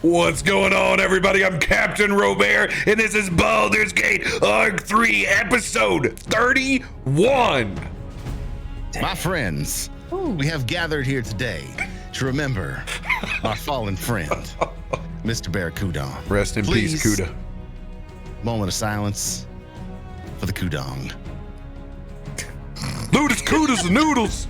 What's going on, everybody? I'm CaptainRoBear, and this is Baldur's Gate Arc 3, episode 31. My friends, we have gathered here today to remember our fallen friend, Mr. Barracudon. Rest in peace, Kuda. Moment of silence for the Kudong. Ludus Kudas and noodles.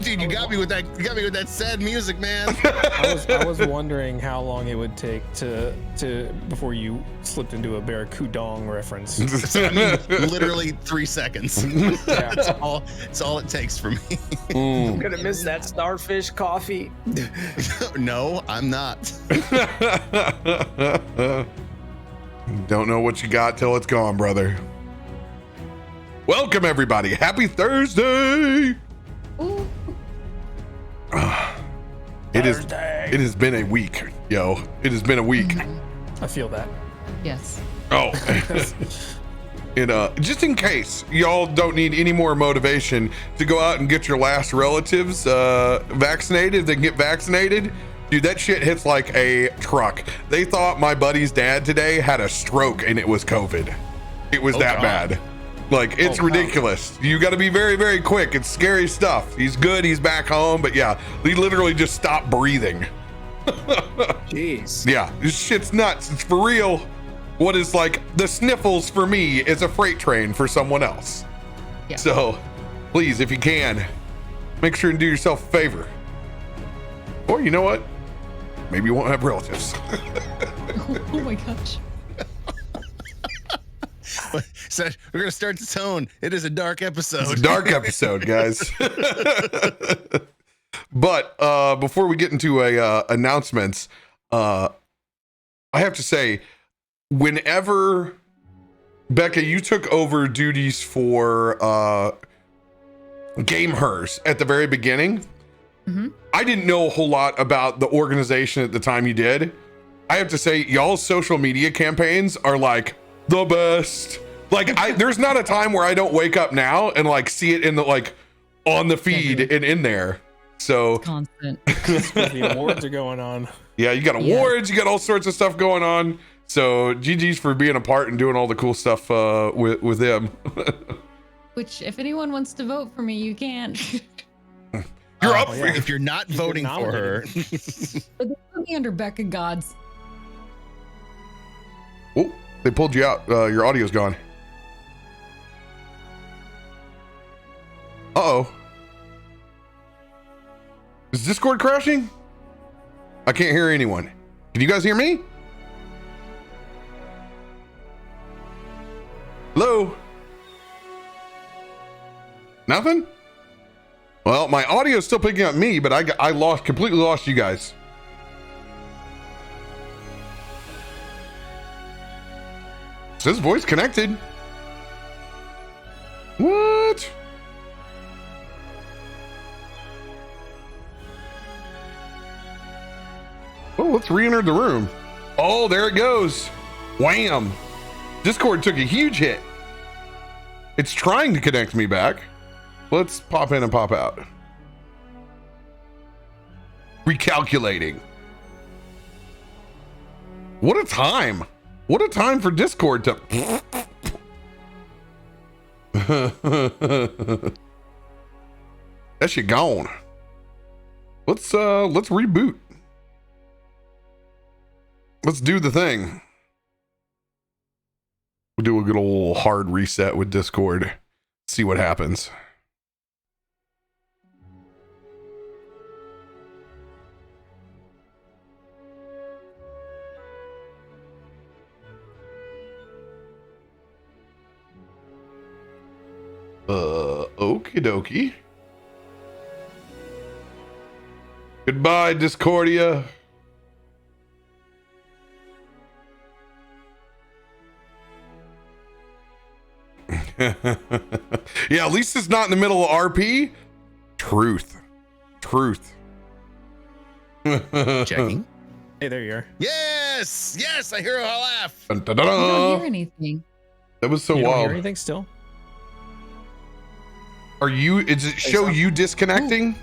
Dude, you got me with that sad music, man. I was wondering how long it would take to before you slipped into a Barracudon reference. I mean, literally 3 seconds. Yeah. It's all it takes for me. I'm gonna miss that starfish coffee. No, I'm not. Don't know what you got till it's gone, brother. Welcome, everybody. Happy Thursday. It has been a week, yo. It has been a week. I feel that. Yes. Oh, and just in case y'all don't need any more motivation to go out and get your last relatives vaccinated, they can get vaccinated. Dude, that shit hits like a truck. They thought my buddy's dad today had a stroke and it was COVID. It was that bad. Like, it's ridiculous. You got to be very, very quick. It's scary stuff. He's good. He's back home. But yeah, he literally just stopped breathing. Jeez. Yeah, this shit's nuts. It's for real. What is like the sniffles for me is a freight train for someone else. Yeah. So please, if you can, make sure and do yourself a favor. Or you know what? Maybe you won't have relatives. Oh my gosh. So we're gonna start the tone. It is a dark episode. It's a dark episode, guys. But before we get into announcements, I have to say, whenever Becca, you took over duties for Game Hers at the very beginning, I didn't know a whole lot about the organization at the time you did. I have to say, y'all's social media campaigns are like the best. Like, there's not a time where I don't wake up now and like see it in the like on the feed and in there. So Constant. The awards are going on. yeah, you got awards, you got all sorts of stuff going on. So GG's for being a part and doing all the cool stuff with them. Which, if anyone wants to vote for me, you can. You're up for yeah. If you're not voting for her, But they put me under Becca Gods. Oh, they pulled you out. Your audio's gone. Uh-oh. Is Discord crashing? I can't hear anyone. Can you guys hear me? Hello? Nothing? Well, my audio's still picking up me, but I completely lost you guys. Says voice connected. What? Well, let's re-enter the room. Oh, there it goes. Wham. Discord took a huge hit. It's trying to connect me back. Let's pop in and pop out. Recalculating. What a time. What a time for Discord to... That shit gone. Let's reboot. Let's do the thing. We'll do a good old hard reset with Discord. See what happens. Okie dokie. Goodbye, Discordia. Yeah, at least it's not in the middle of RP. Truth. checking. Hey, there you are. Yes, I hear a laugh. Dun, dun, I dun, don't dun. hear anything. That was so You don't hear wild. anything still? Does it show you disconnecting?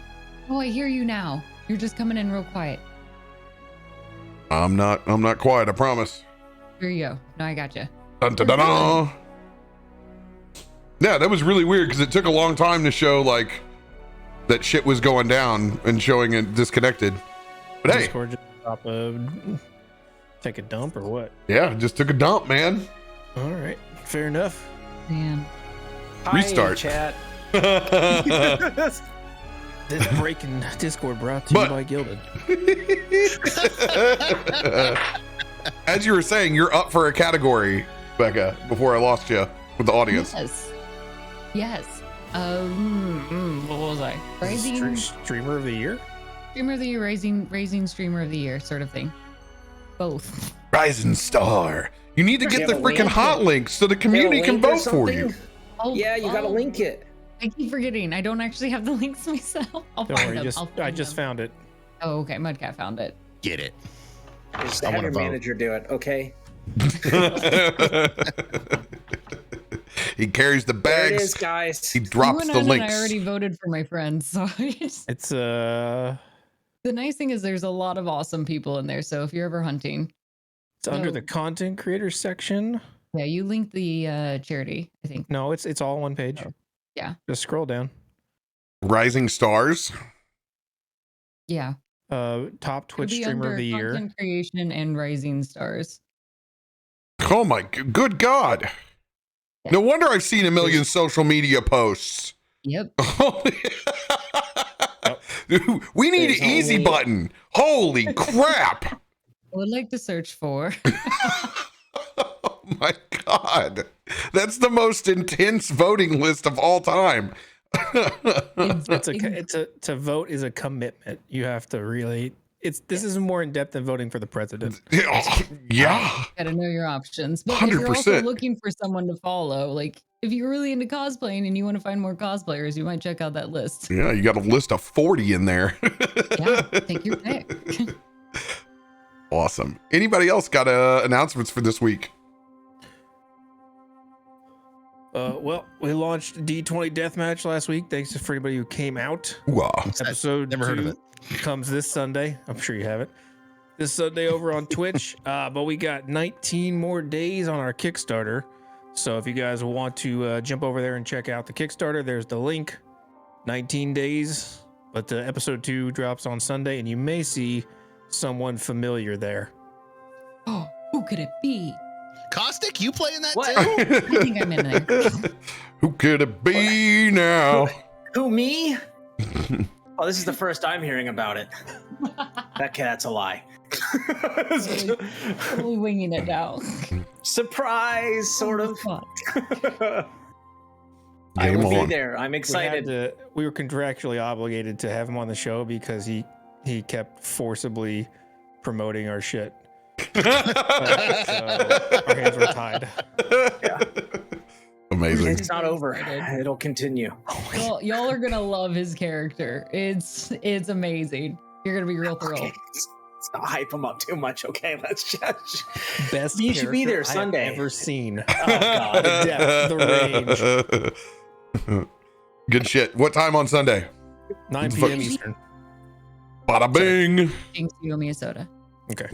Oh, I hear you now. You're just coming in real quiet. I'm not quiet, I promise. Here you go. No, I got you. Dun, dun, dun, dun. Yeah, that was really weird because it took a long time to show like that shit was going down and showing it disconnected. But hey, Discord just drop take a dump or what? yeah, just took a dump, man. All right, fair enough. Man. Restart. Hi, chat. This breaking Discord brought to you But- by Gilded. As you were saying, you're up for a category, Becca, before I lost you with the audience. Yes. What was I? Rising Streamer of the year? Streamer of the Year, Raising Streamer of the Year, sort of thing. Both. Rising Star. You need to You get have the a freaking link? hot links so the community can link or vote for you. something? Oh, Yeah, you gotta link it. I keep forgetting. I don't actually have the links myself. I'll Don't find worry, them. I just found it. Oh, okay. Mudcat found it. Get it. Just I have wanna your vote. manager do it, okay? He carries the There it is, bags. guys. He drops You the went on and links. I already voted for my friends, so It's the nice thing is there's a lot of awesome people in there. So if you're ever hunting, it's under No. the content creator section. yeah, you link the charity. I think. No, it's all on one page. Oh, yeah. Just scroll down. Rising Stars. Yeah. Top It'll Twitch be streamer under of the year. Content creation and Rising Stars. Oh my good God. No wonder I've seen a million social media posts. Yep. Dude, we need There's an easy only- button. Holy crap. I would like to search for. Oh my God. That's the most intense voting list of all time. To vote is a commitment. You have to really. This is more in depth than voting for the president. Yeah. Gotta know your options. But if you're also 100%. looking for someone to follow, like if you're really into cosplaying and you want to find more cosplayers, you might check out that list. Yeah, you got a list of 40 in there. Yeah, take your pick. Awesome. Anybody else got announcements for this week? Well, we launched D20 Deathmatch last week. Thanks for everybody who came out. Wow. Episode Never heard of 2 it. comes this Sunday. I'm sure you have it. This Sunday over on Twitch. But we got 19 more days on our Kickstarter. So if you guys want to jump over there and check out the Kickstarter, there's the link. 19 days. But episode 2 drops on Sunday, and you may see someone familiar there. Oh, who could it be? Caustic, you playing that What? too? I think I'm in there. Who could it be now? Who, me? Oh, this is the first I'm hearing about it. That's a lie. Totally winging it now. Surprise, sort of. I Game will be on. there. I'm excited. We were contractually obligated to have him on the show because he kept forcibly promoting our shit. So our hands were tied. Amazing. It's not over. It'll continue. Y'all are gonna love his character. It's amazing. You're gonna be real thrilled. Okay. Let's not hype him up too much, okay? Let's just. Best You should be character there I have Sunday. ever seen. Oh, God. The depth, the range. Good shit. What time on Sunday? 9 p.m. Eastern. Bada bing. Thanks, you owe me a soda. Okay.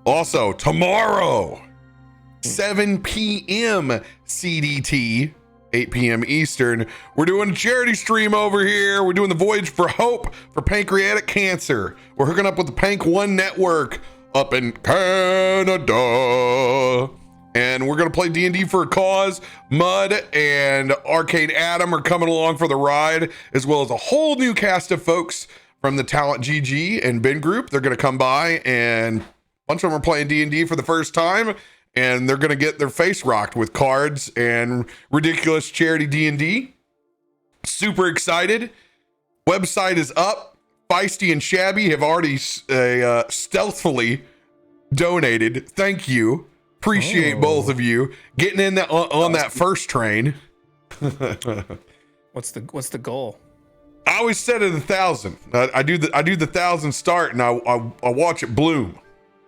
Also, tomorrow, 7 p.m. CDT, 8 p.m. Eastern, we're doing a charity stream over here. We're doing the Voyage for Hope for pancreatic cancer. We're hooking up with the Pank One Network up in Canada. And we're going to play D&D for a cause. Mud and ArcaneAdam are coming along for the ride, as well as a whole new cast of folks from the Talent GG and Ben group. They're going to come by, and a bunch of them are playing D&D for the first time, and they're going to get their face rocked with cards and ridiculous charity D&D. Super excited. Website is up. Feisty and Shabby have already stealthily donated. Thank you. Appreciate both of you getting in that on that first train. What's the goal? I always set it 1,000. I do the 1,000 start, and I watch it bloom.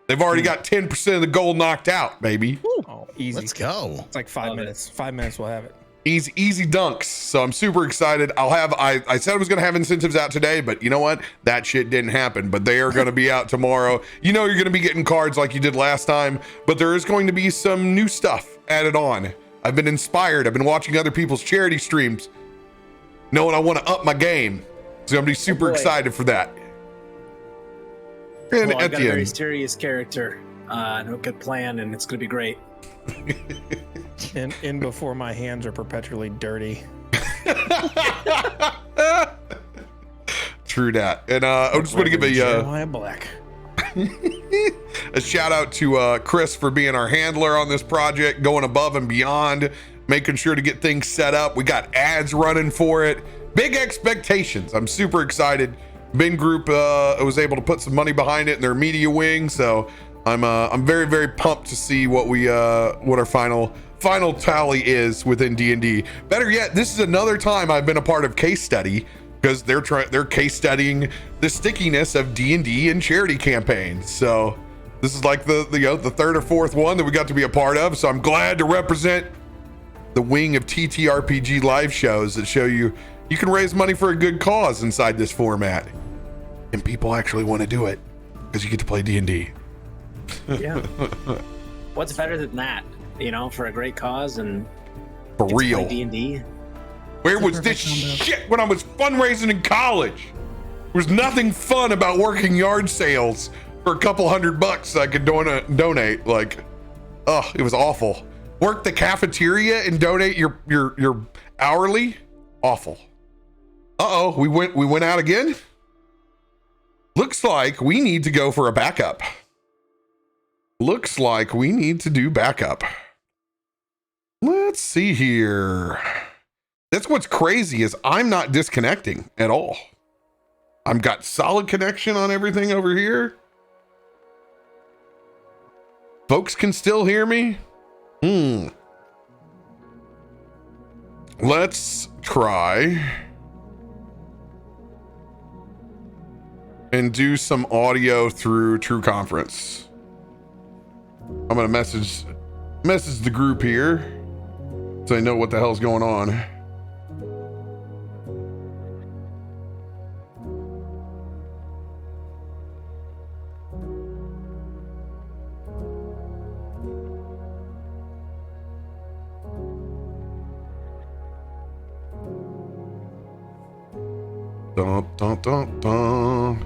They've already got 10% of the goal knocked out, baby. Oh, easy. Let's go. It's like 5 minutes. 5 minutes, we'll have it. Easy dunks. So I'm super excited. I said I was going to have incentives out today, but you know what? That shit didn't happen, but they are going to be out tomorrow. You know, you're going to be getting cards like you did last time, but there is going to be some new stuff added on. I've been inspired. I've been watching other people's charity streams, knowing I want to up my game. So I'm going to be super excited for that. And I've at got the a very end, serious character and a good plan, and it's going to be great. And in before my hands are perpetually dirty. True that. And I just want to give Jeremiah Black. a shout out to Chris for being our handler on this project, going above and beyond, making sure to get things set up. We got ads running for it. Big expectations. I'm super excited. Ben Group was able to put some money behind it in their media wing, so I'm very, very pumped to see what our final tally is within DnD. Better yet, this is another time I've been a part of case study, because they're case studying the stickiness of D&D and charity campaigns. So this is like the third or fourth one that we got to be a part of. So I'm glad to represent the wing of TTRPG live shows that show you can raise money for a good cause inside this format, and people actually want to do it because you get to play D&D. Yeah. What's better than that? You know, for a great cause and For real. D&D. Where was this shit when I was fundraising in college? There was nothing fun about working yard sales for a couple $100 I could donate. Like, oh, it was awful. Work the cafeteria and donate your hourly. Awful. Uh-oh, we went out again. Looks like we need to go for a backup. Looks like we need to do backup. Let's see here. That's what's crazy is I'm not disconnecting at all. I've got solid connection on everything over here. Folks can still hear me. Let's try and do some audio through True Conference. I'm gonna message the group here so they know what the hell's going on. Dun, dun, dun, dun.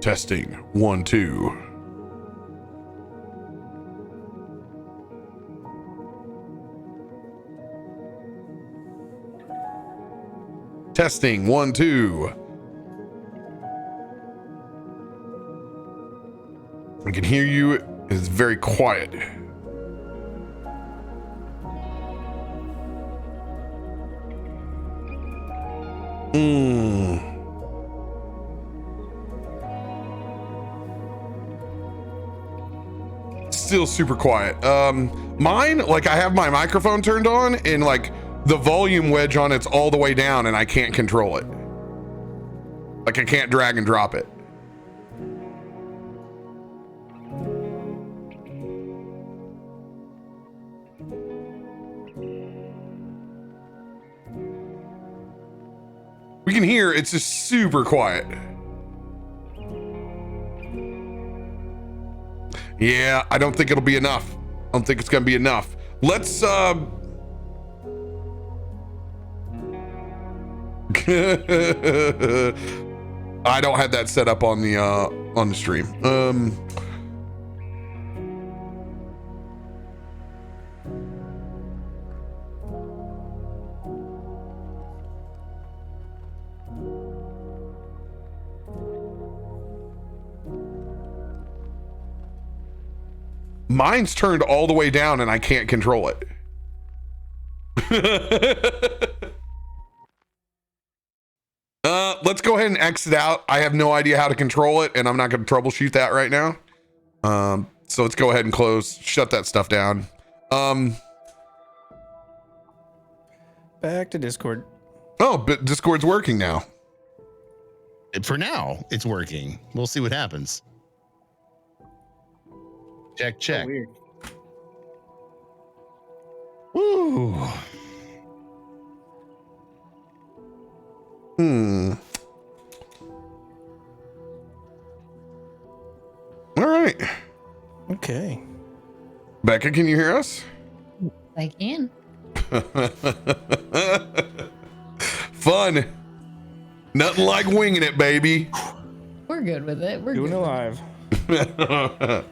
Testing 1 2. Testing 1 2. I can hear you. It's very quiet. Still super quiet. Mine, like, I have my microphone turned on and like the volume wedge on it's all the way down and I can't control it. Like I can't drag and drop it. We can hear it's just super quiet. Yeah, I don't think it'll be enough. I don't think it's gonna be enough. Let's I don't have that set up on the stream. Mine's turned all the way down and I can't control it. what? Let's go ahead and exit out. I have no idea how to control it, and I'm not going to troubleshoot that right now. So let's go ahead and shut that stuff down. Back to Discord. Oh, but Discord's working now. For now, it's working. We'll see what happens. Check. So weird. Woo. All right. Okay. Becca, can you hear us? I can. Fun. Nothing like winging it, baby. We're good with it. We're Doing good. it live.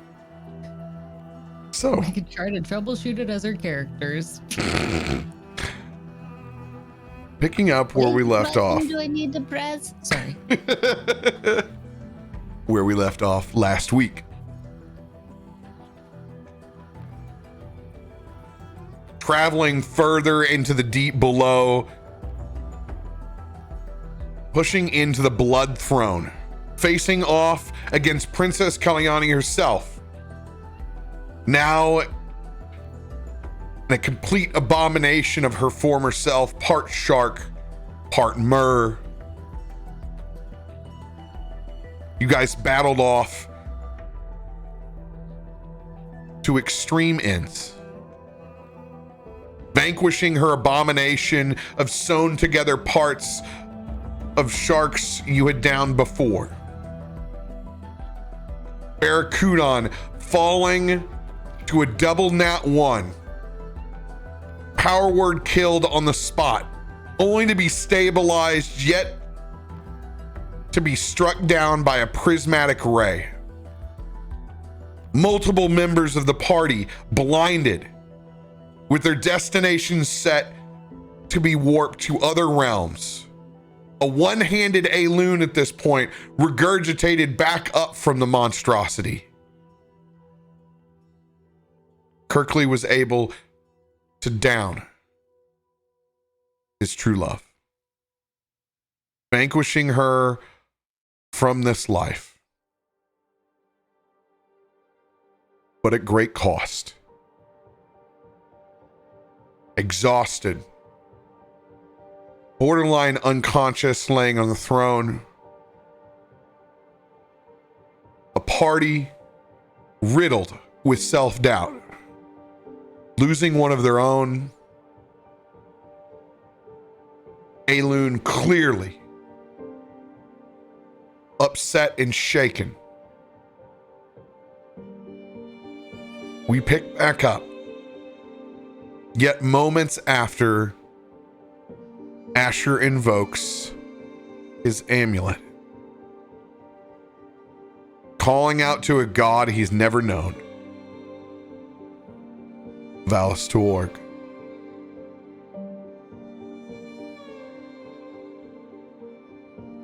So We could try to troubleshoot it as our characters. picking up where we left off. Do I need to press? Sorry. Where we left off last week. Traveling further into the deep below, pushing into the Blood Throne, facing off against Princess Kalyani herself. Now, a complete abomination of her former self, part shark, part mer. You guys battled off to extreme ends, vanquishing her abomination of sewn together parts of sharks you had downed before. Barracudon falling to a double nat 1. Power word killed on the spot, only to be stabilized yet to be struck down by a prismatic ray. Multiple members of the party blinded, with their destinations set to be warped to other realms. A one-handed Aelun at this point regurgitated back up from the monstrosity. Kirkley was able to down his true love, vanquishing her from this life, but at great cost. Exhausted, borderline unconscious, laying on the throne. A party riddled with self-doubt, losing one of their own. Aelun clearly upset and shaken. We pick back up, yet moments after Asher invokes his amulet, calling out to a god he's never known. Valis to org.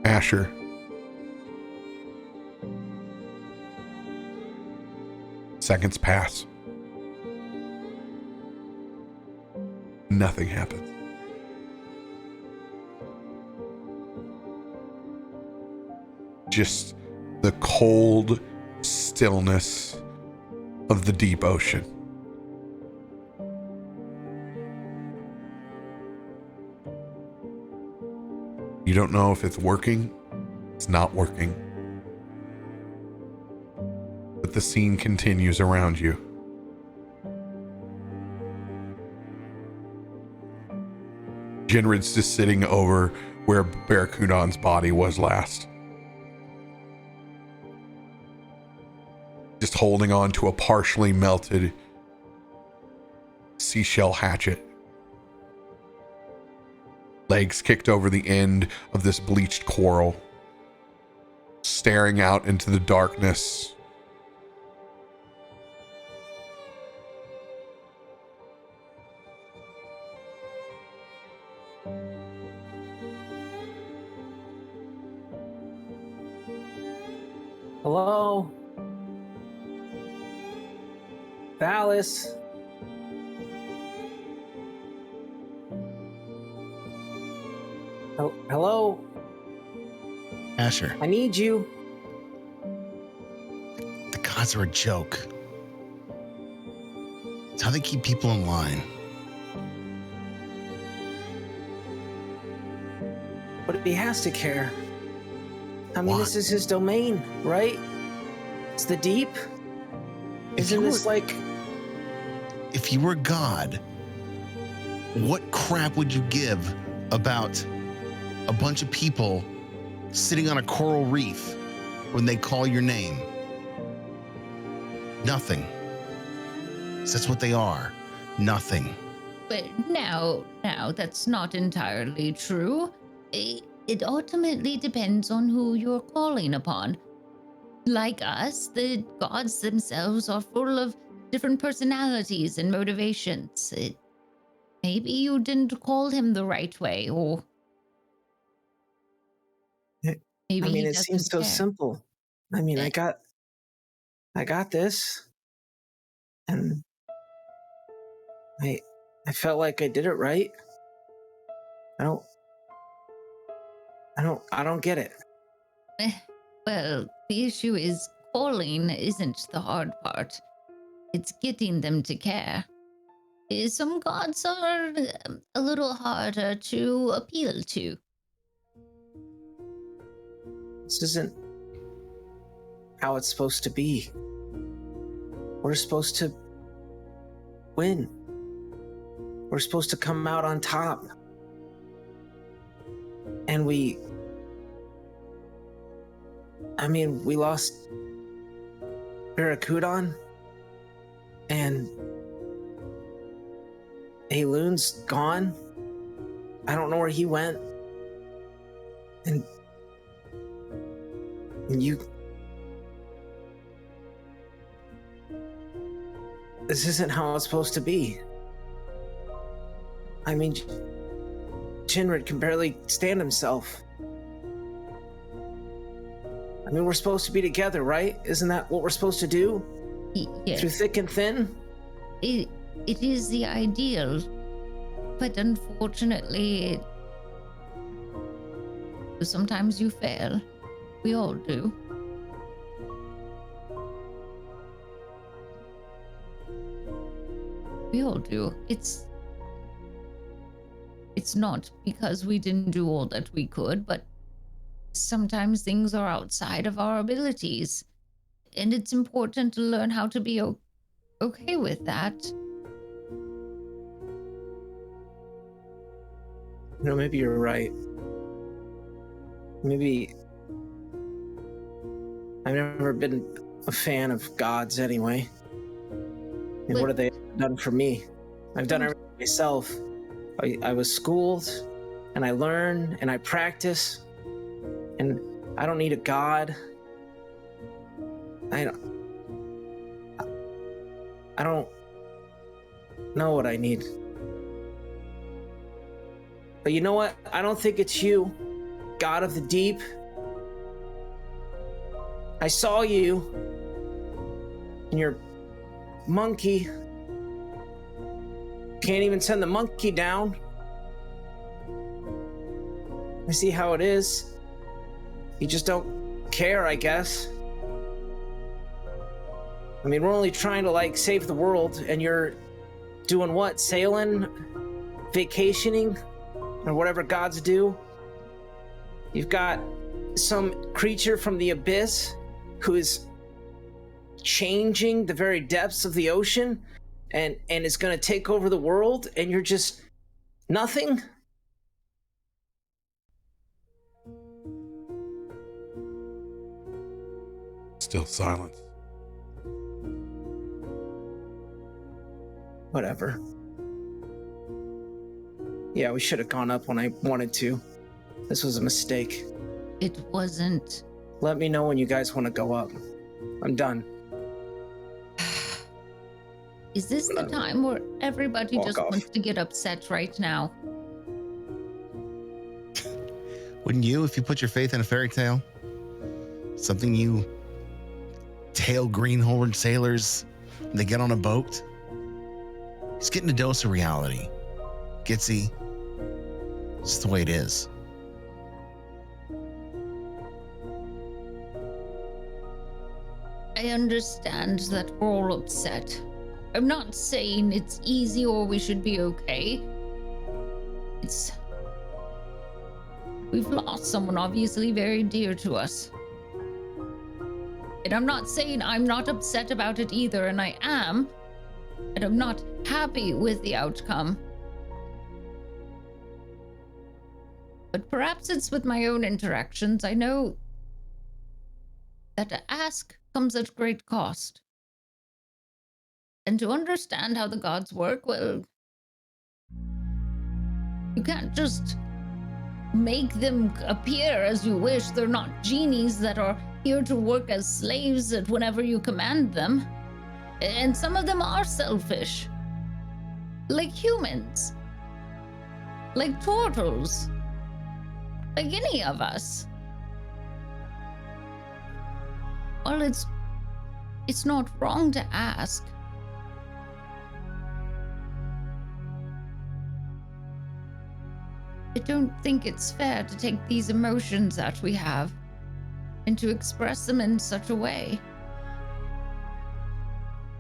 Asher. Seconds pass. Nothing happens. Just the cold stillness of the deep ocean. You don't know if it's working, it's not working. But the scene continues around you. Jinrid's just sitting over where Barracudon's body was last. Just holding on to a partially melted seashell hatchet. Legs kicked over the end of this bleached coral, staring out into the darkness. Hello? Valis? Hello? Asher, I need you. the gods are a joke. It's how they keep people in line. But he has to care. I mean, Why? this is his domain, right? It's the deep. Isn't this like... If you were God, what crap would you give about a bunch of people sitting on a coral reef when they call your name? Nothing. So that's what they are. Nothing. But now, that's not entirely true. It ultimately depends on who you're calling upon. Like us, the gods themselves are full of different personalities and motivations. Maybe you didn't call him the right way, or maybe I mean, he it seems so doesn't care. simple. I mean, I got this, and I felt like I did it right. I don't get it. Well, the issue is calling isn't the hard part. It's getting them to care. Some gods are a little harder to appeal to. This isn't how it's supposed to be. We're supposed to win. We're supposed to come out on top. And we lost Barracudon, and Aelun's gone. I don't know where he went. And you... This isn't how it's supposed to be. I mean, Jinrid can barely stand himself. I mean, we're supposed to be together, right? Isn't that what we're supposed to do? Yes. Through thick and thin? It is the ideal, but unfortunately, sometimes you fail. We all do. We all do. It's not because we didn't do all that we could, but sometimes things are outside of our abilities, and it's important to learn how to be okay with that. You know, maybe you're right. Maybe I've never been a fan of gods anyway. And what have they done for me? I've done everything myself. I was schooled, and I learn, and I practice, and I don't need a god. I don't know what I need. But you know what? I don't think it's you, God of the Deep. I saw you and your monkey. Can't even send the monkey down. I see how it is. You just don't care, I guess. I mean, we're only trying to, like, save the world, and you're doing what? Sailing? Vacationing? Or whatever gods do? You've got some creature from the abyss who is changing the very depths of the ocean and is going to take over the world, and you're just nothing? Still silence. Whatever. Yeah, we should have gone up when I wanted to. This was a mistake. It wasn't. Let me know when you guys want to go up. I'm done. Is this the time where everybody Walk just off. wants to get upset right now? Wouldn't you if you put your faith in a fairy tale? Something you tail greenhorn sailors, they get on a boat? He's getting a dose of reality. Gitzi, it's the way it is. I understand that we're all upset. I'm not saying it's easy or we should be okay. We've lost someone obviously very dear to us. And I'm not saying I'm not upset about it either, and I am. And I'm not happy with the outcome. But perhaps it's with my own interactions. I know that to ask comes at great cost. And to understand how the gods work, well, you can't just make them appear as you wish. They're not genies that are here to work as slaves at whenever you command them. And some of them are selfish. Like humans. Like turtles. Like any of us. Well, it's not wrong to ask. I don't think it's fair to take these emotions that we have and to express them in such a way.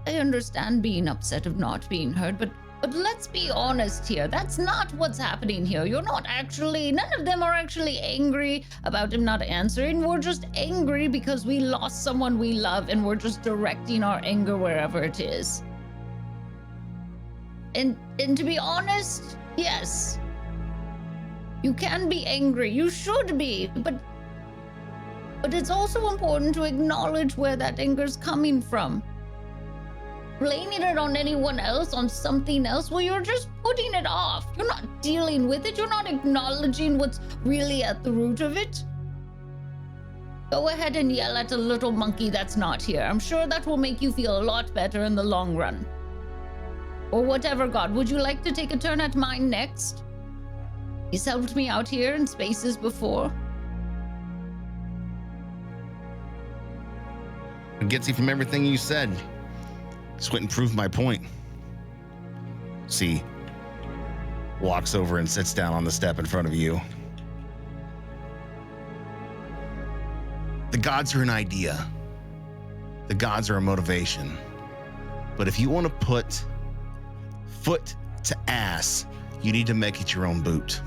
I understand being upset of not being heard, but let's be honest here. That's not what's happening here. None of them are actually angry about him not answering. We're just angry because we lost someone we love and we're just directing our anger wherever it is. And to be honest, yes. You can be angry. You should be, but it's also important to acknowledge where that anger's coming from. Blaming it on anyone else, on something else, well, you're just putting it off. You're not dealing with it. You're not acknowledging what's really at the root of it. Go ahead and yell at a little monkey that's not here. I'm sure that will make you feel a lot better in the long run. Or whatever god. Would you like to take a turn at mine next? He's helped me out here in spaces before. Gitzi, from everything you said, just went and proved my point. See, walks over and sits down on the step in front of you. The gods are an idea. The gods are a motivation. But if you want to put foot to ass, you need to make it your own boot.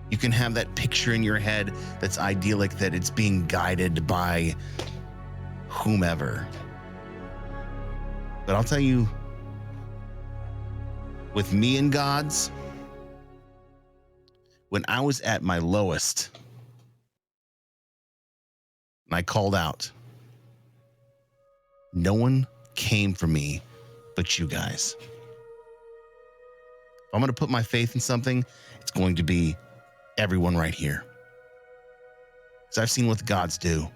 You can have that picture in your head that's idyllic, that it's being guided by whomever. But I'll tell you, with me and gods, when I was at my lowest, and I called out, no one came for me but you guys. If I'm going to put my faith in something, it's going to be everyone right here. Because I've seen what the gods do.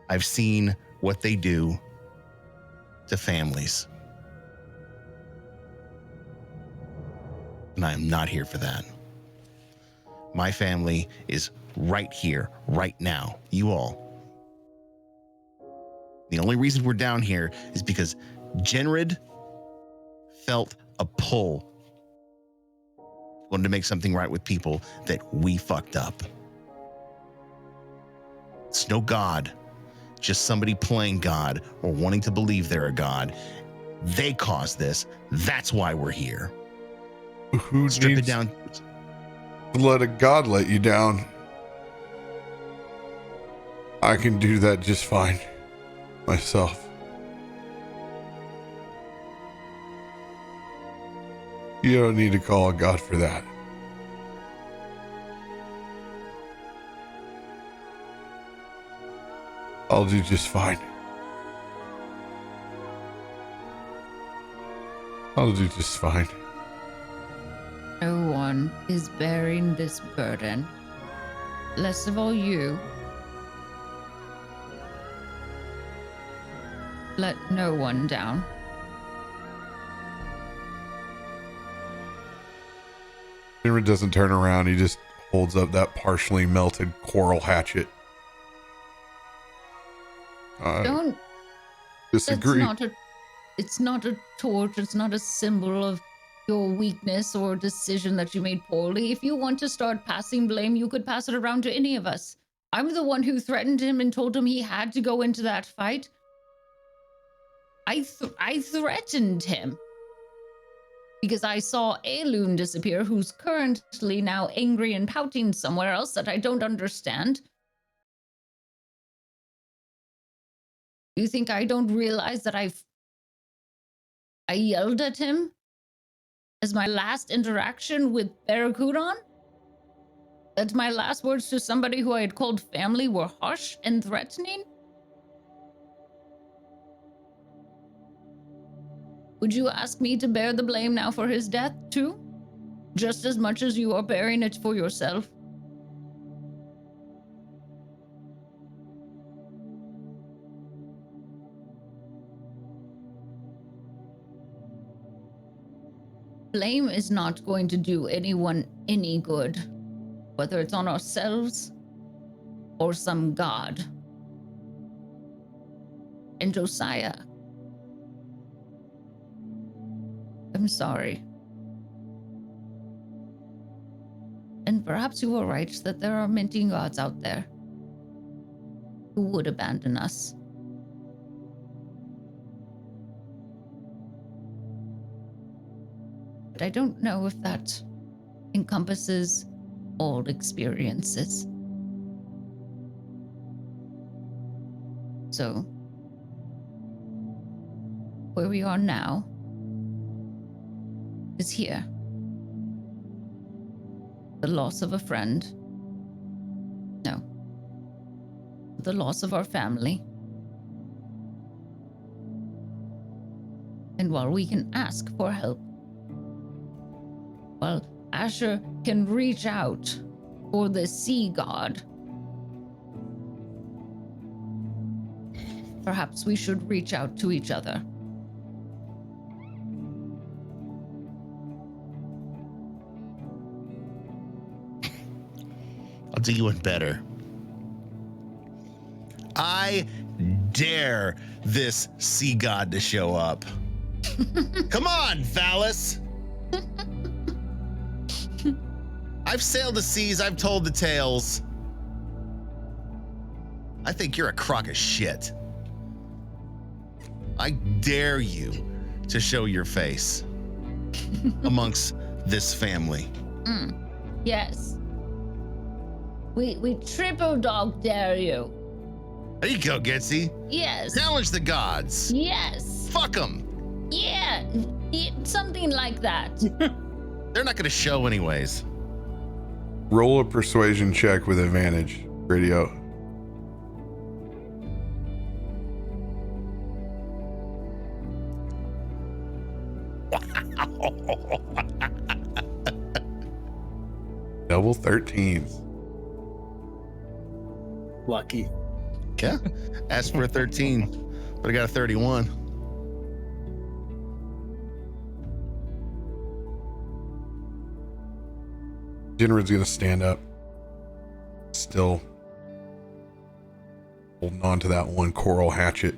I've seen what they do to families. And I am not here for that. My family is right here, right now. You all. The only reason we're down here is because Jinrid felt a pull, wanted to make something right with people that we fucked up. It's no god, just somebody playing God or wanting to believe they're a god. They caused this. That's why we're here. Who Strip needs it down. to let a god let you down? I can do that just fine myself. You don't need to call a god for that. I'll do just fine. I'll do just fine. No one is bearing this burden. Less of all you. Let no one down. Jinrid doesn't turn around. He just holds up that partially melted coral hatchet. Don't Disagree. It's not a torch. It's not a symbol of your weakness or decision that you made poorly. If you want to start passing blame, you could pass it around to any of us. I'm the one who threatened him and told him he had to go into that fight. I threatened him. Because I saw Aelun disappear, who's currently now angry and pouting somewhere else that I don't understand. You think I don't realize that I yelled at him as my last interaction with Barracudon? That my last words to somebody who I had called family were harsh and threatening? Would you ask me to bear the blame now for his death, too? Just as much as you are bearing it for yourself? Blame is not going to do anyone any good, whether it's on ourselves or some god. And Josiah, I'm sorry. And perhaps you were right that there are many gods out there who would abandon us. But I don't know if that encompasses all experiences. So, where we are now is here. The loss of a friend. No. The loss of our family. And while we can ask for help, while Asher can reach out for the sea god, perhaps we should reach out to each other. I'll do you one better. I dare this sea god to show up. Come on, Phallus. I've sailed the seas, I've told the tales. I think you're a crock of shit. I dare you to show your face amongst this family. Yes. We triple dog dare you. There you go, Gitzi. Yes. Challenge the gods. Yes. Fuck them. Yeah. Something like that. They're not going to show anyways. Roll a persuasion check with advantage, Radio. Double 13s. Lucky. Okay. Asked for a 13, but I got a 31. Jinrid's gonna stand up, still holding on to that one coral hatchet.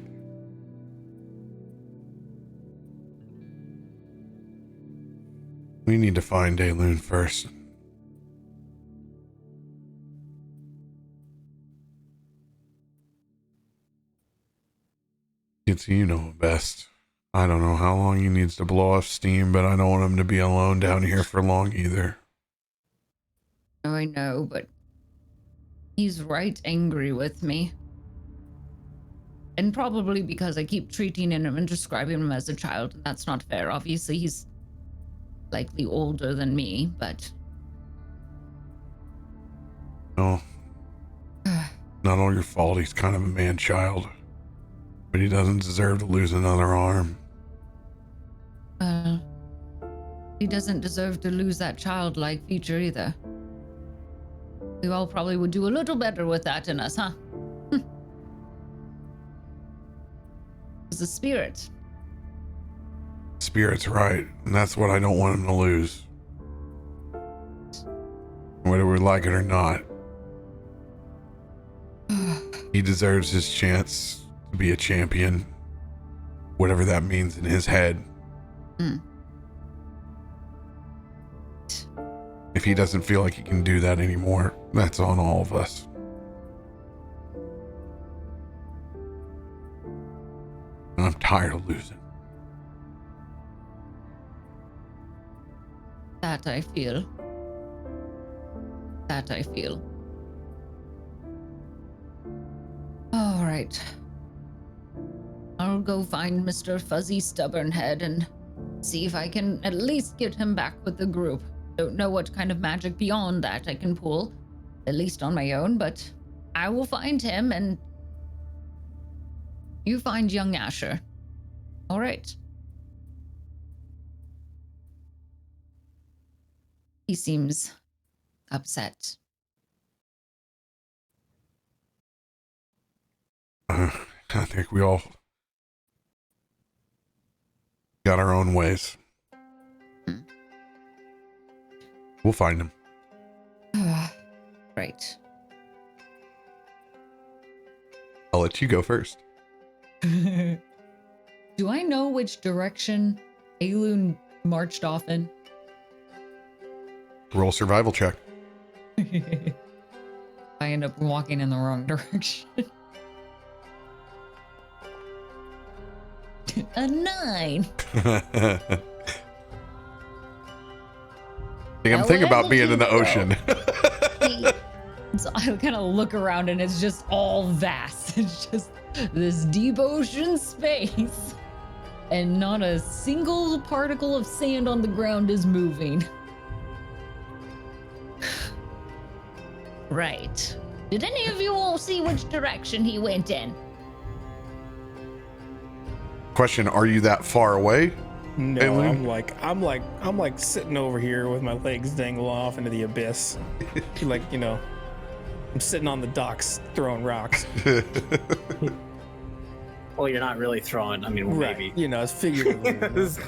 We need to find Aelun first. Gitzi, you know him best. I don't know how long he needs to blow off steam, but I don't want him to be alone down here for long either. Oh, I know, but he's right angry with me. And probably because I keep treating him and describing him as a child, and that's not fair. Obviously, he's likely older than me, but... No. Not all your fault. He's kind of a man-child. But he doesn't deserve to lose another arm. He doesn't deserve to lose that childlike feature either. We all probably would do a little better with that in us, huh? It's the spirit. Spirit's right, and that's what I don't want him to lose. Whether we like it or not. He deserves his chance to be a champion. Whatever that means in his head. If he doesn't feel like he can do that anymore, that's on all of us. tired of losing. That I feel. That I feel. All right. I'll go find Mr. Fuzzy Stubbornhead and see if I can at least get him back with the group. Don't know what kind of magic beyond that I can pull, at least on my own, but I will find him and you find young Asher. All right. He seems upset. I think we all got our own ways. We'll find him. Right. I'll let you go first. Do I know which direction Aelun marched off in? Roll survival check. I end up walking in the wrong direction. A 9. I'm thinking about being in the ocean. So I kind of look around and it's just all vast. It's just this deep ocean space. And not a single particle of sand on the ground is moving. Right. Did any of you all see which direction he went in? Question, are you that far away? No, Aelun? I'm like sitting over here with my legs dangle off into the abyss. Like, you know, I'm sitting on the docks throwing rocks. Well, you're not really throwing. I mean, Right. maybe. You know, it's figuratively.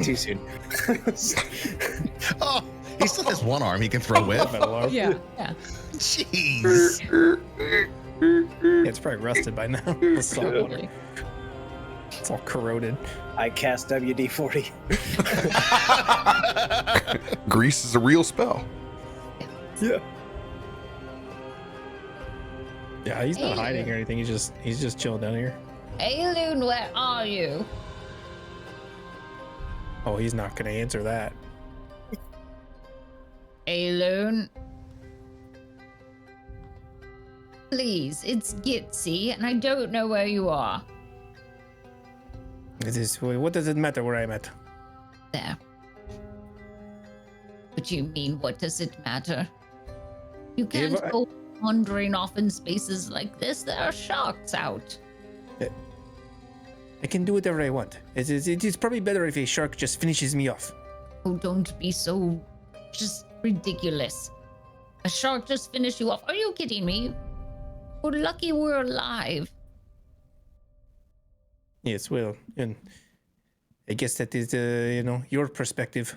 Too soon. Oh, he still has one arm he can throw with. Yeah. Jeez. It's probably rusted by now. The salt water. It's all corroded. I cast WD-40. Grease is a real spell. Yeah. Yeah, he's not hiding or anything. He's just chilling down here. Aelun, where are you? Oh, he's not gonna answer that. Aelun? Please, it's Gitzi, and I don't know where you are. What does it matter where I'm at? There. What do you mean, what does it matter? You can't If I- go wandering off in spaces like this. There are sharks out. I can do whatever I want. It's probably better if a shark just finishes me off. Oh, don't be so just ridiculous. A shark just finished you off. Are you kidding me? We're lucky we're alive. Yes, well, and I guess that is, your perspective.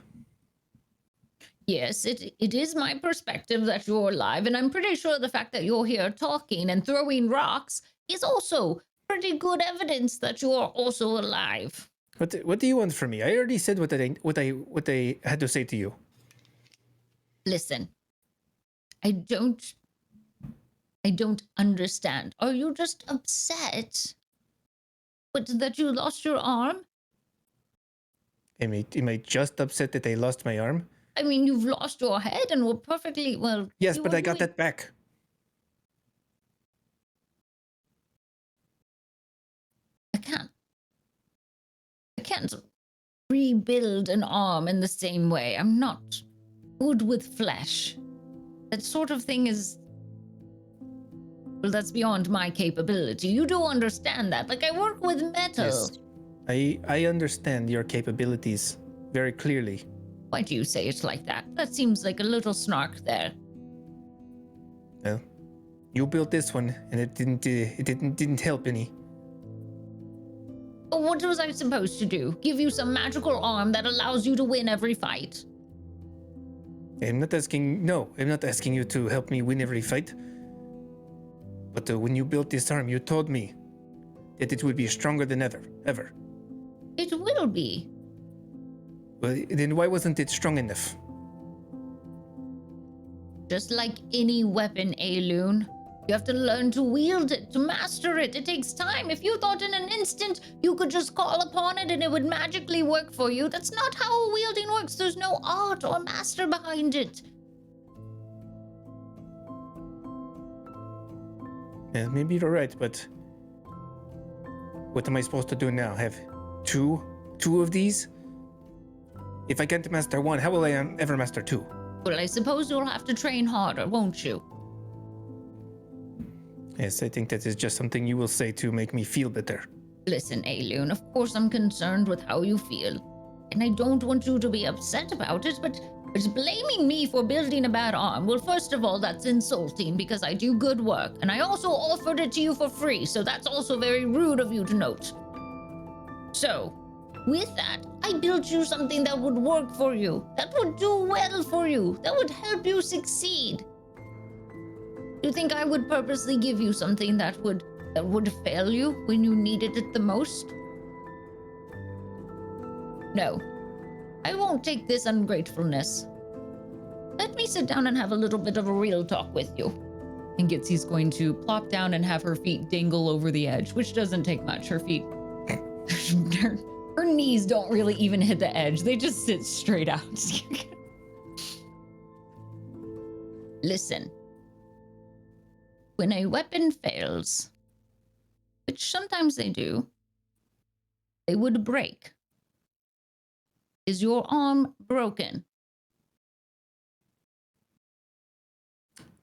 Yes, it is my perspective that you're alive, and I'm pretty sure the fact that you're here talking and throwing rocks is also pretty good evidence that you are also alive. What do you want from me? I already said what I had to say to you. Listen, I don't understand. Are you just upset that you lost your arm? Am I just upset that I lost my arm? I mean, you've lost your head and we're perfectly well. Yes, you but were I got doing- that back. I can't rebuild an arm in the same way. I'm not good with flesh. That sort of thing is, well, that's beyond my capability. You do understand that. Like, I work with metal. Yes. I understand your capabilities very clearly. Why do you say it like that? That seems like a little snark there. Well, you built this one, and it didn't help any. But what was I supposed to do? Give you some magical arm that allows you to win every fight? I'm not asking you to help me win every fight. But when you built this arm, you told me that it would be stronger than ever. It will be. Well, then why wasn't it strong enough? Just like any weapon, Aelun, You have to learn to wield it, to master it. It takes time. If you thought in an instant you could just call upon it and it would magically work for you, that's not how wielding works. There's no art or master behind it. Yeah, maybe you're right, but what am I supposed to do now? Have two of these? If I can't master one, how will I ever master two? Well, I suppose you'll have to train harder, won't you? Yes, I think that is just something you will say to make me feel better. Listen, Aelun, of course I'm concerned with how you feel. And I don't want you to be upset about it, but blaming me for building a bad arm, well, first of all, that's insulting because I do good work. And I also offered it to you for free, so that's also very rude of you to note. So, with that, I built you something that would work for you, that would do well for you, that would help you succeed. You think I would purposely give you something that would fail you when you needed it the most? No, I won't take this ungratefulness. Let me sit down and have a little bit of a real talk with you. And Gitzi's going to plop down and have her feet dangle over the edge, which doesn't take much. Her feet, her knees don't really even hit the edge. They just sit straight out. Listen. When a weapon fails, which sometimes they do, they would break. Is your arm broken?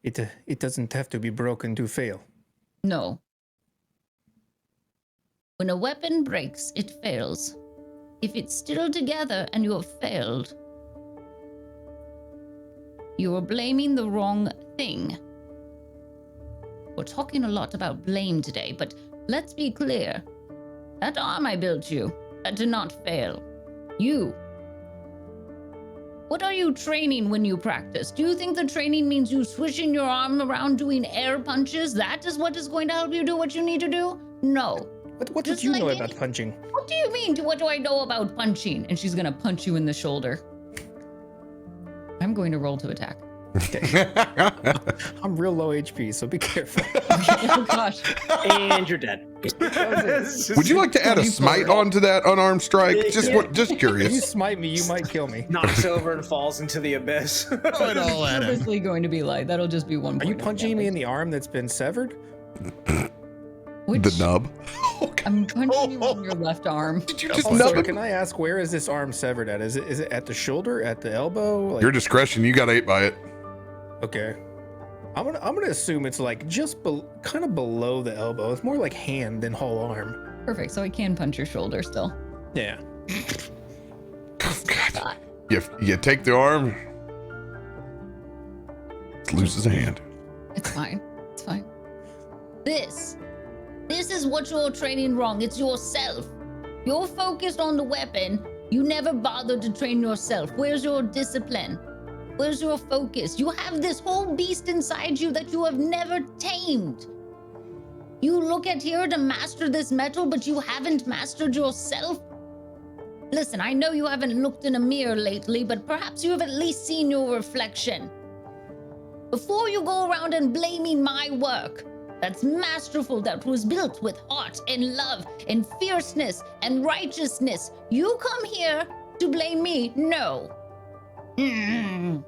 It doesn't have to be broken to fail. No. When a weapon breaks, it fails. If it's still together and you have failed, you are blaming the wrong thing. We're talking a lot about blame today, but let's be clear. That arm I built you, that did not fail. You. What are you training when you practice? Do you think the training means you swishing your arm around doing air punches? That is what is going to help you do what you need to do? No. What do you know about punching? What do you mean? What do I know about punching? And she's going to punch you in the shoulder. I'm going to roll to attack. Okay. I'm real low HP, so be careful. Oh gosh. And you're dead. Would you like to add a smite onto that unarmed strike? Just If you curious. smite me, you might kill me. Knocks over and falls into the abyss. Throw it all at him. Purposely going to be light. That'll just be 1 Are point. you of punching me in damage. the arm that's been severed? Which, The nub. I'm punching you on your left arm. Did you just Also, nub it? can I ask, where is this arm severed at? Is it at the shoulder, at the elbow? Like, Your discretion. You got 8 by it. okay. I'm gonna assume it's like just kind of below the elbow. It's more like hand than whole arm. Perfect. So I can punch your shoulder still. Yeah. God. You take the arm. It loses a hand. It's fine. It's fine. This is what you're training wrong. It's yourself. You're focused on the weapon. You never bothered to train yourself. Where's your discipline? Where's your focus? You have this whole beast inside you that you have never tamed. You look at here to master this metal, but you haven't mastered yourself. Listen, I know you haven't looked in a mirror lately, but perhaps you have at least seen your reflection. Before you go around and blaming my work, that's masterful, that was built with heart and love and fierceness and righteousness, you come here to blame me? No. You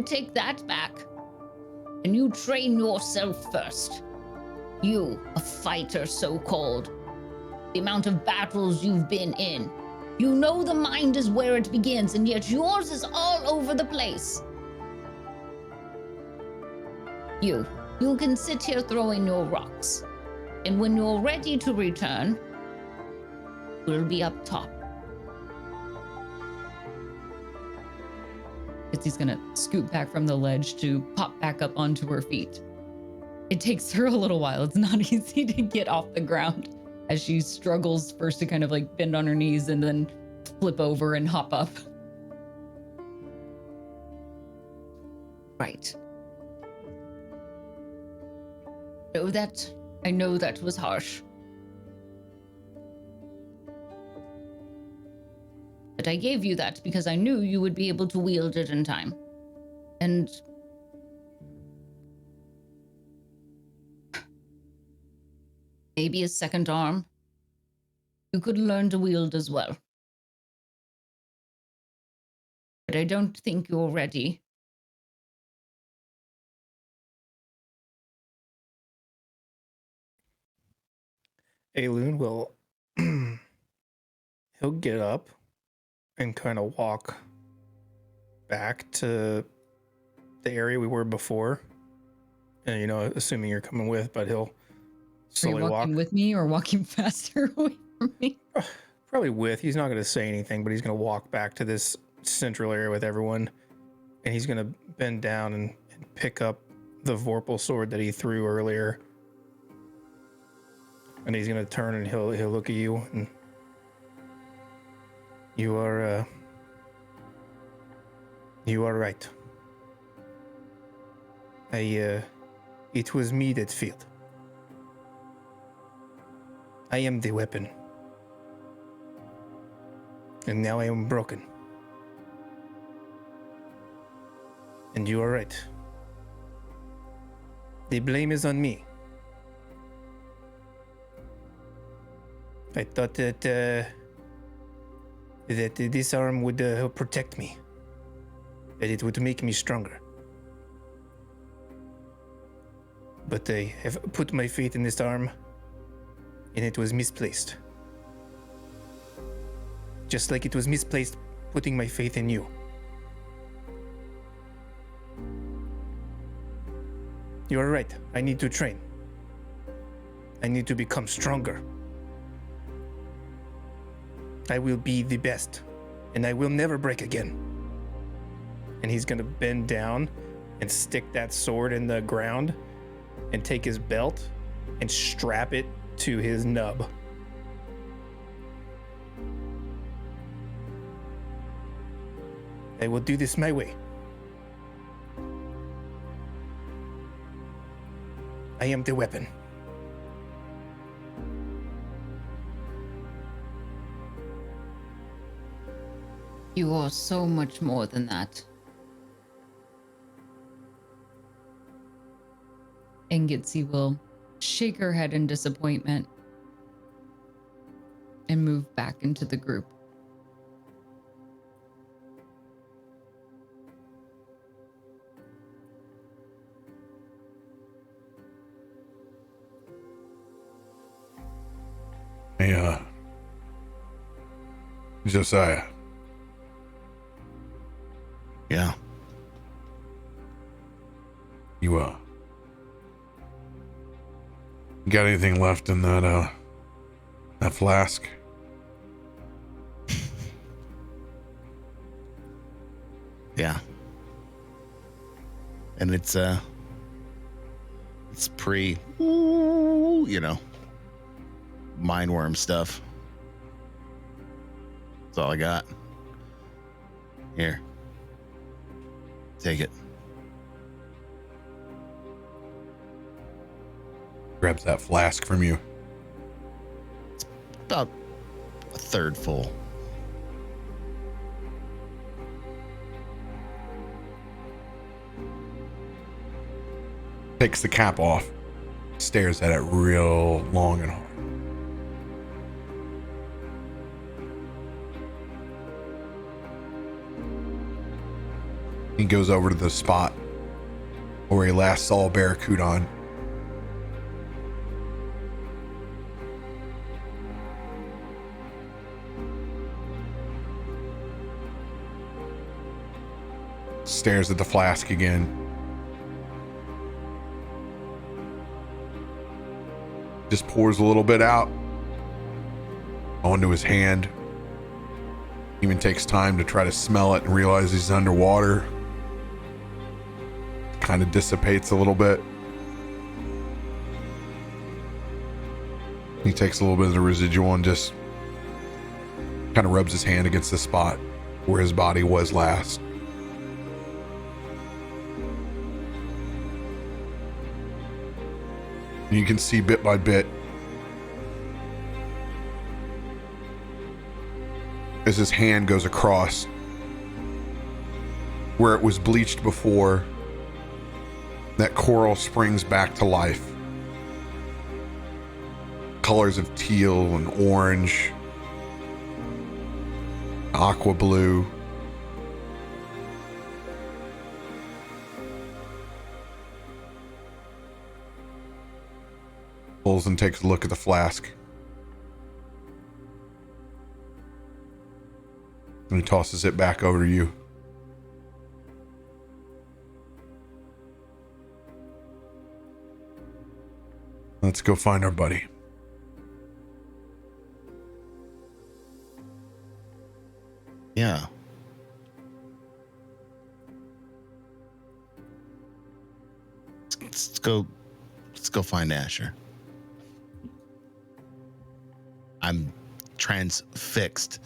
take that back and you train yourself first. You, a fighter so-called. The amount of battles you've been in. You know the mind is where it begins, and yet yours is all over the place. You can sit here throwing your rocks. And when you're ready to return, we'll be up top. Gitzi's gonna scoot back from the ledge to pop back up onto her feet. It takes her a little while. It's not easy to get off the ground as she struggles first to kind of like bend on her knees and then flip over and hop up. Right. I know that was harsh. But I gave you that because I knew you would be able to wield it in time. And maybe a second arm. You could learn to wield as well. But I don't think you're ready. Aelun will he'll get up and kind of walk back to the area we were before. And, you know, assuming you're coming with, but he'll Are you slowly walking with me or walking faster away from me? Probably with. He's not going to say anything, but he's going to walk back to this central area with everyone. And he's going to bend down and pick up the Vorpal sword that he threw earlier. And he's going to turn and he'll look at you and you are right. It was me that failed. I am the weapon. And now I am broken. And you are right. The blame is on me. I thought that this arm would help protect me. That it would make me stronger. But I have put my faith in this arm, and it was misplaced. Just like it was misplaced putting my faith in you. You are right. I need to train. I need to become stronger. I will be the best, and I will never break again. And he's gonna bend down and stick that sword in the ground and take his belt and strap it to his nub. I will do this my way. I am the weapon. You are so much more than that. And Gitzi will shake her head in disappointment and move back into the group. Hey, Josiah. Yeah. You got anything left in that flask? Yeah. And it's pre, you know, mindworm stuff. That's all I got. Here. Take it. Grabs that flask from you. About a third full. Takes the cap off. Stares at it real long and hard. He goes over to the spot where he last saw Barracudon. Stares at the flask again. Just pours a little bit out onto his hand. Even takes time to try to smell it and realize he's underwater. Kind of dissipates a little bit. He takes a little bit of the residual and just kind of rubs his hand against the spot where his body was last. You can see bit by bit as his hand goes across where it was bleached before. That coral springs back to life, colors of teal and orange, aqua blue. Pulls and takes a look at the flask. And he tosses it back over to you. Let's go find our buddy. Yeah. Let's go find Asher. I'm transfixed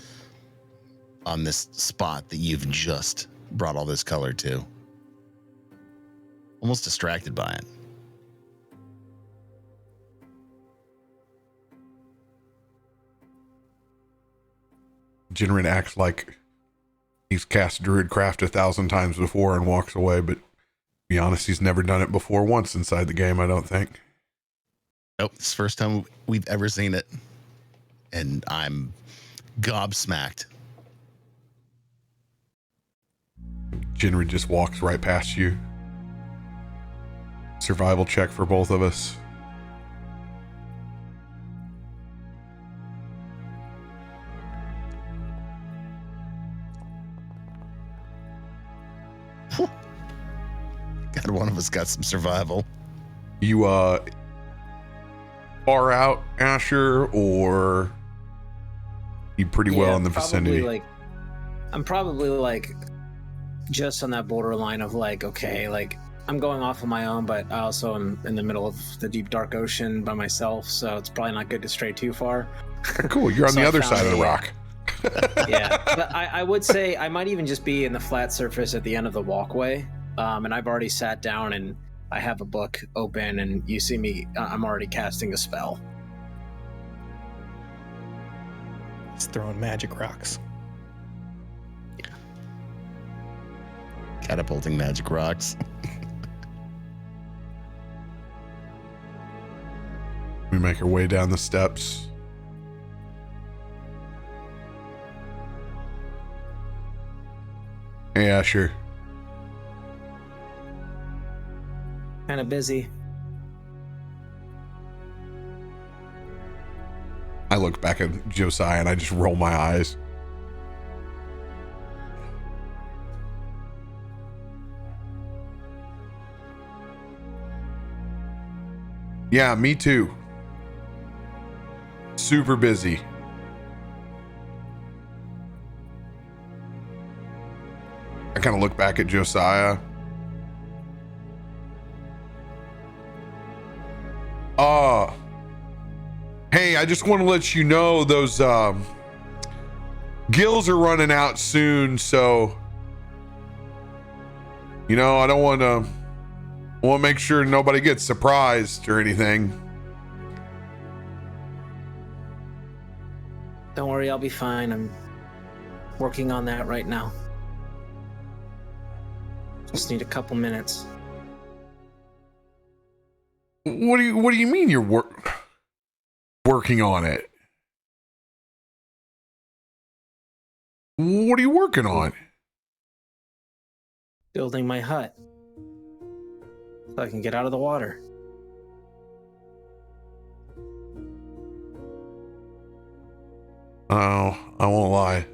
on this spot that you've just brought all this color to. Almost distracted by it. Jinrid acts like he's cast Druidcraft 1,000 times before and walks away, but to be honest, he's never done it before once inside the game, I don't think. Nope, it's the first time we've ever seen it. And I'm gobsmacked. Jinrid just walks right past you. Survival check for both of us. God, one of us got some survival. You far out, Asher, or you pretty well in the vicinity? I'm probably like just on that borderline of like, okay, like I'm going off on my own, but I also am in the middle of the deep dark ocean by myself, so it's probably not good to stray too far. Cool, you're on the other side of the rock. Yeah, but I would say I might even just be in the flat surface at the end of the walkway, and I've already sat down and I have a book open, and you see me, I'm already casting a spell. He's throwing magic rocks. Catapulting magic rocks. We make our way down the steps. Hey, Asher. Kind of busy. I look back at Josiah and I just roll my eyes. Yeah, me too. Super busy. I kind of look back at Josiah. Hey, I just want to let you know those gills are running out soon, so you know, I want to make sure nobody gets surprised or anything. Don't worry, I'll be fine. I'm working on that right now. Just need a couple minutes. What do you mean you're working on it? What are you working on? Building my hut so I can get out of the water. Oh, I won't lie.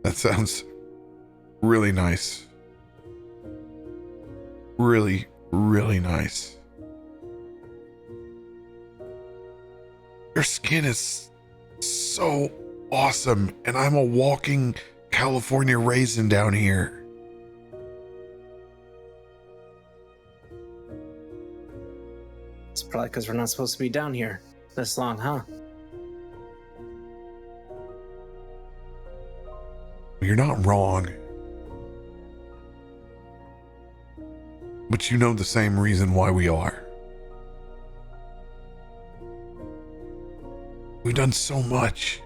That sounds really nice. Really, really nice. Your skin is so awesome, and I'm a walking California raisin down here. It's probably because we're not supposed to be down here this long, huh? You're not wrong. But you know the same reason why we are. We've done so much.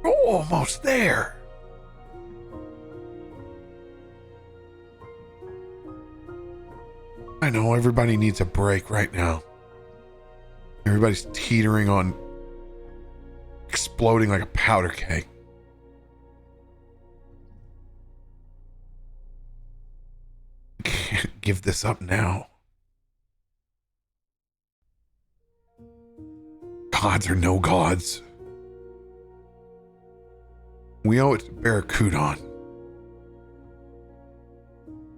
We're almost there. I know everybody needs a break right now. Everybody's teetering on exploding like a powder keg. Can't give this up now. Gods or no gods. We owe it to Barracudon.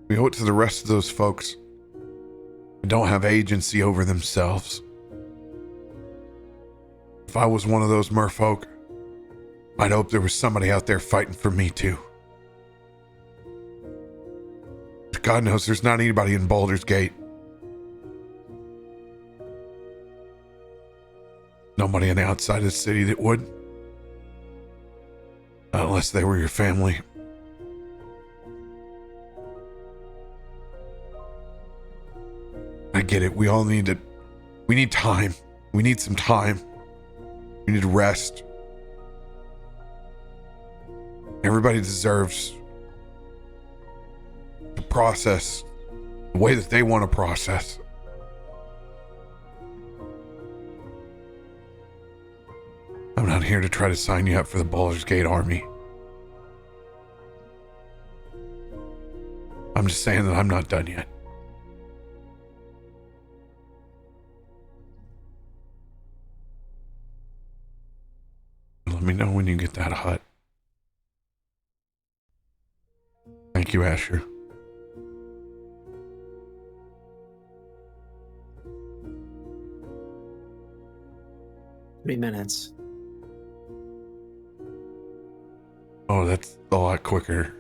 We owe it to the rest of those folks who don't have agency over themselves. If I was one of those merfolk, I'd hope there was somebody out there fighting for me too. God knows there's not anybody in Baldur's Gate. Nobody on the outside of the city that would. Unless they were your family. I get it. We need time. We need some time. We need rest. Everybody deserves to process the way that they want to process. I'm not here to try to sign you up for the Baldur's Gate army. I'm just saying that I'm not done yet. Let me know when you get that hut. Thank you, Asher. Minutes. Oh, that's a lot quicker.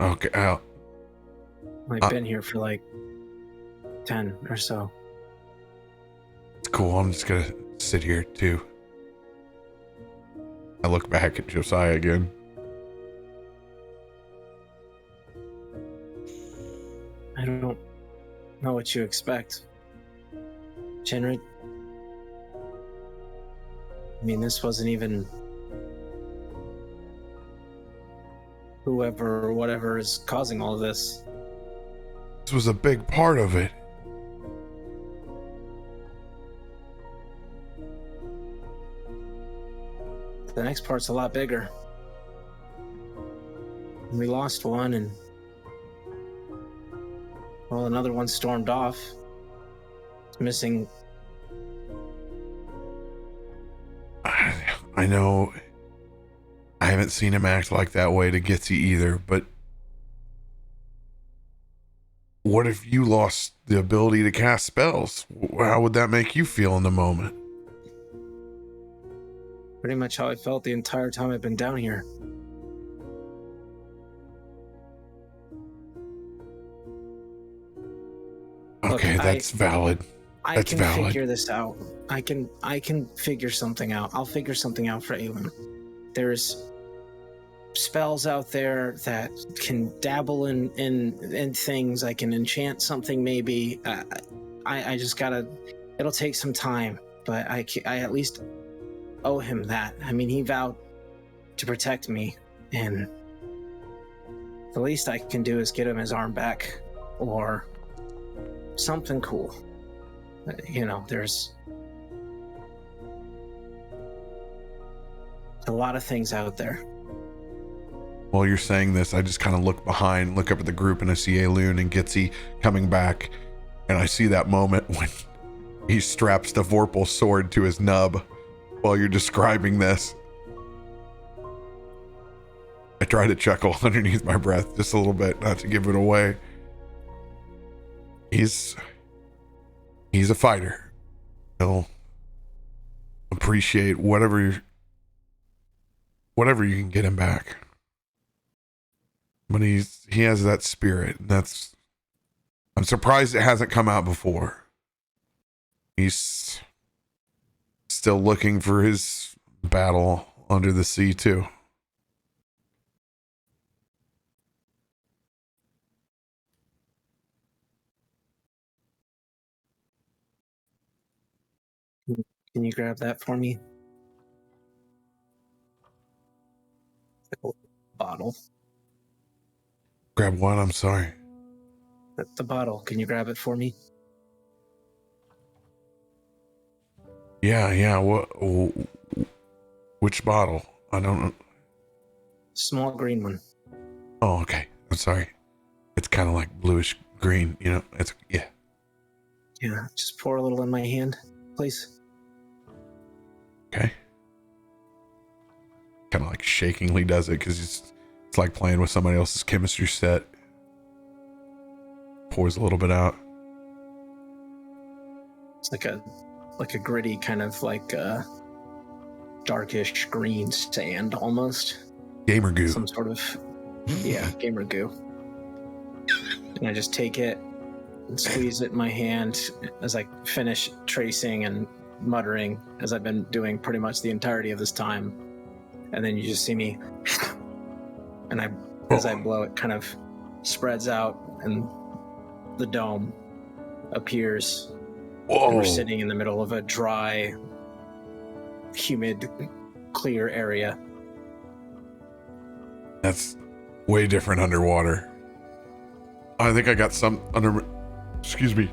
Okay, out. I've been here for like 10 or so. It's cool. I'm just gonna sit here too. I look back at Josiah again. I don't know what you expect. Jinrid. I mean, this wasn't even whoever or whatever is causing all of this. This was a big part of it. The next part's a lot bigger. We lost one and, well, another one stormed off. It's missing. I know I haven't seen him act like that way to Gitzi either, but what if you lost the ability to cast spells? How would that make you feel in the moment? Pretty much how I felt the entire time I've been down here. Okay, Look, that's valid. I That's can valid. figure this out. I can figure something out. I'll figure something out for Aelun. There's spells out there that can dabble in things. I can enchant something maybe. I just gotta. It'll take some time, but I at least owe him that. I mean, he vowed to protect me, and the least I can do is get him his arm back, or something cool. You know, there's a lot of things out there. While you're saying this, I just kind of look behind, look up at the group, and I see Aelun and Gitzi coming back, and I see that moment when he straps the Vorpal sword to his nub while you're describing this. I try to chuckle underneath my breath just a little bit, not to give it away. He's a fighter. He'll appreciate whatever you can get him back. But he has that spirit. I'm surprised it hasn't come out before. He's still looking for his battle under the sea too. Can you grab that for me? Bottle. Grab one, I'm sorry. The bottle. Can you grab it for me? Yeah. Which bottle? I don't know. Small green one. Oh, okay. I'm sorry. It's kind of like bluish green, you know. It's yeah. Yeah, just pour a little in my hand, please. Okay. Kind of like shakingly does it because it's like playing with somebody else's chemistry set. Pours a little bit out. It's like a gritty kind of like darkish green sand almost. Gamer goo. Some sort of gamer goo. And I just take it and squeeze it in my hand as I finish tracing and muttering as I've been doing pretty much the entirety of this time. And then you just see me, and as I blow, it kind of spreads out, and the dome appears. Whoa. And we're sitting in the middle of a dry, humid, clear area. That's way different underwater. I think I got some under. Excuse me.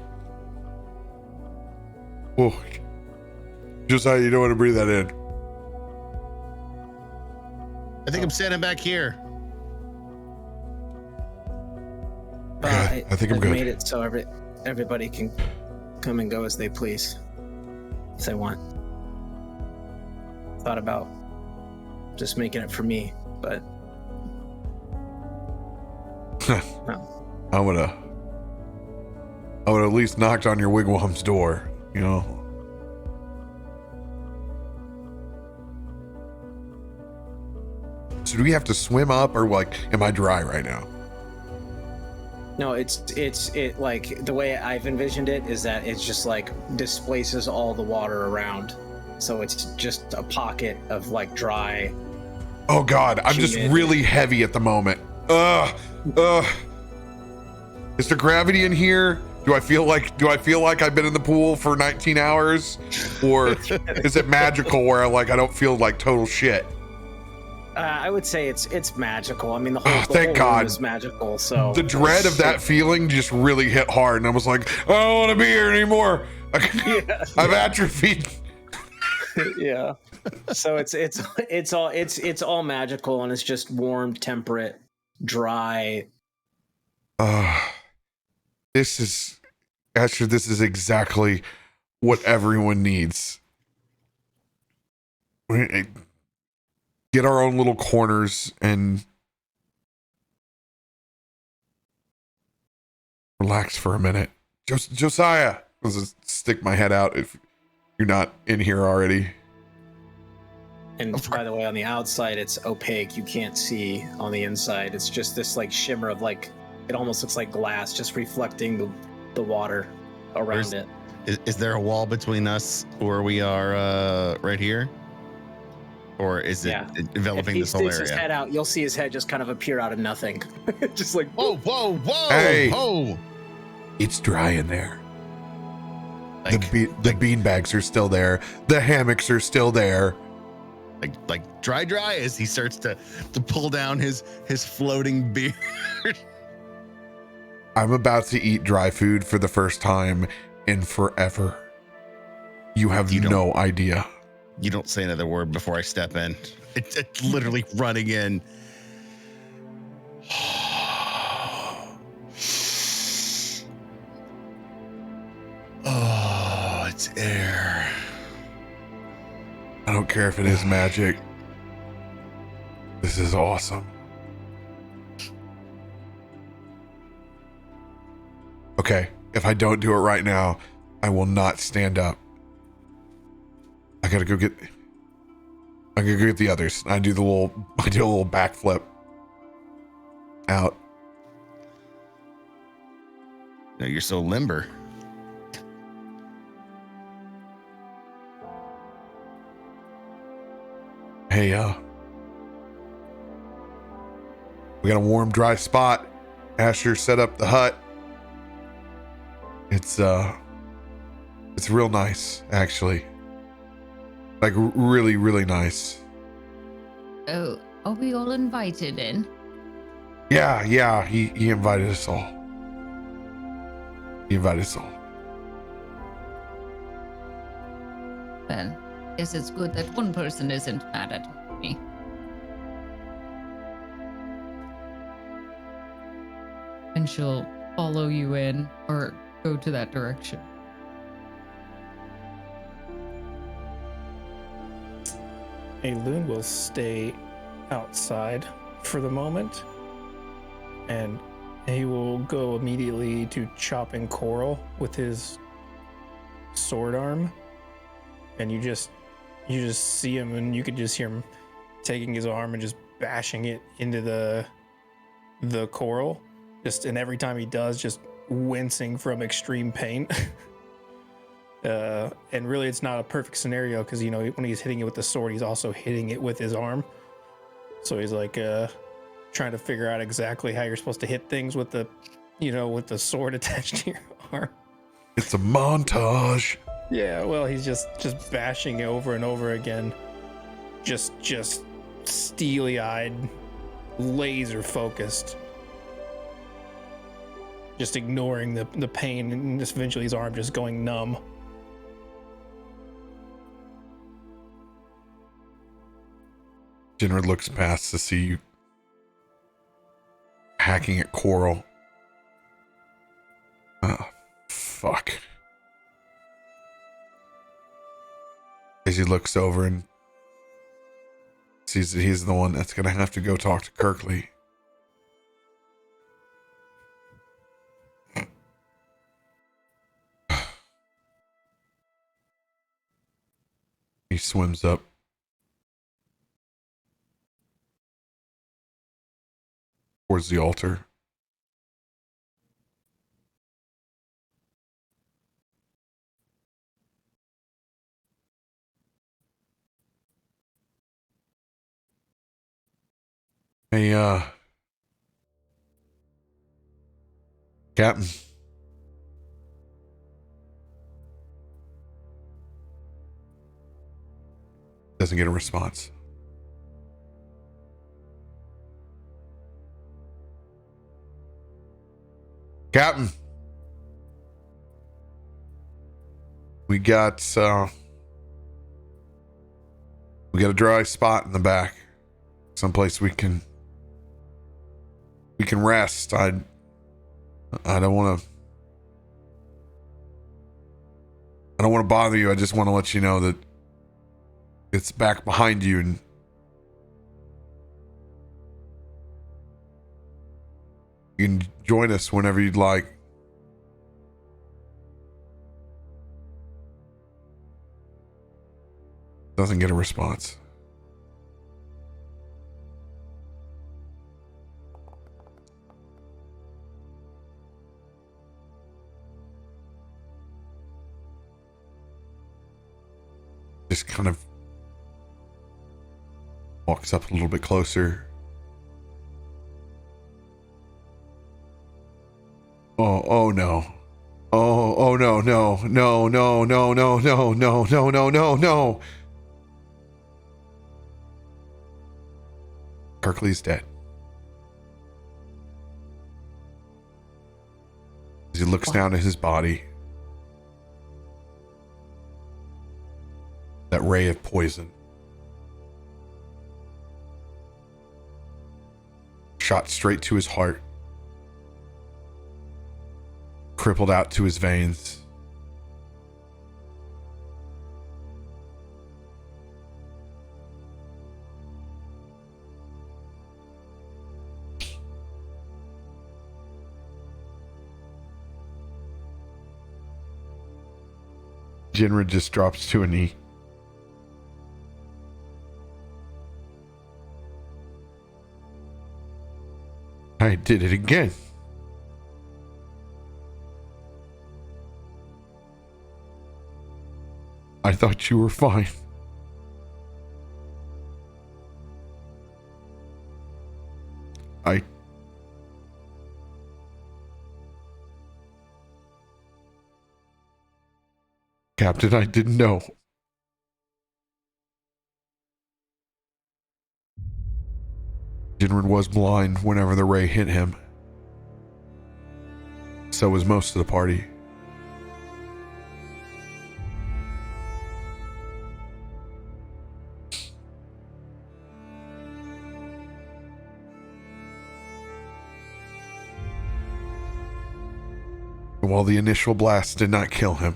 Whoa. Josiah, you don't want to breathe that in. I think I'm standing back here. I think I'm I've good. made it so everybody can come and go as they please, if they want. Thought about just making it for me, but no. I would have at least knocked on your wigwam's door, you know. So do we have to swim up, or like, am I dry right now? No, it like the way I've envisioned it is that it's just like displaces all the water around, so it's just a pocket of like dry. Oh God, I'm just really heavy at the moment. Is there gravity in here? Do I feel like I've been in the pool for 19 hours, or is it magical where I don't feel like total shit? I would say it's magical. I mean, the whole thank God room is magical. So the dread of that feeling just really hit hard, and I was like, I don't want to be here anymore. I've atrophied. Yeah. So it's all magical, and it's just warm, temperate, dry. This is exactly what everyone needs. Get our own little corners and relax for a minute. Josiah, I'll just stick my head out if you're not in here already. And by the way, on the outside, it's opaque. You can't see on the inside. It's just this like shimmer of like, it almost looks like glass just reflecting the water around it. Is there a wall between us where we are right here? Or is it enveloping this whole area? If he sticks his head out, you'll see his head just kind of appear out of nothing. Just like, whoa. Hey, whoa. It's dry in there. The bean bags are still there. The hammocks are still there. Like dry as he starts to pull down his floating beard. I'm about to eat dry food for the first time in forever. You have no idea. You don't say another word before I step in. It's literally running in. Oh, it's air. I don't care if it is magic. This is awesome. Okay, if I don't do it right now, I will not stand up. I gotta go get the others. I do a little backflip out. No, you're so limber. Hey, we got a warm, dry spot. Asher set up the hut. It's real nice, actually. Like really, really nice. Oh, are we all invited in? Yeah. He invited us all. Well, guess it's good that one person isn't mad at me. And she'll follow you in or go to that direction. Aelun will stay outside for the moment, and he will go immediately to chopping coral with his sword arm. And you just see him, and you could just hear him taking his arm and just bashing it into the coral. And every time he does, just wincing from extreme pain. And really, it's not a perfect scenario because, you know, when he's hitting it with the sword, he's also hitting it with his arm. So he's like trying to figure out exactly how you're supposed to hit things with the, you know, with the sword attached to your arm. It's a montage. Yeah, well, he's just bashing it over and over again. Just steely-eyed, laser focused. Just ignoring the pain, and just eventually his arm just going numb. Jinrid looks past to see you hacking at coral. Oh, fuck. As he looks over and sees that he's the one that's going to have to go talk to Kirkley. He swims up. Towards the altar. Hey, Captain. Doesn't get a response. Captain. We got a dry spot in the back. Someplace we can rest. I don't want to bother you. I just want to let you know that it's back behind you, and you can join us whenever you'd like. Doesn't get a response. Just kind of walks up a little bit closer. Oh no. Oh no, no, no, no, no, no, no, no, no, no, no, no. Kirkley's dead. As he looks down at his body, that ray of poison shot straight to his heart, crippled out to his veins. Jinrid just drops to a knee. I did it again. I thought you were fine. Captain, I didn't know. Jinrid was blind whenever the ray hit him. So was most of the party. While the initial blast did not kill him,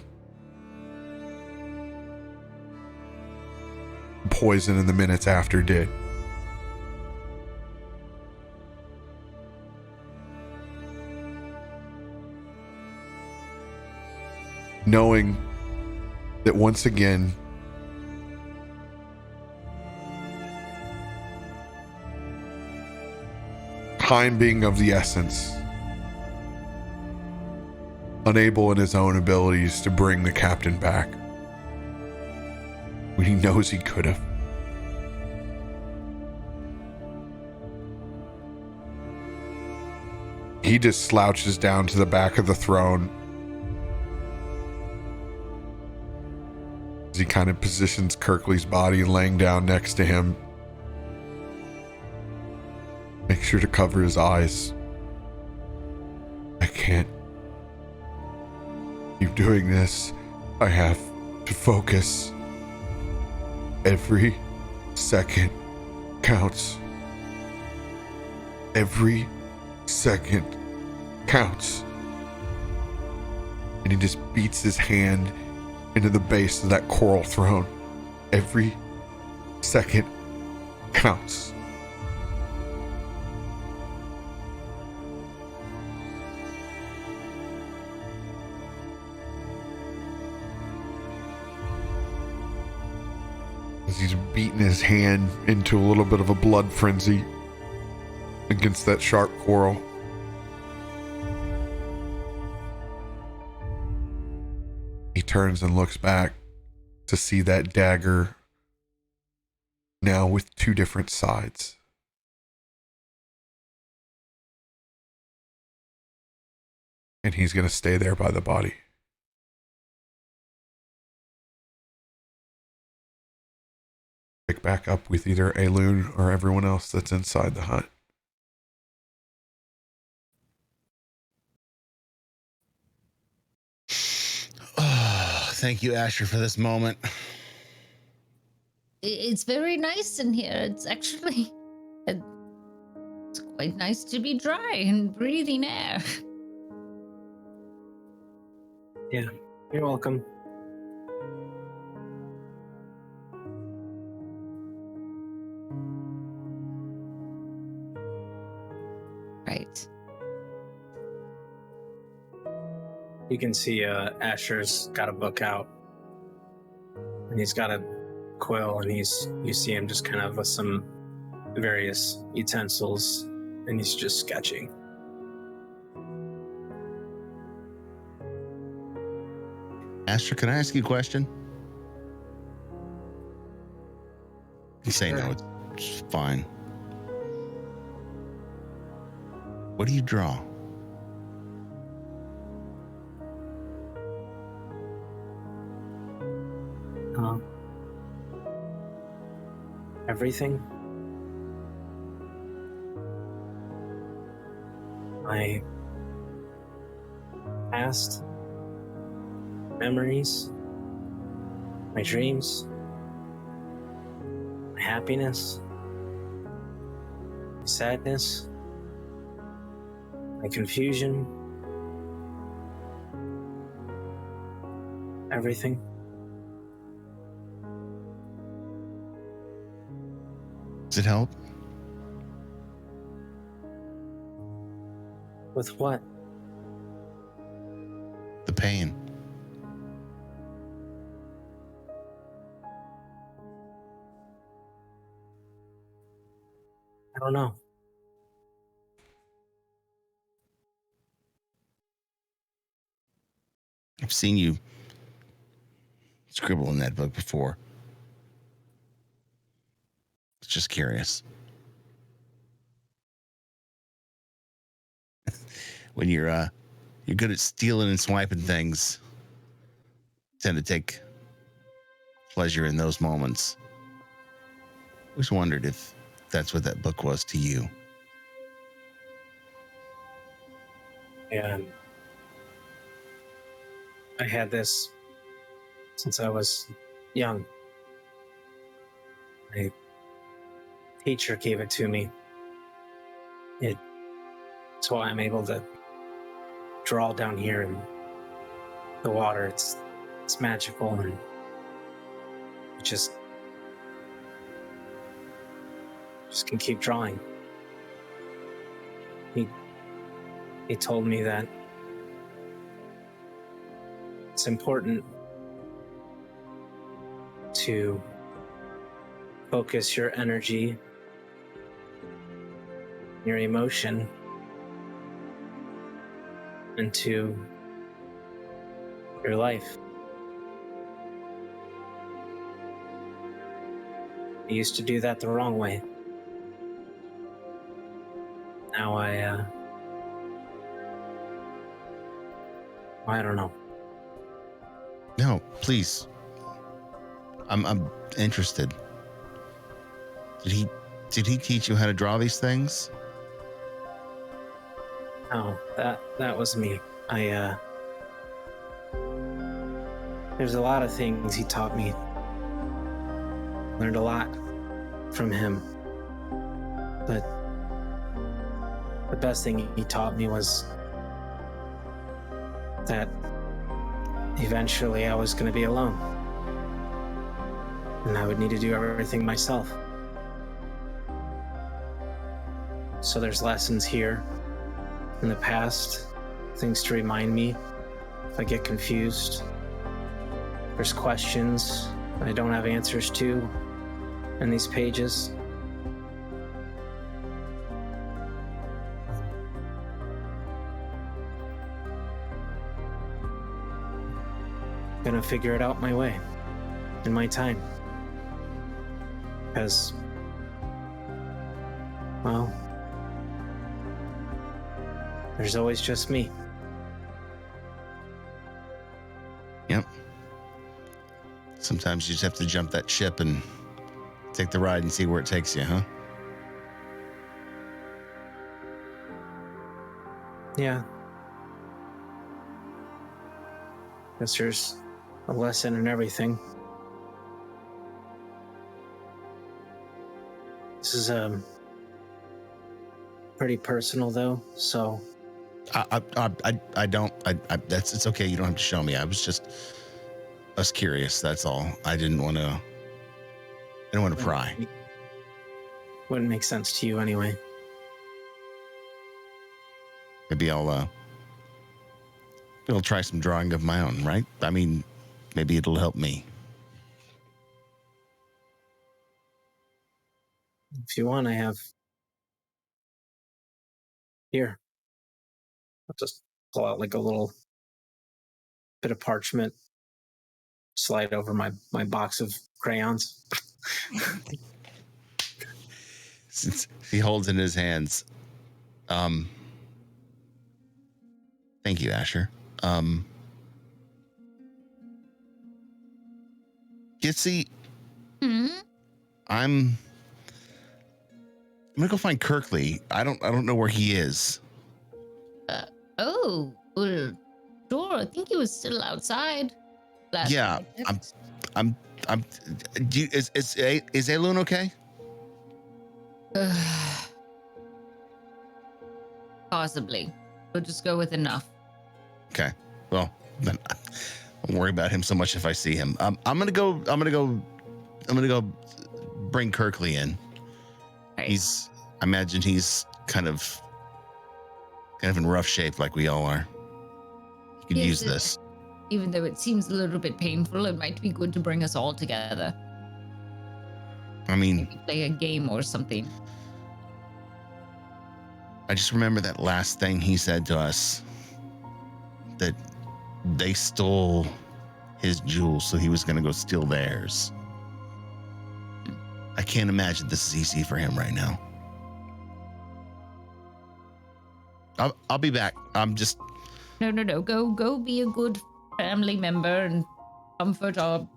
poison in the minutes after did. Knowing that once again, time being of the essence, unable in his own abilities to bring the captain back when he knows he could have. He just slouches down to the back of the throne as he kind of positions Kirkley's body laying down next to him. Make sure to cover his eyes. I can't keep doing this. I have to focus. Every second counts. Every second counts. And he just beats his hand into the base of that coral throne. Every second counts. As he's beating his hand into a little bit of a blood frenzy against that sharp coral. He turns and looks back to see that dagger now with two different sides. And he's going to stay there by the body. Pick back up with either Aelun or everyone else that's inside the hut. Oh, thank you, Asher, for this moment. It's very nice in here. It's actually... It's quite nice to be dry and breathing air. Yeah, you're welcome. Right. You can see Asher's got a book out, and he's got a quill, and you see him just kind of with some various utensils, and he's just sketching. Asher, can I ask you a question? You say no, it's fine. What do you draw? Everything. My past, memories, my dreams, my happiness, my sadness, my confusion, everything. Does it help? With what? The pain. I don't know. I've seen you scribble in that book before. Just curious. When you're good at stealing and swiping things, tend to take pleasure in those moments. Always wondered if that's what that book was to you. And I had this since I was young. My teacher gave it to me. It's why I'm able to draw down here and the water. It's magical, and it just can keep drawing. He told me that it's important to focus your energy, your emotion into your life. I used to do that the wrong way. Now I don't know. No, please. I'm interested. Did he teach you how to draw these things? No, that was me. There's a lot of things he taught me. Learned a lot from him. But the best thing he taught me was that eventually I was going to be alone. And I would need to do everything myself. So there's lessons here in the past, things to remind me if I get confused. There's questions I don't have answers to in these pages. Gonna figure it out my way, in my time. Because, well, there's always just me. Yep. Sometimes you just have to jump that ship and take the ride and see where it takes you, huh? Yeah. Guess there's a lesson in everything. This is pretty personal though, so I don't that's it's okay, you don't have to show me. I was curious, that's all. I didn't want to pry. Wouldn't make sense to you anyway. Maybe I'll try some drawing of my own, right? I mean, maybe it'll help me. If you want, I have here. I'll just pull out like a little bit of parchment, slide over my box of crayons. Since he holds in his hands. Thank you, Asher. Gitzi, I'm gonna go find Kirkley. I don't know where he is. Well, sure. I think he was still outside. Yeah, I'm. Is Aelun okay? Possibly. We'll just go with enough. Okay. Well, then I don't worry about him so much if I see him. I'm gonna go bring Kirkley in. Right. I imagine he's kind of in rough shape, like we all are. You could use this. Even though it seems a little bit painful, it might be good to bring us all together. I mean, maybe play a game or something. I just remember that last thing he said to us, that they stole his jewels, so he was going to go steal theirs. I can't imagine this is easy for him right now. I'll be back. I'm just... No. Go be a good family member and comfort our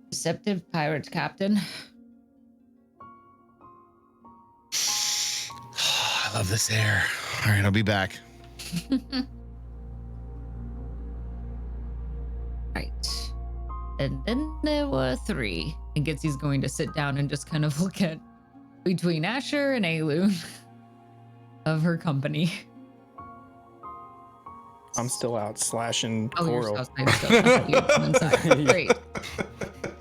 deceptive pirate captain. I love this air. All right, I'll be back. Right. And then there were 3. And Gitzi's going to sit down and just kind of look at between Asher and Aelun of her company. I'm still out slashing Oh, you're coral. outside still. I thought you were from inside. Great.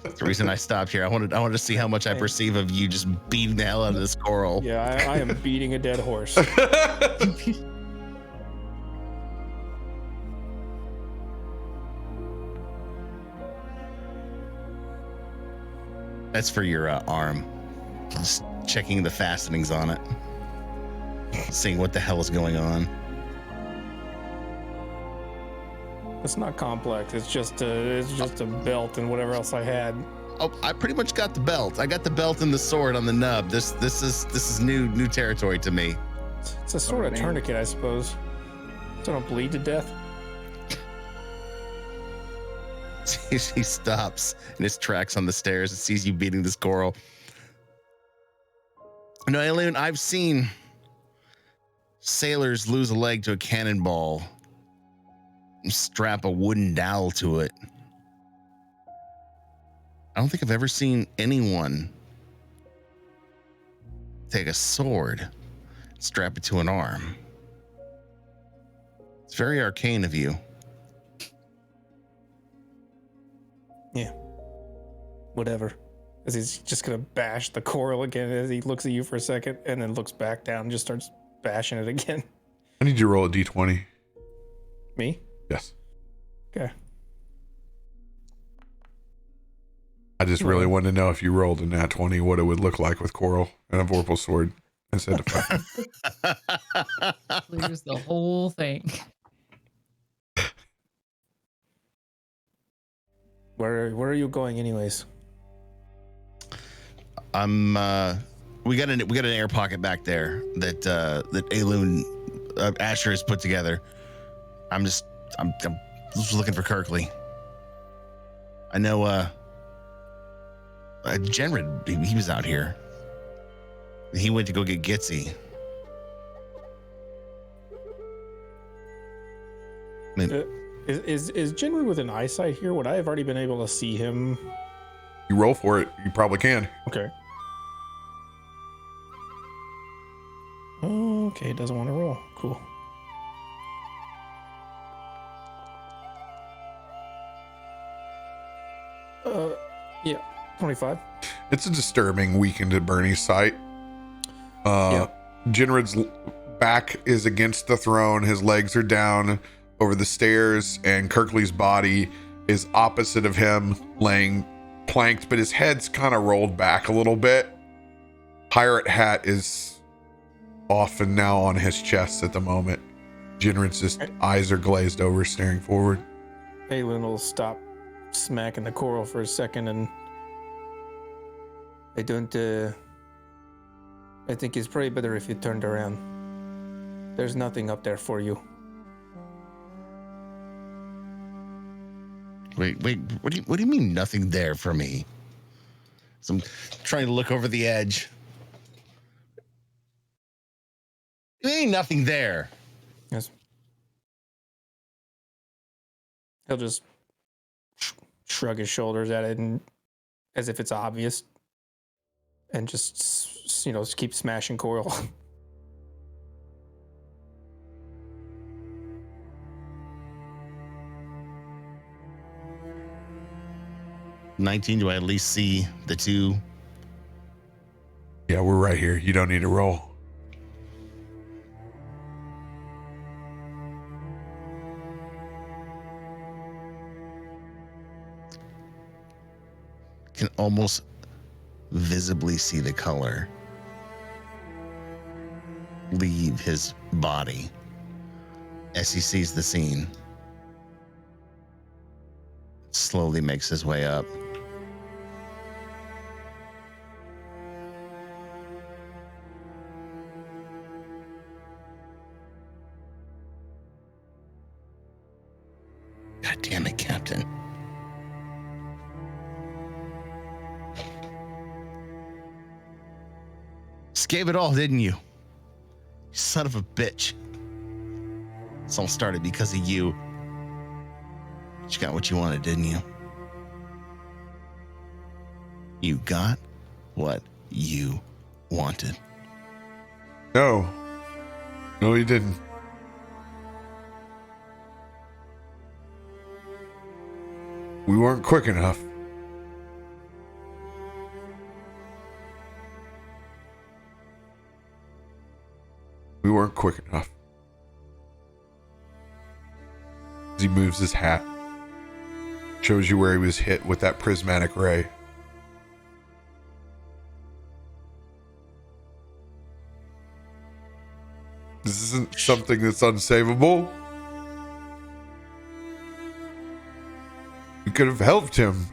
That's the reason I stopped here. I wanted to see how much I perceive of you just beating the hell out of this coral. Yeah, I am beating a dead horse. That's for your arm. Just checking the fastenings on it. Seeing what the hell is going on. It's not complex. It's just a belt and whatever else I had. Oh, I pretty much got the belt. I got the belt and the sword on the nub. This is new territory to me. It's a sort of tourniquet, I suppose. So I don't bleed to death. He stops in his tracks on the stairs and sees you beating this coral. No, Aelun, I've seen sailors lose a leg to a cannonball and strap a wooden dowel to it. I don't think I've ever seen anyone take a sword, strap it to an arm. It's very arcane of you. Yeah. Whatever. As he's just gonna bash the coral again as he looks at you for a second and then looks back down and just starts bashing it again. I need you to roll a d20. Me? Yes. Okay. I just really wanted to know if you rolled a nat 20, what it would look like with coral and a vorpal sword instead of fire. Clears the whole thing. Where are you going anyways? We got an air pocket back there that Aelun Asher has put together. I'm just looking for Kirkley. I know Jinrid, he was out here. He went to go get Gitzi. I mean, Is Jinrid within eyesight here? Would I have already been able to see him? You roll for it, you probably can. Okay. Okay, doesn't want to roll. Cool. Yeah, 25. It's a disturbing weakened at Bernie's sight. Yeah. Jinrid's back is against the throne. His legs are down over the stairs, and Kirkley's body is opposite of him, laying planked, but his head's kind of rolled back a little bit. Pirate hat is off and now on his chest at the moment. Jinrid's just eyes are glazed over, staring forward. Aelun will stop smacking the coral for a second, and I think it's probably better if you turned around. There's nothing up there for you. Wait, what do you mean nothing there for me? So I'm trying to look over the edge. There ain't nothing there. Yes. He'll just shrug his shoulders at it, and as if it's obvious, and just keep smashing coral. $19, do I at least see the two? Yeah, we're right here. You don't need to roll. Can almost visibly see the color leave his body as he sees the scene. Slowly makes his way up. God damn it, Captain. Just gave it all, didn't you? You son of a bitch. This all started because of you. But you got what you wanted, didn't you? You got what you wanted. No, you didn't. We weren't quick enough. We weren't quick enough. As he moves his hat, shows you where he was hit with that prismatic ray. This isn't something that's unsavable. We could have helped him.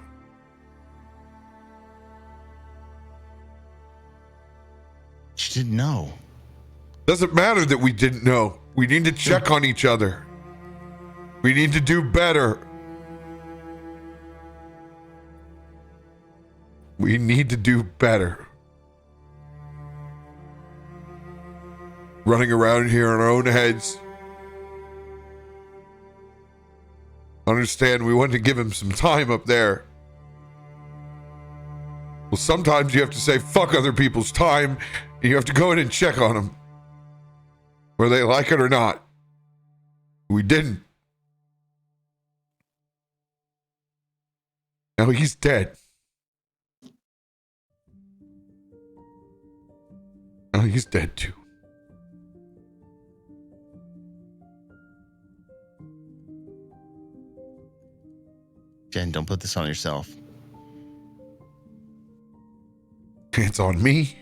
She didn't know. Doesn't matter that we didn't know. We need to check on each other. We need to do better. We need to do better. Running around here on our own heads. Understand, we wanted to give him some time up there. Well, sometimes you have to say fuck other people's time, and you have to go in and check on them, whether they like it or not. We didn't. Now he's dead. Now he's dead too. Jen, don't put this on yourself. It's on me.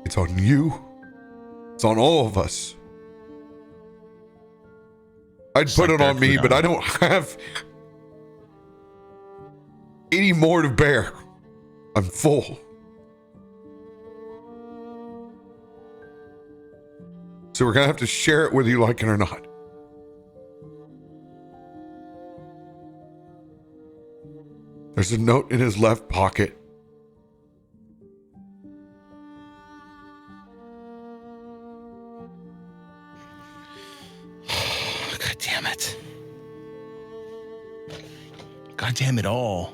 It's on you. It's on all of us. I'd put it on me, but I don't have 80 more to bear. I'm full. So we're going to have to share it whether you like it or not. There's a note in his left pocket. God damn it. God damn it all.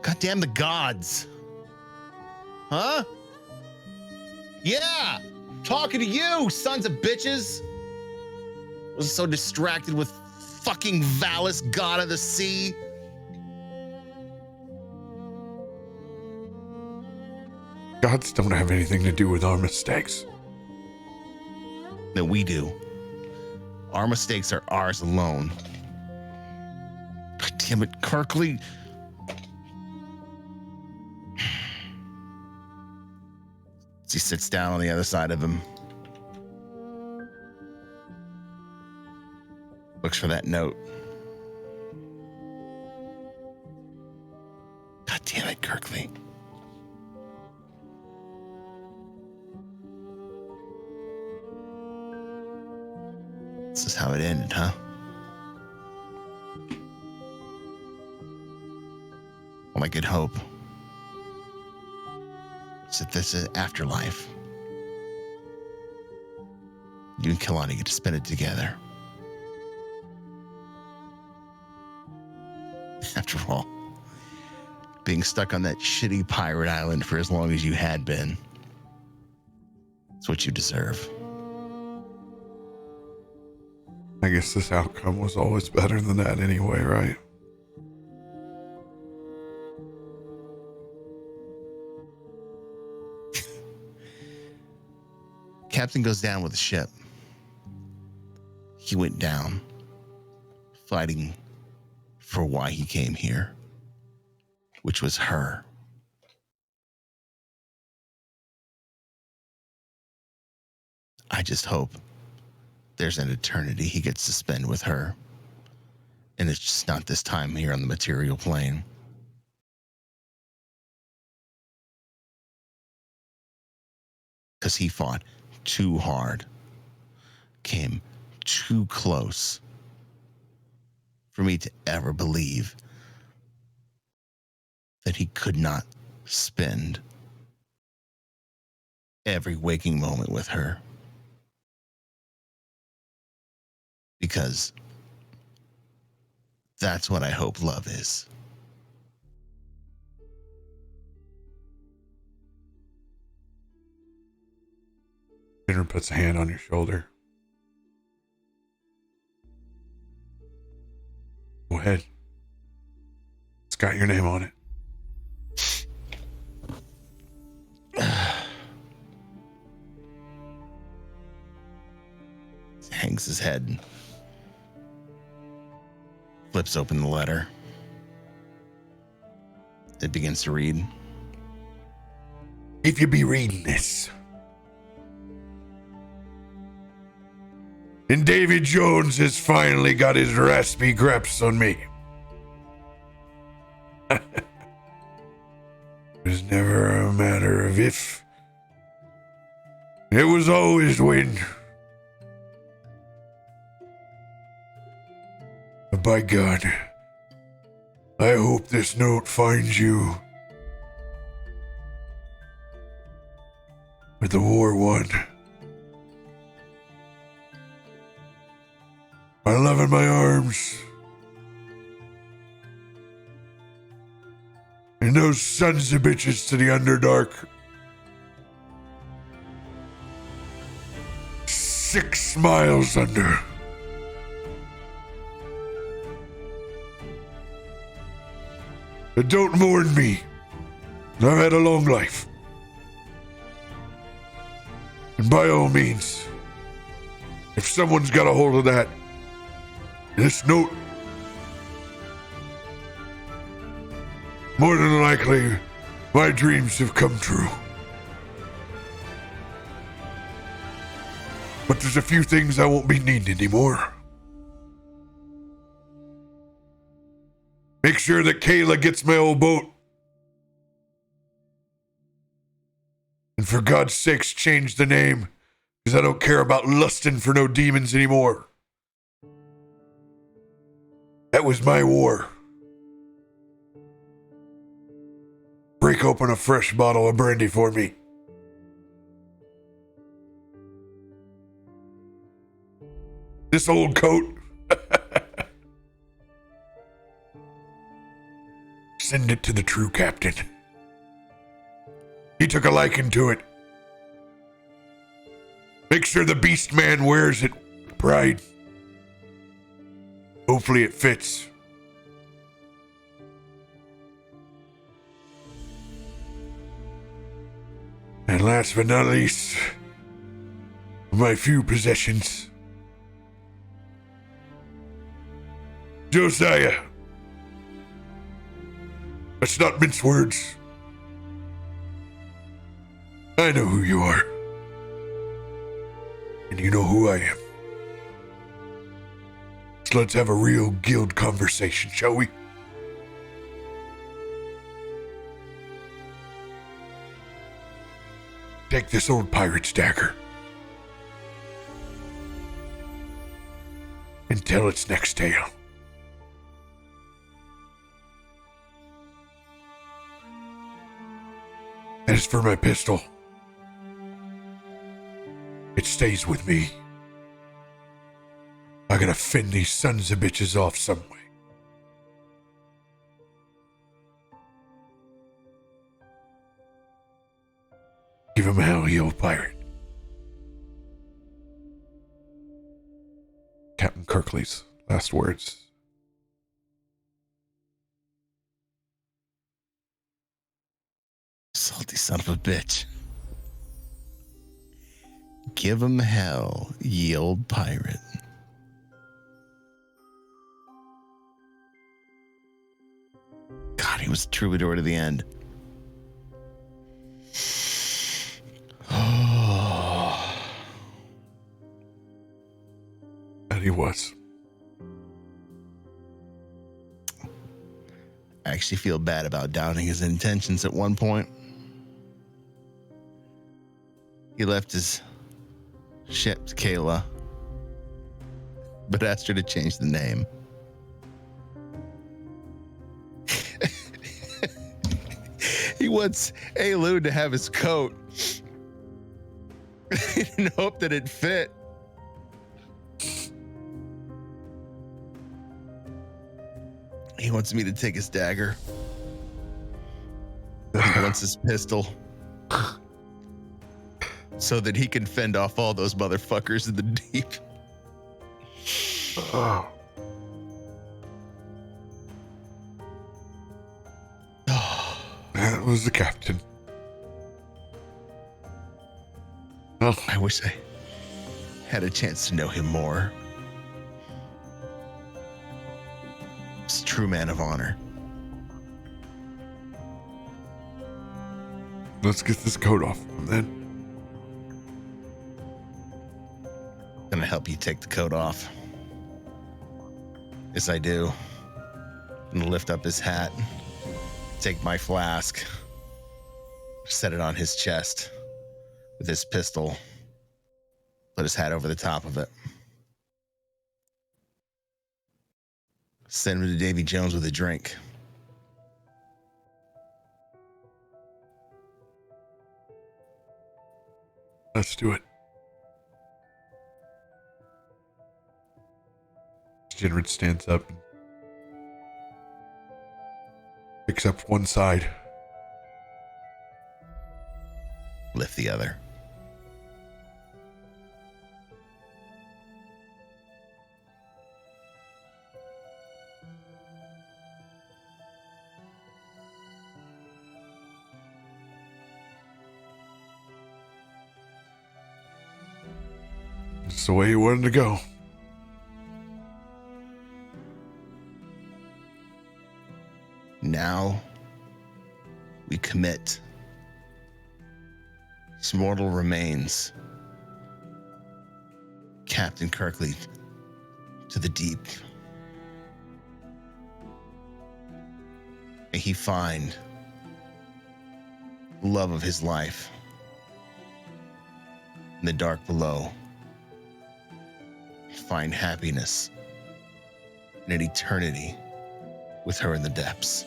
God damn the gods. Huh? Yeah! Talking to you, sons of bitches! I was so distracted with fucking Valis, god of the sea. Gods don't have anything to do with our mistakes. No, we do. Our mistakes are ours alone. God damn it, Kirkley. As he sits down on the other side of him. Looks for that note. God damn it, Kirkley. This is how it ended, huh? Well, I could hope. So this is afterlife. You and Kalani get to spend it together. After all, being stuck on that shitty pirate island for as long as you had been, it's what you deserve. I guess this outcome was always better than that anyway, right? Captain goes down with the ship. He went down, fighting for why he came here, which was her. I just hope there's an eternity he gets to spend with her. And it's just not this time here on the material plane. Because he fought too hard, came too close for me to ever believe that he could not spend every waking moment with her. Because that's what I hope love is. Jinrid puts a hand on your shoulder. Go ahead. got your name on it. Hangs his head and flips open the letter. It begins to read. If you be reading this, and Davy Jones has finally got his raspy greps on me. It was never a matter of if. It was always when. But by God, I hope this note finds you with the war won. My love in my arms. And those sons of bitches to the Underdark. 6 miles under. But don't mourn me. I've had a long life. And by all means, if someone's got a hold of that, this note, more than likely, my dreams have come true. But there's a few things I won't be needing anymore. Make sure that Kayla gets my old boat. And for God's sakes, change the name, because I don't care about lusting for no demons anymore. That was my war. Break open a fresh bottle of brandy for me. This old coat. Send it to the true captain. He took a liking to it. Make sure the beast man wears it with pride. Hopefully it fits. And last but not least, my few possessions. Josiah. Let's not mince words. I know who you are. And you know who I am. So let's have a real guild conversation, shall we? Take this old pirate's dagger. And tell its next tale. As for my pistol, it stays with me. I gotta fend these sons of bitches off some way. Give him hell, you old pirate. Captain Kirkley's last words. Salty son of a bitch. Give him hell, ye old pirate. God, he was a troubadour to the end. Oh. And he was. I actually feel bad about doubting his intentions at one point. He left his ship to Kayla, but asked her to change the name. He wants Aelun to have his coat in hope that it fit. He wants me to take his dagger. He wants his pistol. So that he can fend off all those motherfuckers in the deep. Oh. That was the captain. Oh, I wish I had a chance to know him more. He's a true man of honor. let's get this coat off him then. Gonna help you take the coat off. Yes, I do. I'm gonna lift up his hat, take my flask, set it on his chest with his pistol, put his hat over the top of it. Send him to Davy Jones with a drink. Let's do it. Jinrid stands up and picks up one side. Lift the other. It's the way he wanted to go. Now we commit his mortal remains, Captain Kirkley, to the deep. May he find the love of his life in the dark below. Find happiness in an eternity with her in the depths.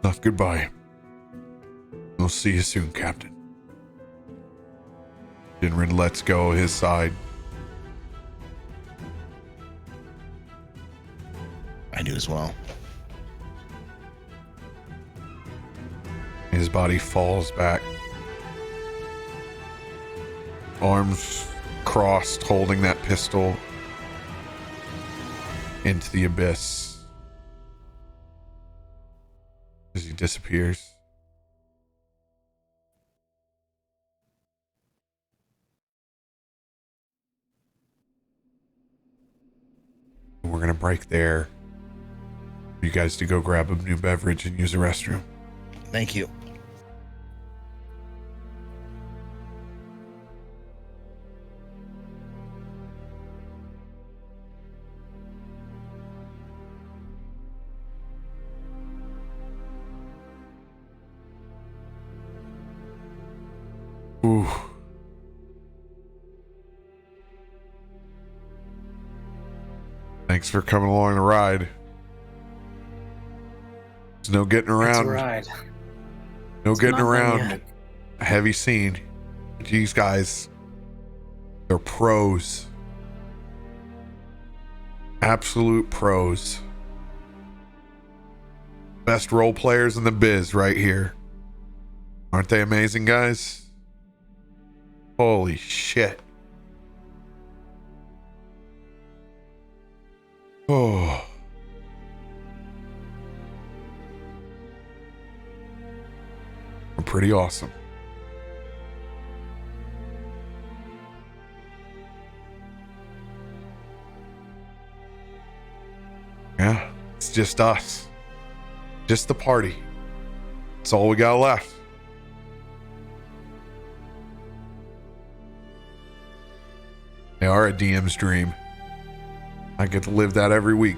Enough goodbye. We'll see you soon, Captain. Jinrid lets go his side. I do as well. His body falls back. Arms crossed, holding that pistol into the abyss as he disappears. We're going to break there. You guys to go grab a new beverage and use the restroom. Thank you. Ooh. Thanks for coming along the ride. There's no getting around. It's a ride. No It's getting not done around yet. a heavy scene. These guys, they're pros. Absolute pros. Best role players in the biz right here. Aren't they amazing, guys? Holy shit. Oh. They're pretty awesome. Yeah, it's just us. Just the party. That's all we got left. They are a DM's dream. I get to live that every week.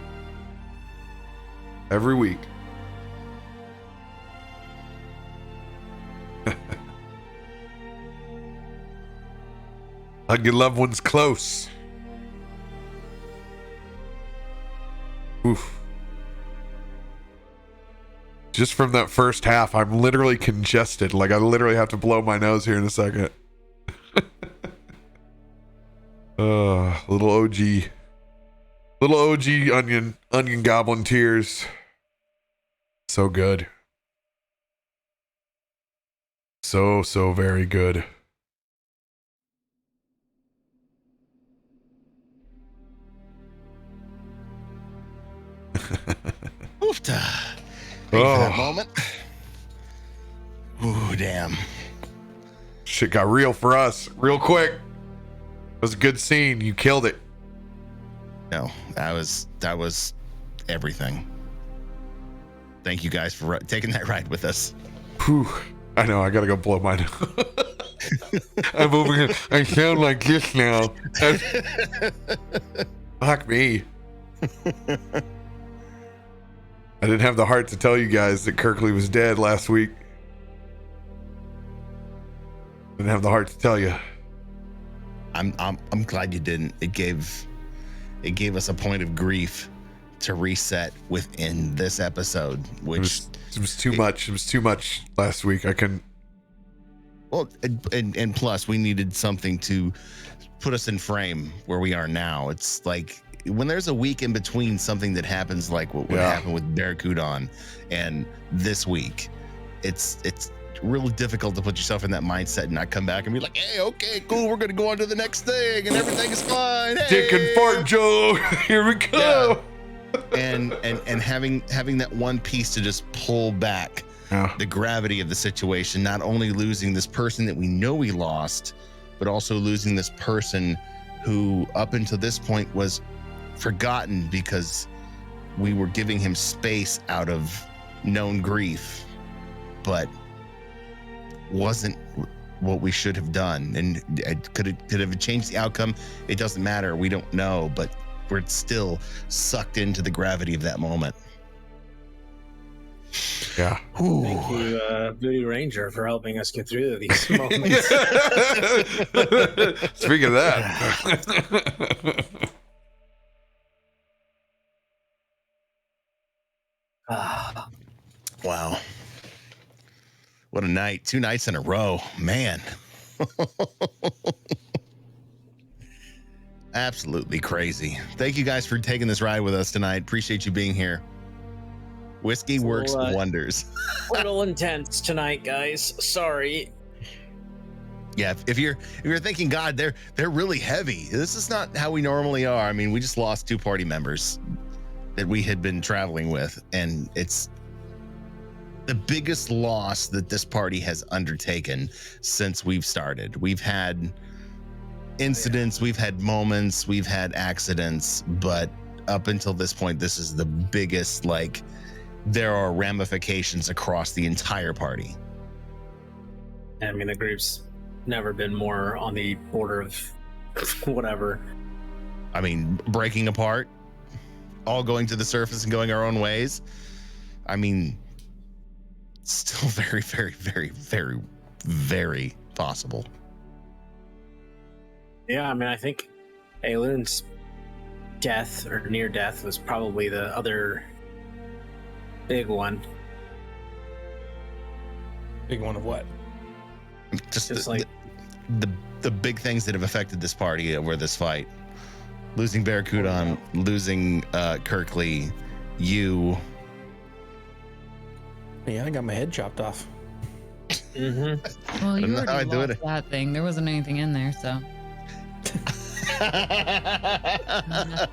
Every week. Hug your loved ones close. Oof. Just from that first half, I'm literally congested. Like I literally have to blow my nose here in a second. Little OG onion goblin tears. So good. So very good. Ready for that moment. Ooh, damn. Shit got real for us real quick. It was a good scene. You killed it. No, that was everything. Thank you guys for taking that ride with us. Whew. I know. I gotta go blow mine. I'm over here. I sound like this now. Fuck me. I didn't have the heart to tell you guys that Kirkley was dead last week. Didn't have the heart to tell you. I'm glad you didn't. It gave us a point of grief to reset within this episode, which it was too much. It was too much last week. I couldn't. Well, and plus we needed something to put us in frame where we are now. It's like when there's a week in between something that happens like what happened with Barracudon and this week, it's really difficult to put yourself in that mindset and not come back and be like, hey, okay, cool, we're gonna go on to the next thing and everything is fine. Hey. Dick and fart Joe, here we go. Yeah. and having that one piece to just pull back the gravity of the situation, not only losing this person that we know we lost, but also losing this person who up until this point was forgotten because we were giving him space out of known grief, but wasn't what we should have done. And could it have changed the outcome? It doesn't matter. We don't know, but we're still sucked into the gravity of that moment. Yeah. Thank you, Voodoo Ranger, for helping us get through these moments. Speaking of that. Wow. What a night. 2 nights in a row. Man. Absolutely crazy. Thank you guys for taking this ride with us tonight. Appreciate you being here. Whiskey works wonders. A little intense tonight, guys. Sorry. Yeah, if you're thinking, God, they're really heavy. This is not how we normally are. I mean, we just lost 2 party members that we had been traveling with, and it's the biggest loss that this party has undertaken since we've started. We've had incidents, we've had moments, we've had accidents, but up until this point, this is the biggest, like, there are ramifications across the entire party. I mean, the group's never been more on the border of whatever. I mean, breaking apart, all going to the surface and going our own ways. I mean, still very, very, very, very, very possible. Yeah, I mean, I think Aelun's death or near death was probably the other big one. Big one of what? Just like the big things that have affected this party over this fight. Losing Barracudon, losing Kirkley, you. Yeah, I got my head chopped off. Mm-hmm. Well, you already lost that thing. There wasn't anything in there, so. Nothing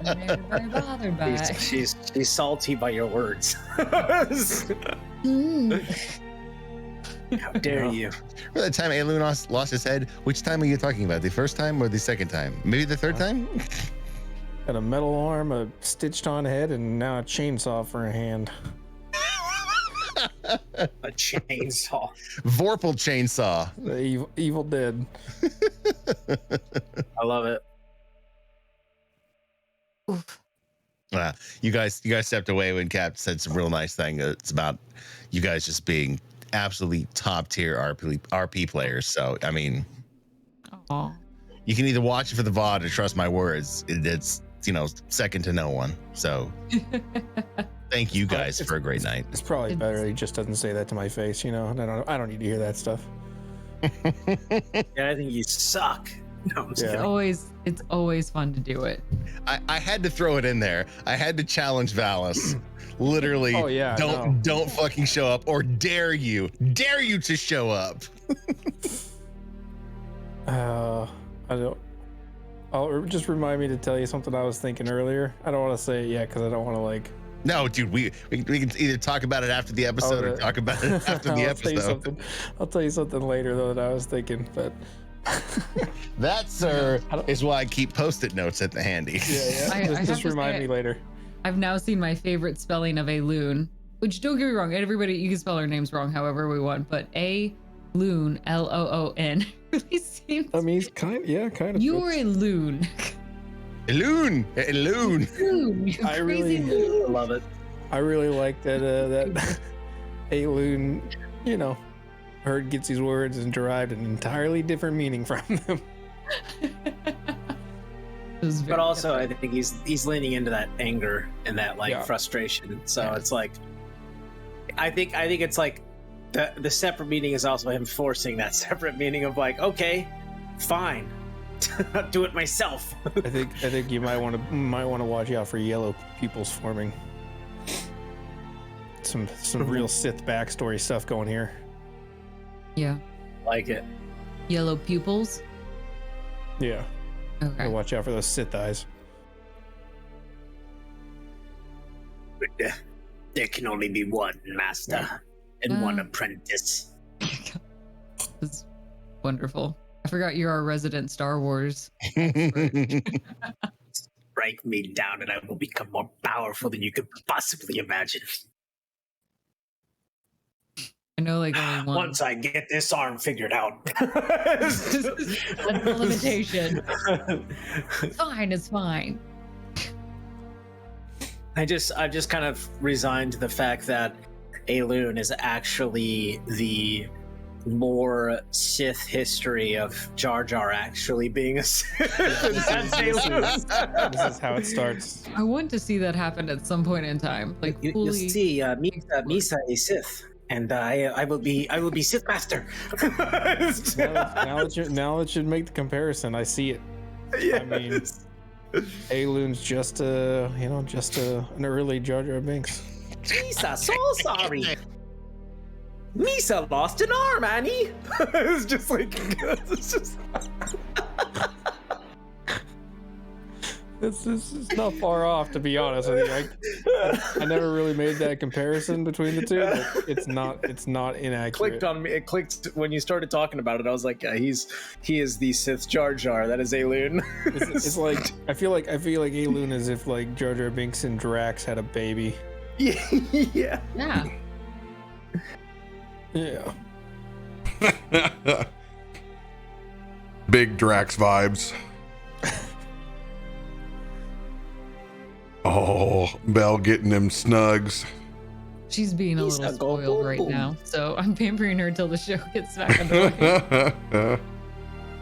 to be very bothered by. She's salty by your words. How dare you? Remember that time Aelun lost his head? Which time are you talking about? The first time or the second time? Maybe the third time? Got a metal arm, a stitched on head, and now a chainsaw for a hand. A chainsaw. Vorpal chainsaw. The evil dead. I love it. You guys stepped away when Cap said some real nice thing. It's about you guys just being absolutely top tier RP players. So I mean, you can either watch it for the VOD or trust my words. It's second to no one. So thank you guys for a great night. It's probably better he just doesn't say that to my face. I don't need to hear that stuff. Yeah, I think you suck. No, I'm just kidding. It's always fun to do it. I had to throw it in there. I had to challenge Valis. Literally, don't fucking show up, or dare you to show up. I don't. Just remind me to tell you something I was thinking earlier. I don't want to say it yet because I don't want to No, dude, we can either talk about it after the episode or talk about it after the episode. I'll tell you something later though that I was thinking, but That, sir, is why I keep Post-it notes at the handy. Yeah. Just remind me later. I've now seen my favorite spelling of Aelun, which don't get me wrong, everybody, you can spell our names wrong however we want, but Aelun, L-O-O-N, really seems. I mean, he's kind of. You're a loon. Aelun. I really love it. I really like that that Aelun, heard Gitzi's words and derived an entirely different meaning from them. But also, I think he's leaning into that anger and that frustration. So it's like, I think it's like the separate meaning is also him forcing that separate meaning of like, okay, fine, I'll do it myself. I think you might want to watch out for yellow pupils forming. Some real Sith backstory stuff going here. Yeah. Like it. Yellow pupils. Yeah. Okay. Watch out for those Sith eyes. There can only be one master and one apprentice. That's wonderful. I forgot you're our resident Star Wars. Strike me down and I will become more powerful than you could possibly imagine. I know, like, only one. Once I get this arm figured out. That's the limitation. It's fine. I've just kind of resigned to the fact that Aelun is actually the more Sith history of Jar Jar actually being a Sith. This is how it starts. I want to see that happen at some point in time. Like, you see, Misa is Sith. And I will be Sith Master. now it should make the comparison. I see it. Yes. I mean, Aelun's just an early Jar Jar Binks. Misa, so sorry. Misa lost an arm, Annie. It's just like This is not far off, to be honest with you. I never really made that comparison between the two, but it's not inaccurate. Clicked on me. It clicked when you started talking about it. I was like, yeah, he is the Sith Jar Jar. That is Aelun. It's like I feel like Aelun is if like Jar Jar Binks and Drax had a baby. Yeah. Yeah. Yeah. Big Drax vibes. Oh, Belle getting them snugs. She's being a little spoiled right now, so I'm pampering her till the show gets back on the way.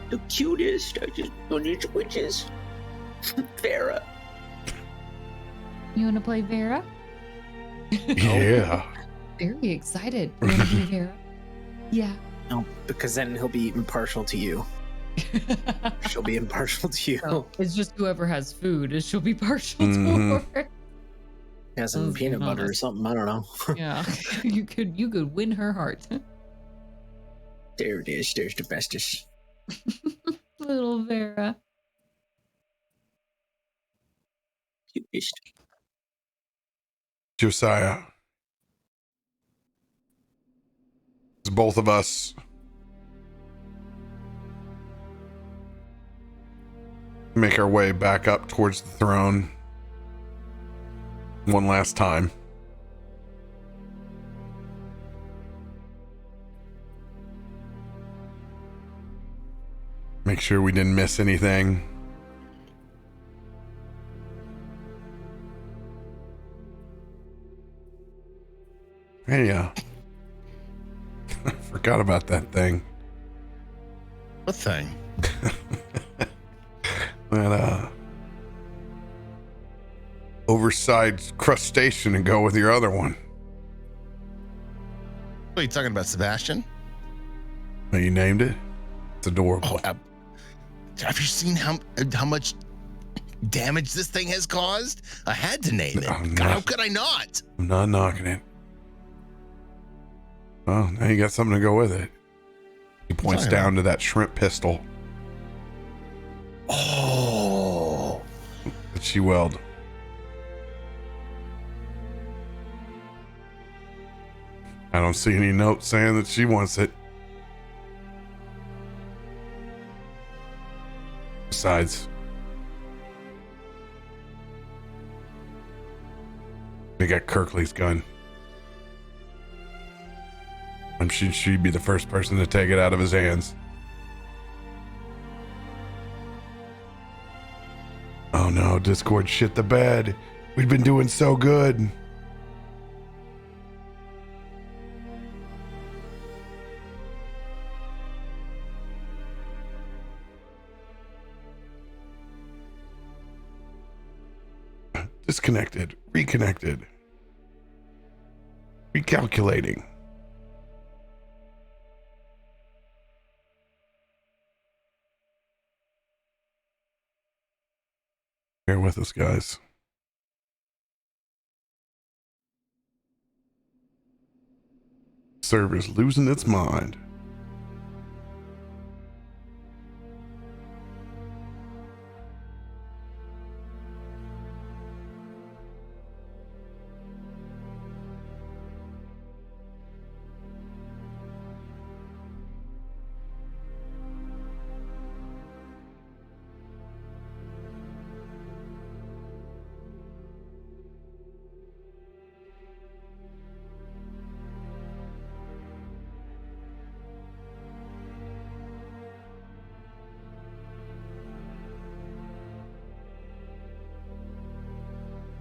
The cutest. I just don't need witches. Vera. You want to play Vera? Yeah. Very excited. You want to play Vera? Yeah. No, because then he'll be impartial to you. She'll be impartial to you. No, it's just whoever has food, she'll be partial to her. Yeah, some peanut butter or something. I don't know. Yeah, you could win her heart. There it is. There's the bestest. Little Vera. Cutest. Josiah. It's both of us. Make our way back up towards the throne one last time. Make sure we didn't miss anything. Hey, forgot about that thing. What thing? That oversized crustacean and go with your other one. What are you talking about, Sebastian? Oh, you named it? It's adorable. Oh, have you seen how much damage this thing has caused? I had to name it. God, how could I not? I'm not knocking it. Oh, now you got something to go with it. He points down to that shrimp pistol. Oh. That she weld. I don't see any note saying that she wants it. Besides, they got Kirkley's gun. I'm sure she'd be the first person to take it out of his hands. Oh no, Discord shit the bed. We'd been doing so good. Disconnected, reconnected, recalculating. Bear with us, guys. Server's losing its mind.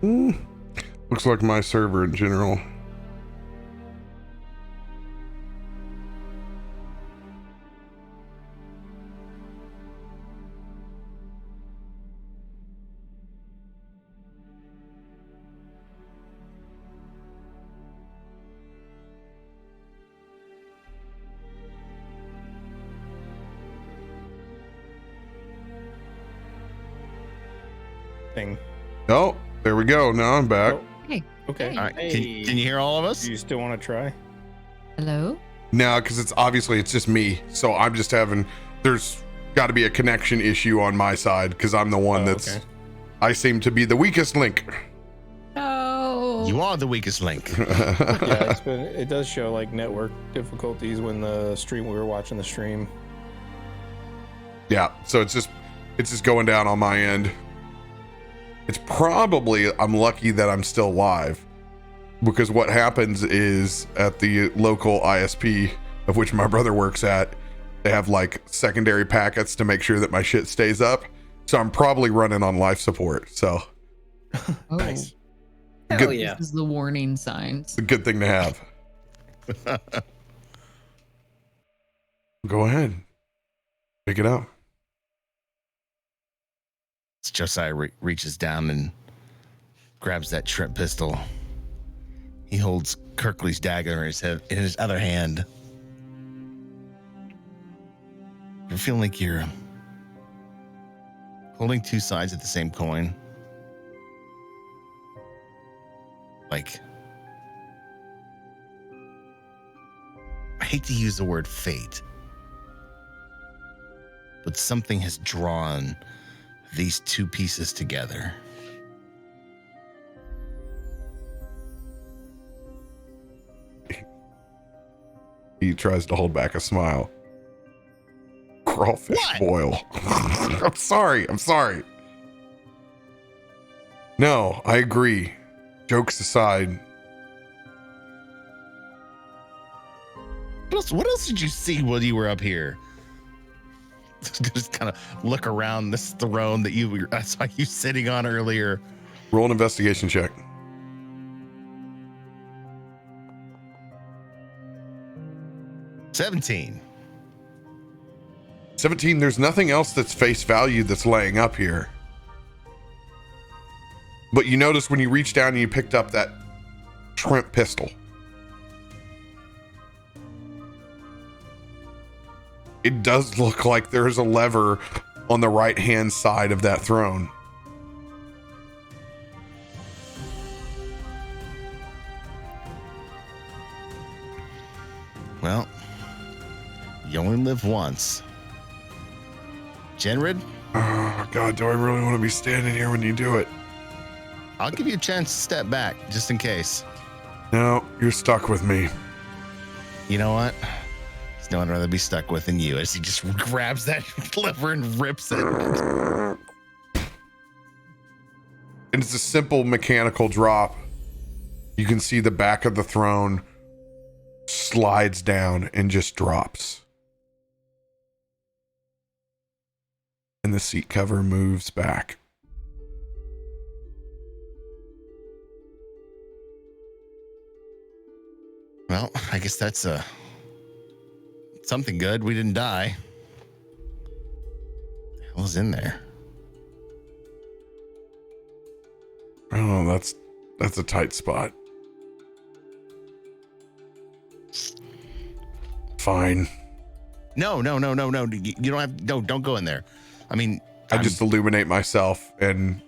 Looks like my server in general. Thing. Oh, there we go. Now I'm back. Oh, Hey. okay. All right. Hey. Can you hear all of us? Do you still want to try? Hello? Now, because it's just me. So I'm just having, there's got to be a connection issue on my side because I'm the one that's, okay. I seem to be the weakest link. No. You are the weakest link. Yeah, it does show like network difficulties when we were watching the stream. Yeah, so it's just going down on my end. It's probably, I'm lucky that I'm still live, because what happens is at the local ISP of which my brother works at, they have like secondary packets to make sure that my shit stays up. So I'm probably running on life support. So Oh, Nice. Hell Good. yeah. This is the warning signs. it's a good thing to have. Go ahead. Pick it up. Josiah reaches down and grabs that shrimp pistol. He holds Kirkley's dagger in his other hand. You're feeling like you're holding two sides of the same coin. Like, I hate to use the word fate, but something has drawn these two pieces together. He tries to hold back a smile. Crawfish What? boil. I'm sorry. No, I agree. Jokes aside. What else did you see while you were up here? Just kind of look around this throne that I saw you sitting on earlier. Roll an investigation check. 17. 17, there's nothing else that's face value that's laying up here. But you notice when you reached down and you picked up that shrimp pistol, it does look like there's a lever on the right hand side of that throne. Well, you only live once. Jinrid, Oh God, do I really want to be standing here when you do it? I'll give you a chance to step back just in case. No, you're stuck with me. You know what? There's no one I'd rather be stuck with than you. As he just grabs that lever and rips it. And it's a simple mechanical drop. You can see the back of the throne slides down and just drops. And the seat cover moves back. Well, I guess that's something good. We didn't die. What the hell was in there? I don't know, that's a tight spot. Fine. No. You don't have. No, don't go in there. I mean, I just illuminate myself and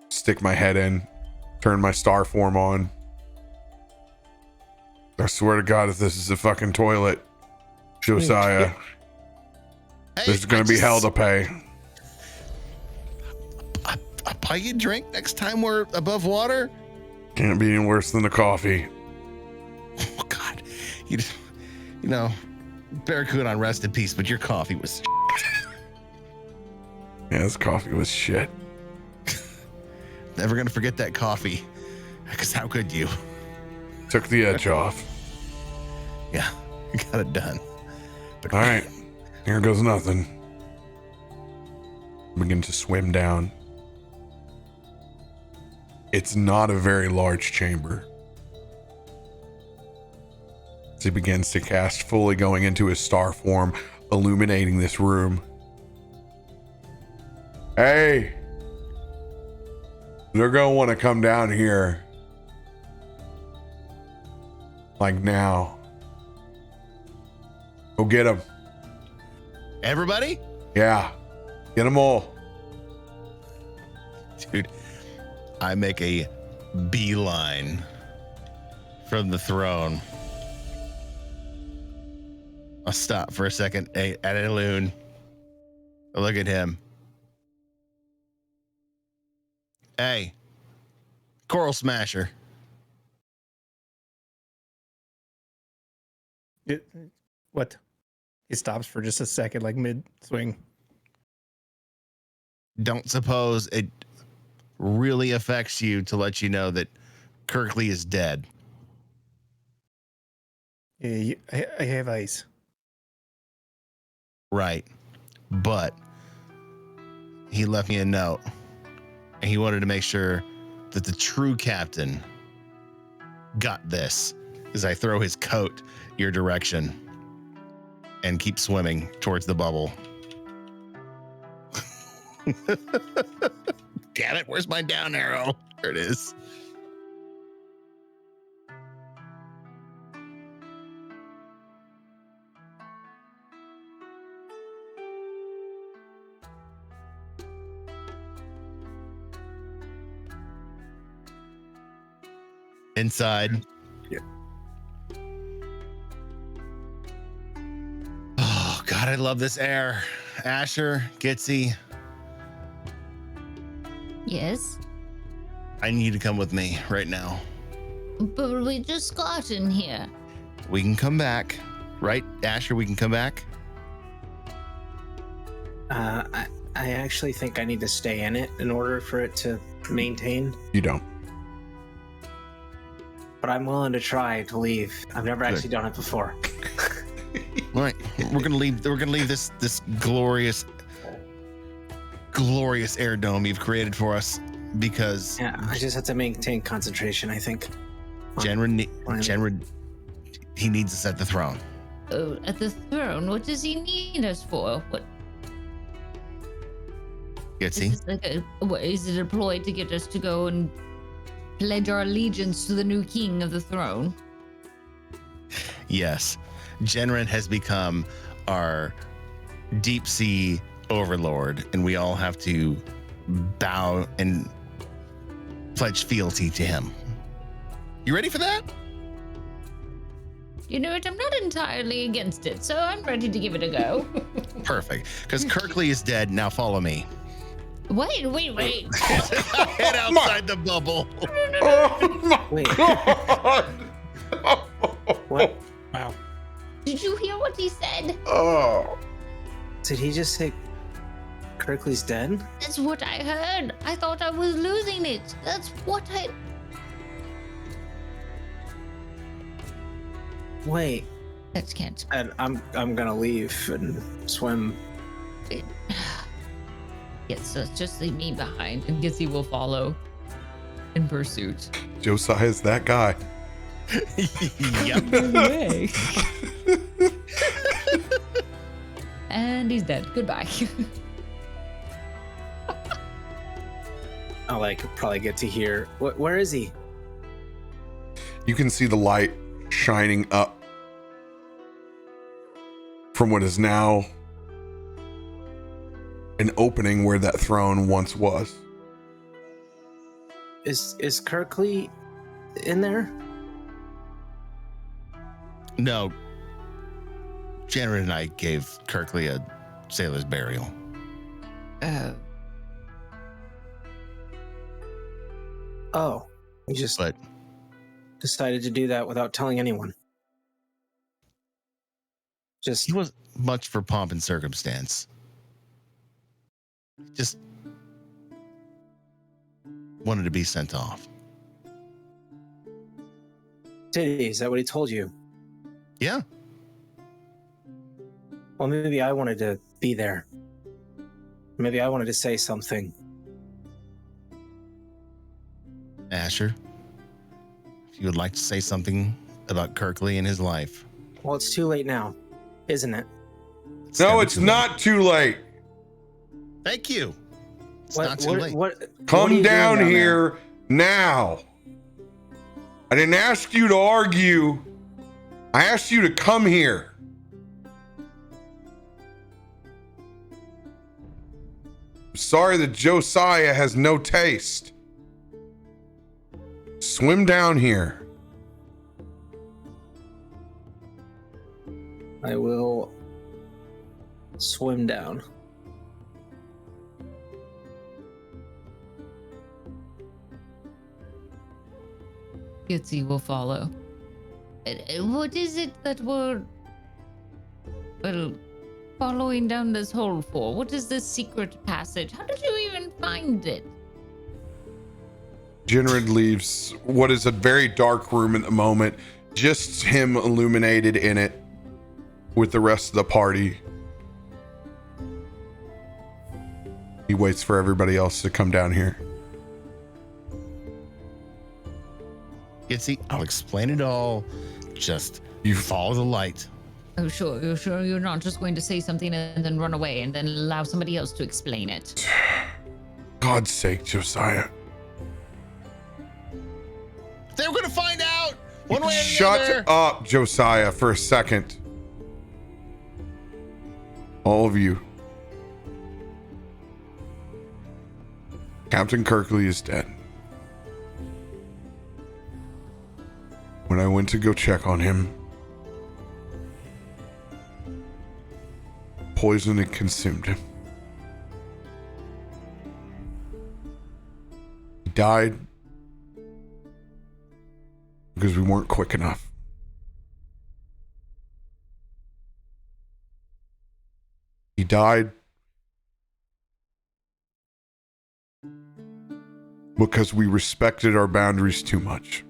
stick my head in, turn my star form on. I swear to God, if this is a fucking toilet, Josiah, there's going to be hell to pay. I'll buy you a drink next time we're above water. Can't be any worse than the coffee. Oh God, you know, Barracudon, rest in peace, but your coffee was. Yeah, this coffee was shit. Never gonna forget that coffee, because how could you? Took the edge off. Yeah, you got it done. But all right, here goes nothing. Begin to swim down. It's not a very large chamber. As he begins to cast, fully going into his star form, illuminating this room. Hey! They're gonna want to come down here. Like now. Go get them. Everybody? Yeah. Get them all. Dude, I make a beeline from the throne. I'll stop for a second at Aelun. I look at him. Hey, Coral Smasher. What? He stops for just a second, like mid-swing. Don't suppose it really affects you to let you know that Kirkley is dead. Yeah, I have eyes. Right. But he left me a note. And he wanted to make sure that the true captain got this as I throw his coat your direction and keep swimming towards the bubble. Damn it, where's my down arrow? There it is. Inside. Yeah. Oh, God, I love this air. Asher, Gitzi, Yes, I need you to come with me right now. but we just got in here. We can come back. Right, Asher, we can come back? I actually think I need to stay in it in order for it to maintain. You don't. But I'm willing to try to leave. I've never Good. actually done it before. All right, we're gonna leave this glorious air dome you've created for us because Yeah, I just have to maintain concentration, I think. Jinrid, he needs us at the throne. Oh, at the throne. What does he need us for? What Gitzi? is this like what is it a ploy to get us to go and pledge our allegiance to the new king of the throne? Yes, Jinrid has become our deep sea overlord, and we all have to bow and pledge fealty to him. You ready for that? You know what? I'm not entirely against it, so I'm ready to give it a go. Perfect, because Kirkley is dead. Now follow me. Wait. Head outside the bubble. Oh my Wait. God! Oh What? Wow. Did you hear what he said? Oh. Did he just say Kirkley's dead? That's what I heard. I thought I was losing it. That's what I... Wait. That can't... And I'm gonna leave and swim. Yes, so Just leave me behind, and Gitzi will follow in pursuit. Josiah's that guy. Yep. Way. And he's dead. Goodbye. I'll probably get to hear. Where is he? You can see the light shining up from what is now an opening where that throne once was. Is Kirkley in there? No. Jinrid and I gave Kirkley a sailor's burial. Oh, we just But decided to do that without telling anyone. Just he wasn't much for pomp and circumstance. Just wanted to be sent off. did he? Is that what he told you? Yeah. Well, maybe I wanted to be there. Maybe I wanted to say something. Asher, if you would like to say something about Kirkley and his life. Well, it's too late now, isn't it? No, it's not too late. Thank you. It's not too late. what are Come you down doing here now. I didn't ask you to argue. I asked you to come here. I'm sorry that Josiah has no taste. Swim down here. I will swim down. Gitzi will follow. What is it that we're following down this hole for? What is this secret passage? How did you even find it? Jinrid leaves what is a very dark room at the moment, just him illuminated in it with the rest of the party. He waits for everybody else to come down here. Gitzi, I'll explain it all. Just you follow the light. Oh, sure. You're sure you're not just going to say something and then run away and then allow somebody else to explain it? God's sake, Josiah. They were going to find out one way or the Shut other. up, Josiah, for a second. All of you. Captain Kirkley is dead. When I went to go check on him, poison had consumed him. He died because we weren't quick enough. He died because we respected our boundaries too much.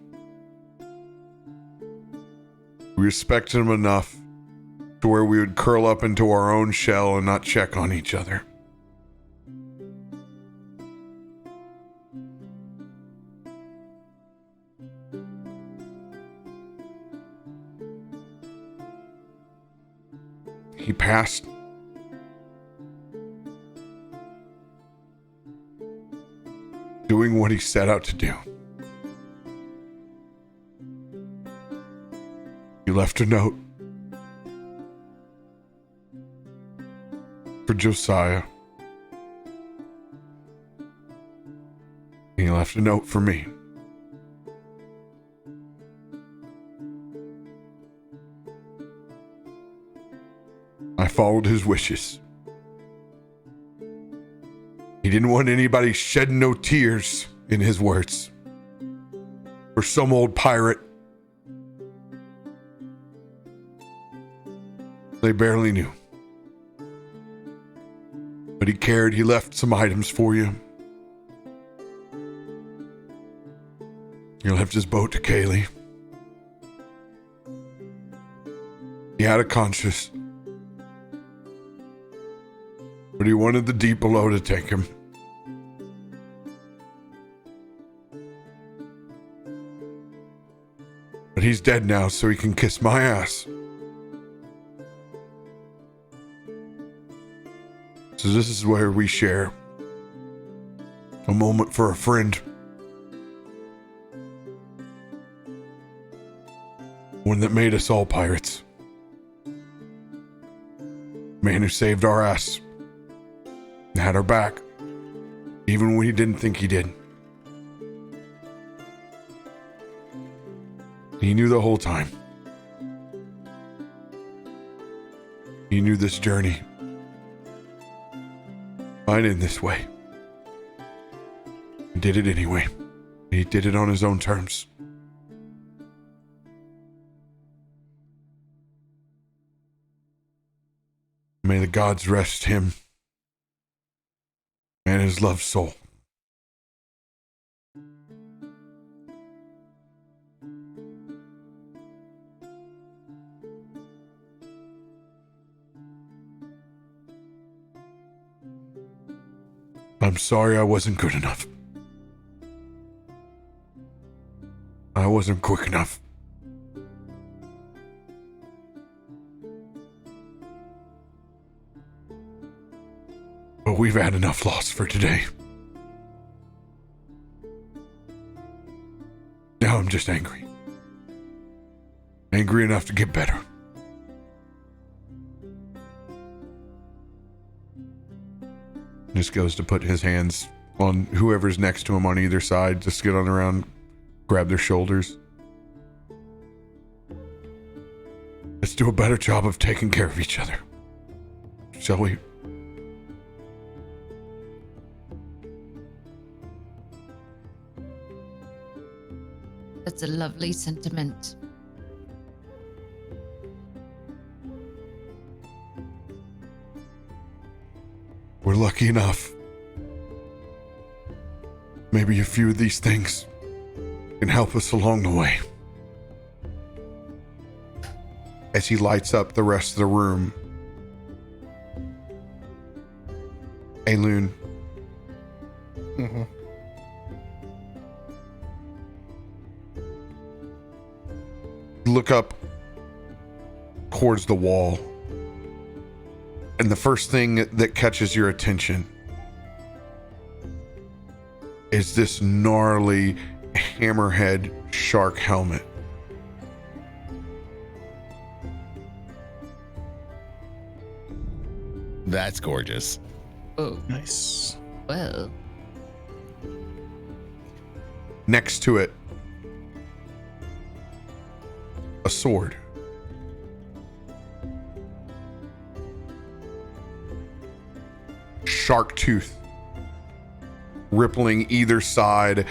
We respected him enough to where we would curl up into our own shell and not check on each other. He passed. Doing what he set out to do. He left a note for Josiah. He left a note for me. I followed his wishes. He didn't want anybody shedding no tears, in his words, for some old pirate They barely knew. But he cared. He left some items for you. He left his boat to Kaylee. He had a conscience. But he wanted the deep below to take him. But he's dead now, so he can kiss my ass. So this is where we share a moment for a friend. One that made us all pirates. Man who saved our ass. And had our back. Even when he didn't think he did. He knew the whole time. He knew this journey. I'd end this way. He did it anyway. He did it on his own terms. May the gods rest him and his loved soul. I'm sorry I wasn't good enough. I wasn't quick enough. But we've had enough loss for today. Now I'm just angry. Angry enough to get better. Just goes to put his hands on whoever's next to him on either side. Just get on around, grab their shoulders. Let's do a better job of taking care of each other. Shall we? That's a lovely sentiment. We're lucky enough. Maybe a few of these things can help us along the way. As he lights up the rest of the room, Aelun. Look up towards the wall. And the first thing that catches your attention is this gnarly hammerhead shark helmet. That's gorgeous. Oh, Nice. well. Next to it, a sword. Shark tooth rippling either side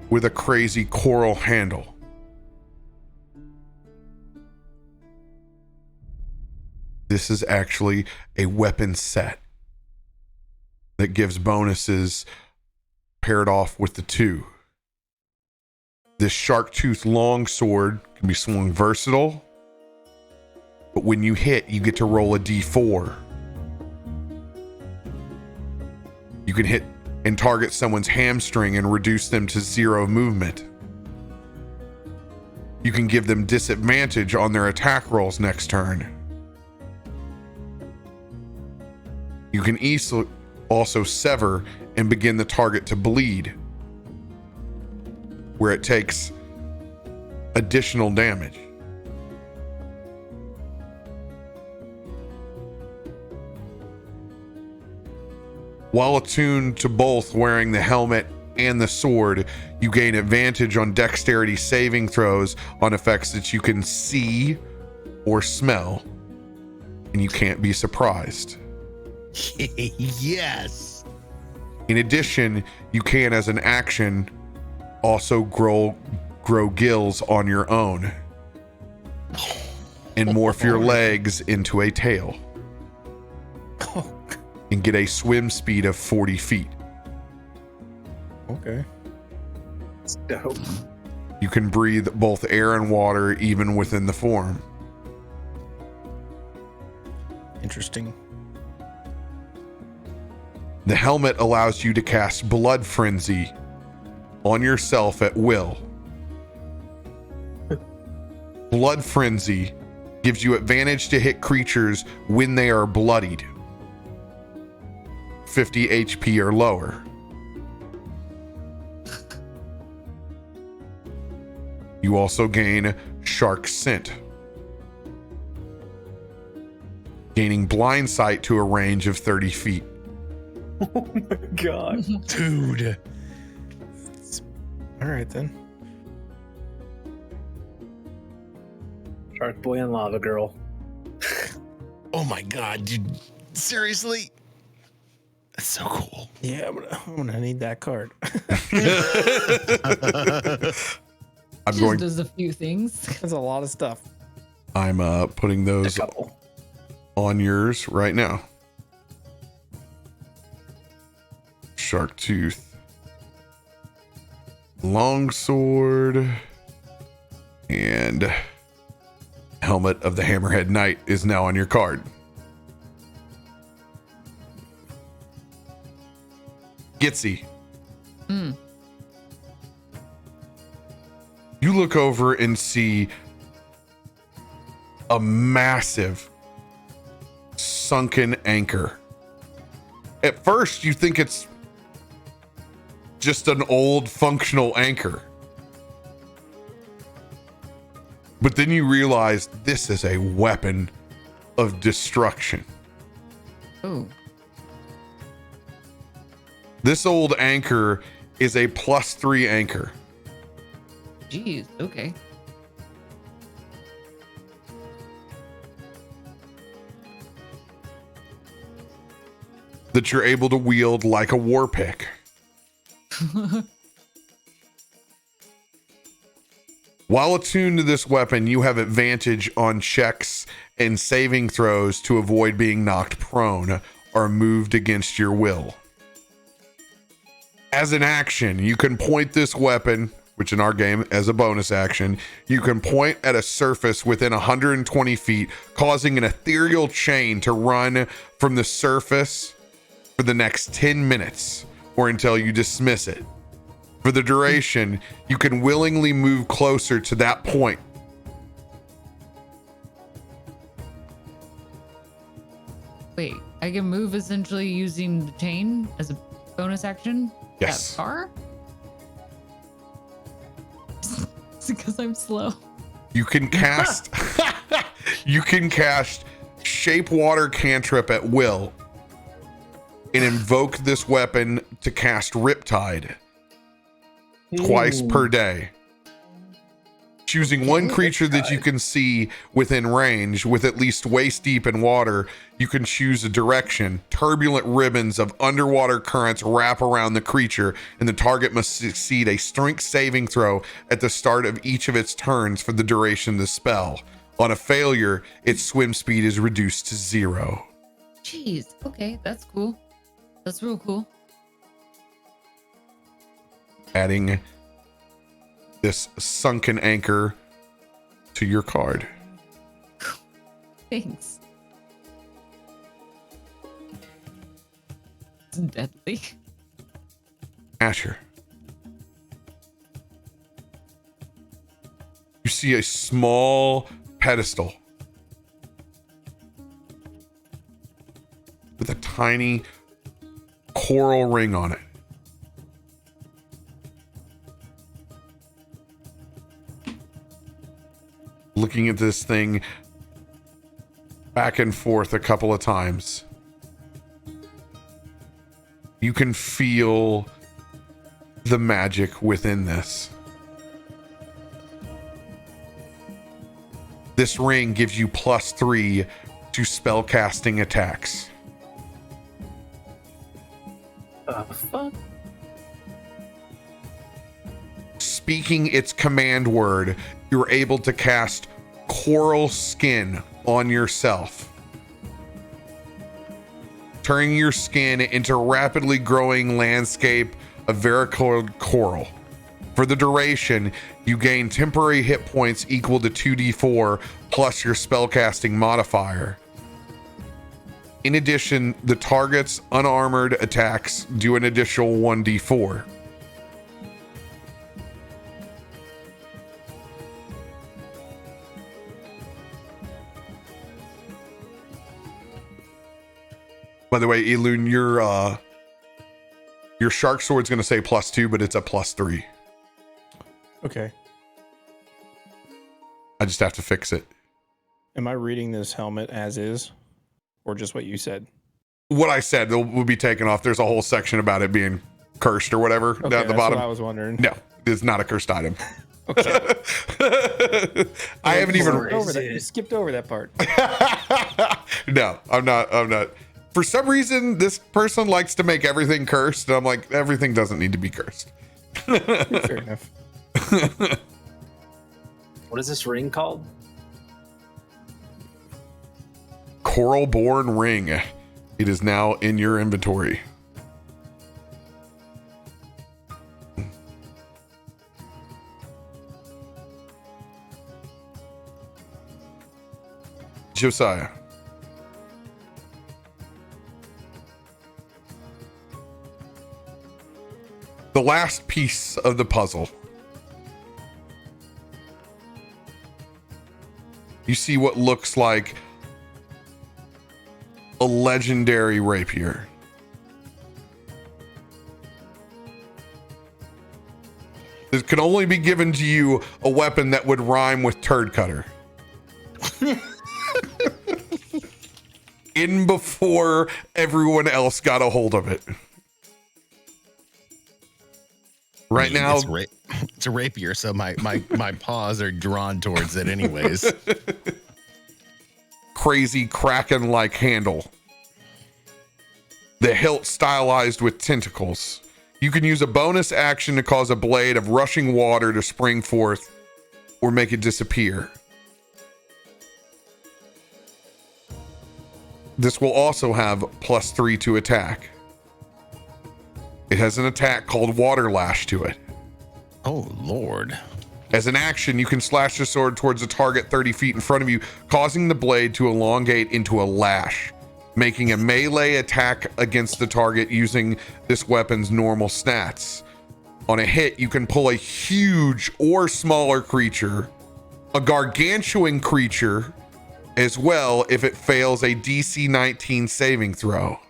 with a crazy coral handle. This is actually a weapon set that gives bonuses paired off with the two. This shark tooth longsword can be swung versatile, but when you hit, you get to roll a d4. You can hit and target someone's hamstring and reduce them to 0 movement. You can give them disadvantage on their attack rolls next turn. You can also sever and begin the target to bleed, where it takes additional damage. While attuned to both wearing the helmet and the sword, you gain advantage on dexterity saving throws on effects that you can see or smell, and you can't be surprised. Yes. In addition, you can, as an action, also grow gills on your own. and morph your legs into a tail. Oh, And get a swim speed of 40 feet. okay. It's dope. You can breathe both air and water even within the form. Interesting. The helmet allows you to cast Blood Frenzy on yourself at will. Blood Frenzy gives you advantage to hit creatures when they are bloodied. 50 HP or lower. You also gain Shark Scent, gaining blind sight to a range of 30 feet. Oh my god. Dude. All right then. Shark Boy and Lava Girl. Oh my god, dude. Seriously? That's so cool. Yeah, I'm gonna need that card. I'm Just going. does a few things. That's a lot of stuff. I'm putting A those couple. on yours right now. Shark Tooth, Longsword, and Helmet of the Hammerhead Knight is now on your card. Gitzi. Mm. You look over and see a massive sunken anchor. At first, you think it's just an old functional anchor. But then you realize this is a weapon of destruction. Oh, This old anchor is a +3 anchor. geez. Okay. That you're able to wield like a war pick. While attuned to this weapon, you have advantage on checks and saving throws to avoid being knocked prone or moved against your will. As an action, you can point this weapon, which in our game, as a bonus action, you can point at a surface within 120 feet, causing an ethereal chain to run from the surface for the next 10 minutes or until you dismiss it. For the duration, you can willingly move closer to that point. Wait, I can move essentially using the chain as a bonus action? Yes. That far? It's because I'm slow. You can cast you can cast Shape Water cantrip at will and invoke this weapon to cast Riptide twice per day. Choosing one creature that you can see within range with at least waist deep in water, you can choose a direction. Turbulent ribbons of underwater currents wrap around the creature, and the target must succeed a strength saving throw at the start of each of its turns for the duration of the spell. On a failure, its swim speed is reduced to 0. Jeez. Okay, that's cool. That's real cool. Adding this sunken anchor to your card. Thanks. It's deadly. Asher. You see a small pedestal with a tiny coral ring on it. Looking at this thing back and forth a couple of times, you can feel the magic within this. This ring gives you +3 to spellcasting attacks. Fuck. Speaking its command word, you're able to cast coral skin on yourself, turning your skin into a rapidly growing landscape of varicolored coral. For the duration, you gain temporary hit points equal to 2d4 plus your spellcasting modifier. In addition, the target's unarmored attacks do an additional 1d4. By the way, Aelun, your shark sword's going to say +2, but it's a +3. Okay. I just have to fix it. Am I reading this helmet as is, or just what you said? What I said will be taken off. There's a whole section about it being cursed or whatever Okay, down at the that's bottom. what I was wondering. No, it's not a cursed item. Okay. I haven't even. You skipped over that part. No, I'm not. For some reason, this person likes to make everything cursed, and I'm like, everything doesn't need to be cursed. Fair enough. What is this ring called? Coralborn Ring. It is now in your inventory. Josiah. The last piece of the puzzle. You see what looks like a legendary rapier. It can only be given to you a weapon that would rhyme with turd cutter. In before everyone else got a hold of it. Right now, it's a rapier, so my paws are drawn towards it anyways. Crazy kraken-like handle. The hilt stylized with tentacles. You can use a bonus action to cause a blade of rushing water to spring forth or make it disappear. This will also have +3 to attack. It has an attack called Water Lash to it. Oh, Lord. As an action, you can slash the sword towards a target 30 feet in front of you, causing the blade to elongate into a lash, making a melee attack against the target using this weapon's normal stats. On a hit, you can pull a huge or smaller creature, a gargantuan creature, as well if it fails a DC 19 saving throw.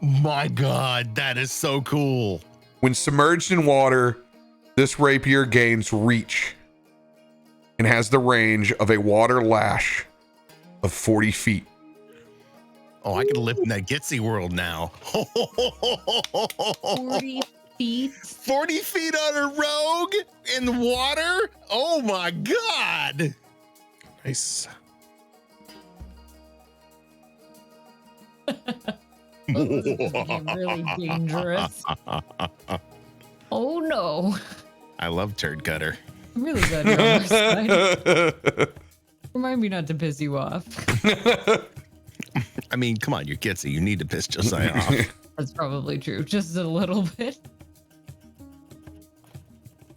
My God, that is so cool. When submerged in water, this rapier gains reach and has the range of a water lash of 40 feet. Oh, I can live in that Gitzi world now. 40 feet. 40 feet on a rogue in water? Oh my God. Nice. Oh, this is gonna be really dangerous. Oh no. I love turd cutter. I'm really glad you're on our side. Remind me not to piss you off. I mean, come on, you're Gitzi. You need to piss Josiah off. That's probably true. Just a little bit.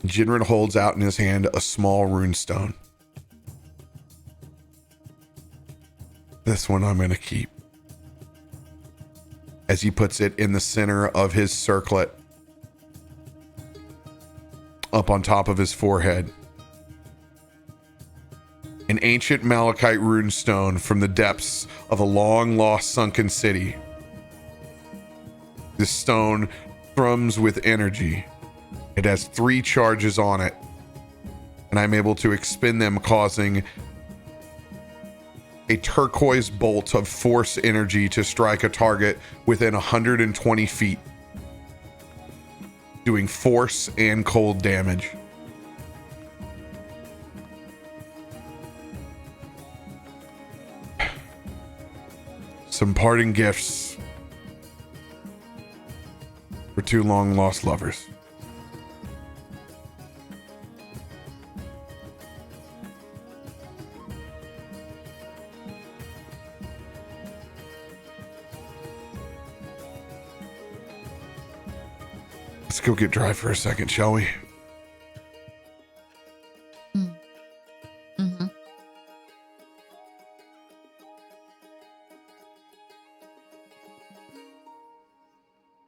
Jinrid holds out in his hand a small runestone. This one I'm going to keep. As he puts it in the center of his circlet, up on top of his forehead. An ancient malachite runestone from the depths of a long-lost sunken city. This stone thrums with energy. It has 3 charges on it, and I'm able to expend them, causing a turquoise bolt of force energy to strike a target within 120 feet, doing force and cold damage. Some parting gifts for 2 long-lost lovers. Let's go get dry for a second, shall we? Mm-hmm.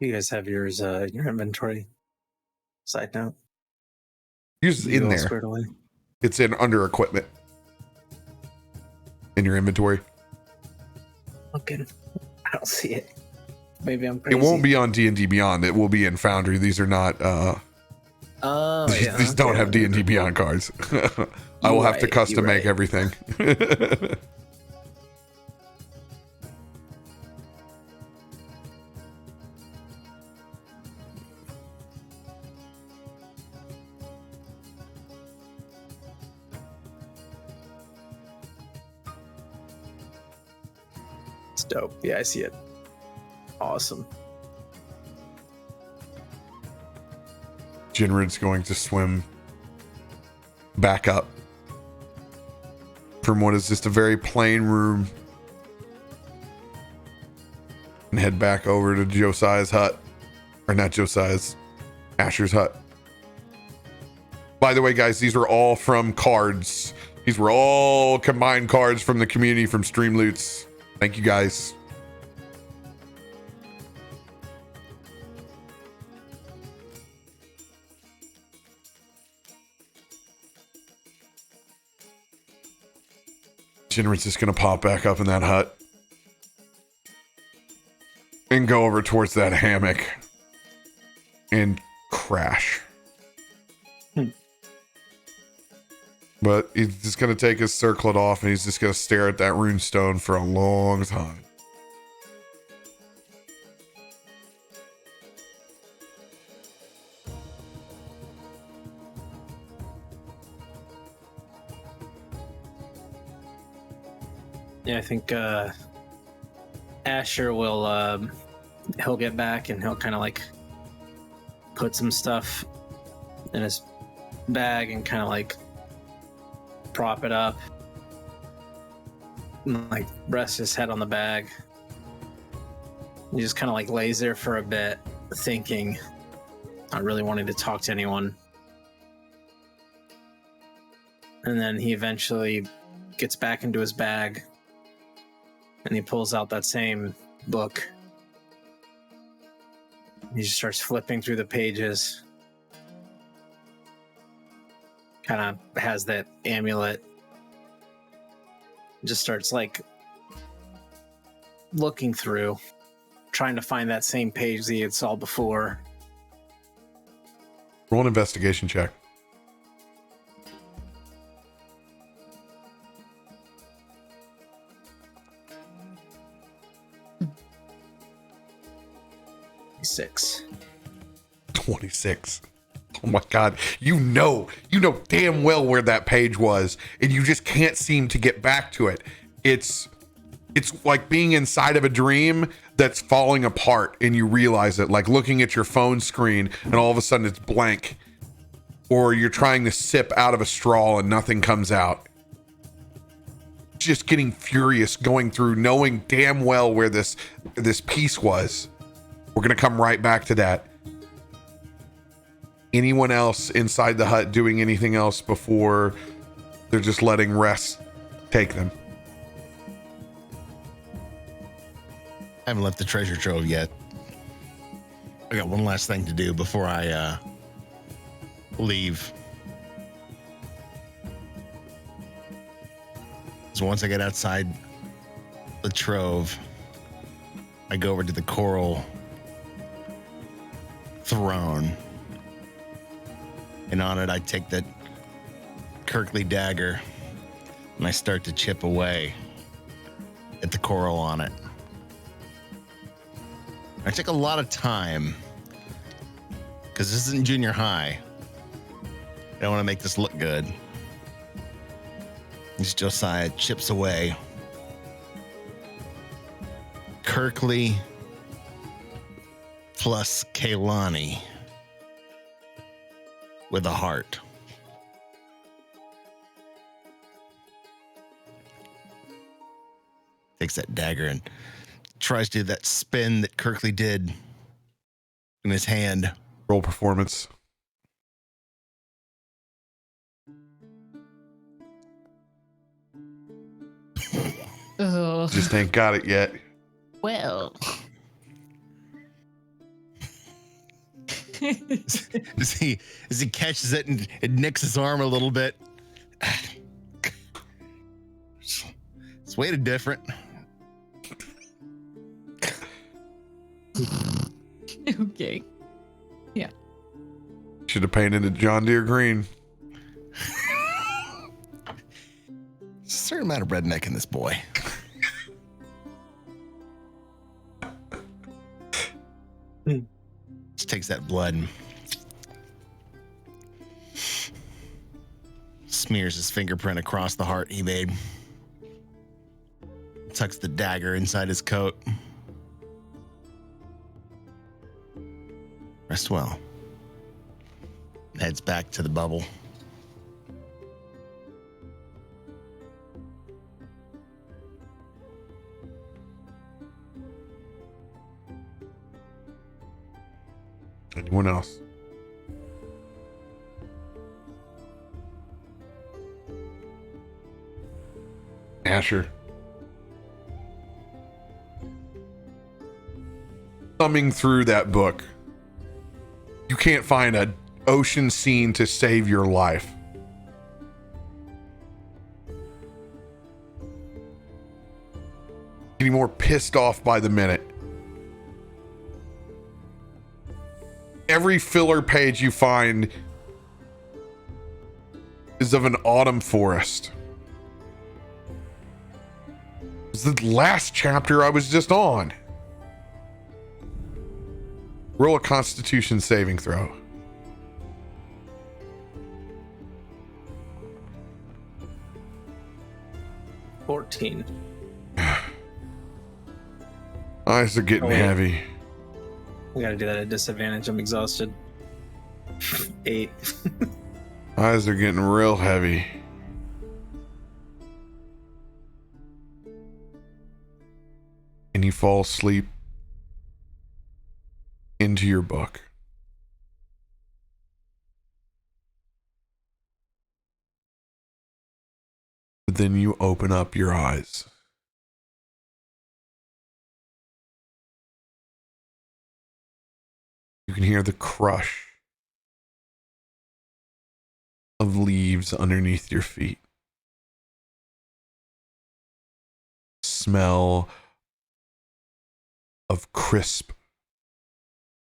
You guys have yours, your inventory. Side note. Yours is You in all there. squared away? It's in under equipment. In your inventory. Looking. I don't see it. Maybe I'm crazy. It won't be on D&D Beyond. It will be in Foundry. These are not Oh, yeah. these don't have D&D Beyond cards. I will have to custom make everything. It's dope. Yeah, I see it. Awesome. Jinrid's going to swim back up from what is just a very plain room and head back over to Josiah's hut. Or not Josiah's, Asher's hut. By the way, guys, these are all from cards. These were all combined cards from the community from Streamloots. Thank you, guys. Jinrid's just gonna pop back up in that hut and go over towards that hammock and crash. But he's just gonna take his circlet off and he's just gonna stare at that rune stone for a long time. Yeah, I think Asher will he'll get back and he'll kind of like put some stuff in his bag and kind of like prop it up and like rest his head on the bag. He just kind of like lays there for a bit thinking, not really wanting to talk to anyone. And then he eventually gets back into his bag and he pulls out that same book. He just starts flipping through the pages. Kind of has that amulet. Just starts like looking through, trying to find that same page that he had saw before. Roll an investigation check. Six. 26. Oh my God. You know damn well where that page was, and you just can't seem to get back to it. It's like being inside of a dream that's falling apart and you realize it, like looking at your phone screen and all of a sudden it's blank, or you're trying to sip out of a straw and nothing comes out. Just getting furious going through, knowing damn well where this piece was. We're going to come right back to that. Anyone else inside the hut doing anything else before they're just letting rest take them? I haven't left the treasure trove yet. I got one last thing to do before I leave. So once I get outside the trove, I go over to the coral throne, and on it I take that Kirkley dagger and I start to chip away at the coral on it. I take a lot of time because this isn't junior high. I don't want to make this look good. As Josiah chips away, Kirkley plus Kaylani with a heart. Takes that dagger and tries to do that spin that Kirkley did in his hand. Roll performance. Oh, Just ain't got it yet. well. As he catches it and it nicks his arm a little bit. It's weighted different. Okay. Should have painted it John Deere green. There's a certain amount of redneck in this boy. Just takes that blood and smears his fingerprint across the heart he made. Tucks the dagger inside his coat. Rest well. Heads back to the bubble. Anyone else? Asher. Thumbing through that book, you can't find an ocean scene to save your life. Getting more pissed off by the minute. Every filler page you find is of an autumn forest. It's the last chapter I was just on. Roll a Constitution saving throw. $14. Eyes are getting Oh, wait. heavy. I gotta do that at disadvantage. I'm exhausted. 8. Eyes are getting real heavy. And you fall asleep into your book. But then you open up your eyes. You can hear the crush of leaves underneath your feet. Smell of crisp,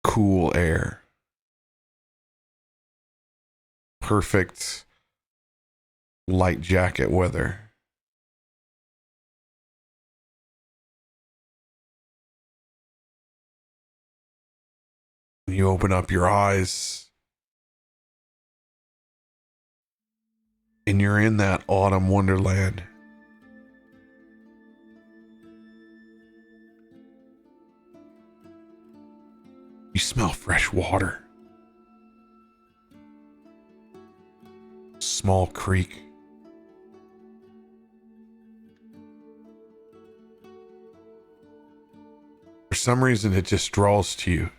cool air. Perfect light jacket weather. You open up your eyes and you're in that autumn wonderland. You smell fresh water. Small creek. For some reason, it just draws to you.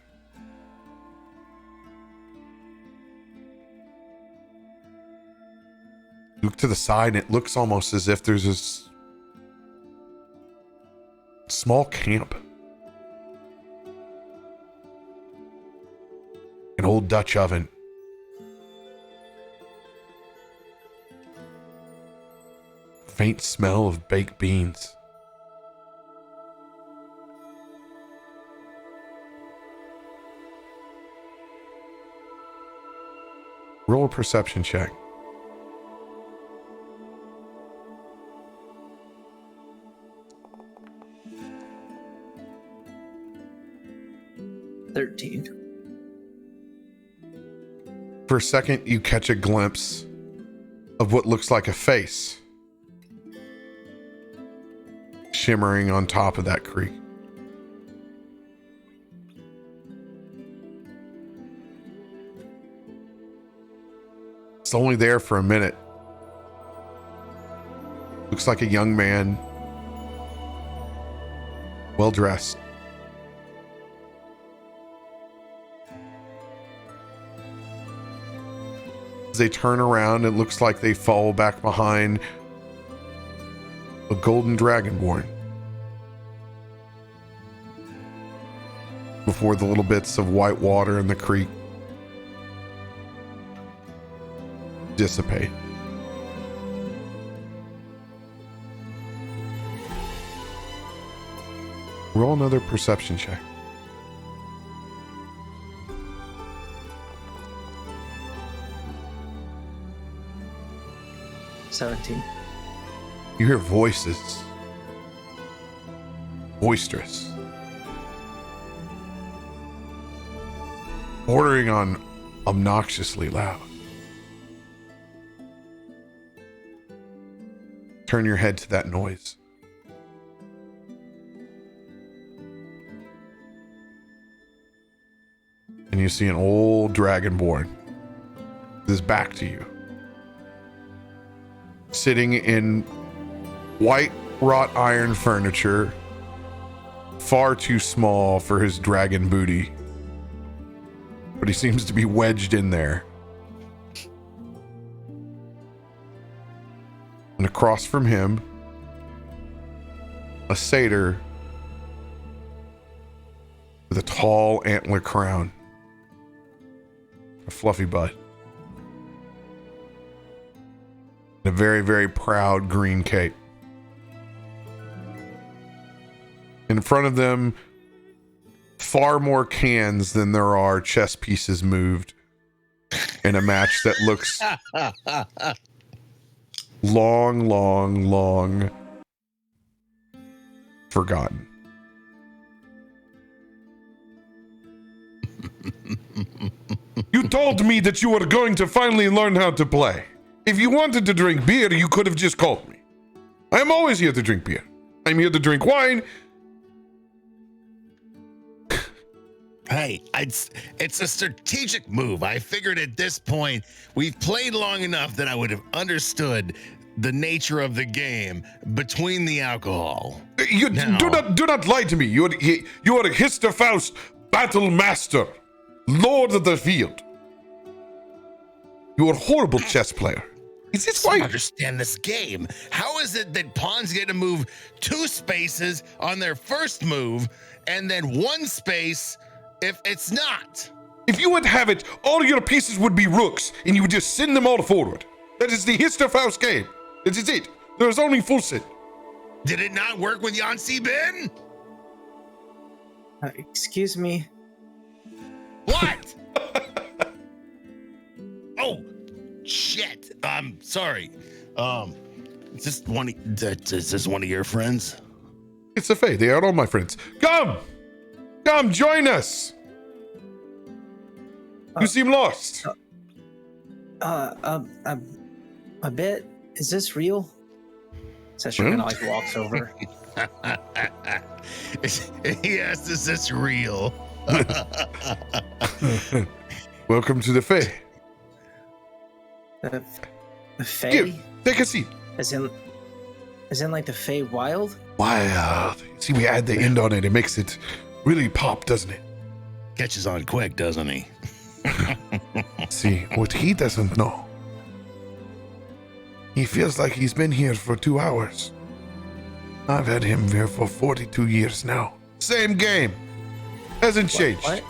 Look to the side, and it looks almost as if there's this small camp. An old Dutch oven. Faint smell of baked beans. Roll a perception check. For a second, you catch a glimpse of what looks like a face shimmering on top of that creek. It's only there for a minute. Looks like a young man, well dressed. As they turn around, it looks like they fall back behind a golden dragonborn. Before the little bits of white water in the creek dissipate. Roll another perception check. $17. You hear voices. Boisterous. Bordering on obnoxiously loud. Turn your head to that noise. And you see an old dragonborn with his back to you, sitting in white wrought iron furniture, far too small for his dragon booty, but he seems to be wedged in there. And across from him, a satyr with a tall antler crown, a fluffy butt, and a very, very proud green cape. In front of them, far more cans than there are chess pieces moved in a match that looks long forgotten. You told me that you were going to finally learn how to play. If you wanted to drink beer, you could have just called me. I am always here to drink beer. I'm here to drink wine. Hey, it's a strategic move. I figured at this point, we've played long enough that I would have understood the nature of the game between the alcohol. You do not lie to me. You are a Histerfaust battle master, lord of the field. You are a horrible chess player. Is this why? I don't understand this game. How is it that pawns get to move 2 spaces on their first move and then 1 space if it's not? If you would have it, all your pieces would be rooks, and you would just send them all forward. That is the Histerfaust game. That is it. There is only Fulson. Did it not work with Yancy Ben? Excuse me. What? Oh, shit. I'm sorry. Is this one of your friends? It's a Fae. They are all my friends. Come, join us. You seem lost. A bit. Is this real? Session kind of like walks over. Yes, is this real? Welcome to the Fae. The Fae? Here, take a seat. As in like the Feywild? Wild. See, we add the end on it. It makes it really pop, doesn't it? Catches on quick, doesn't he? See, what he doesn't know. He feels like he's been here for 2 hours. I've had him here for 42 years now. Same game. Hasn't changed. What?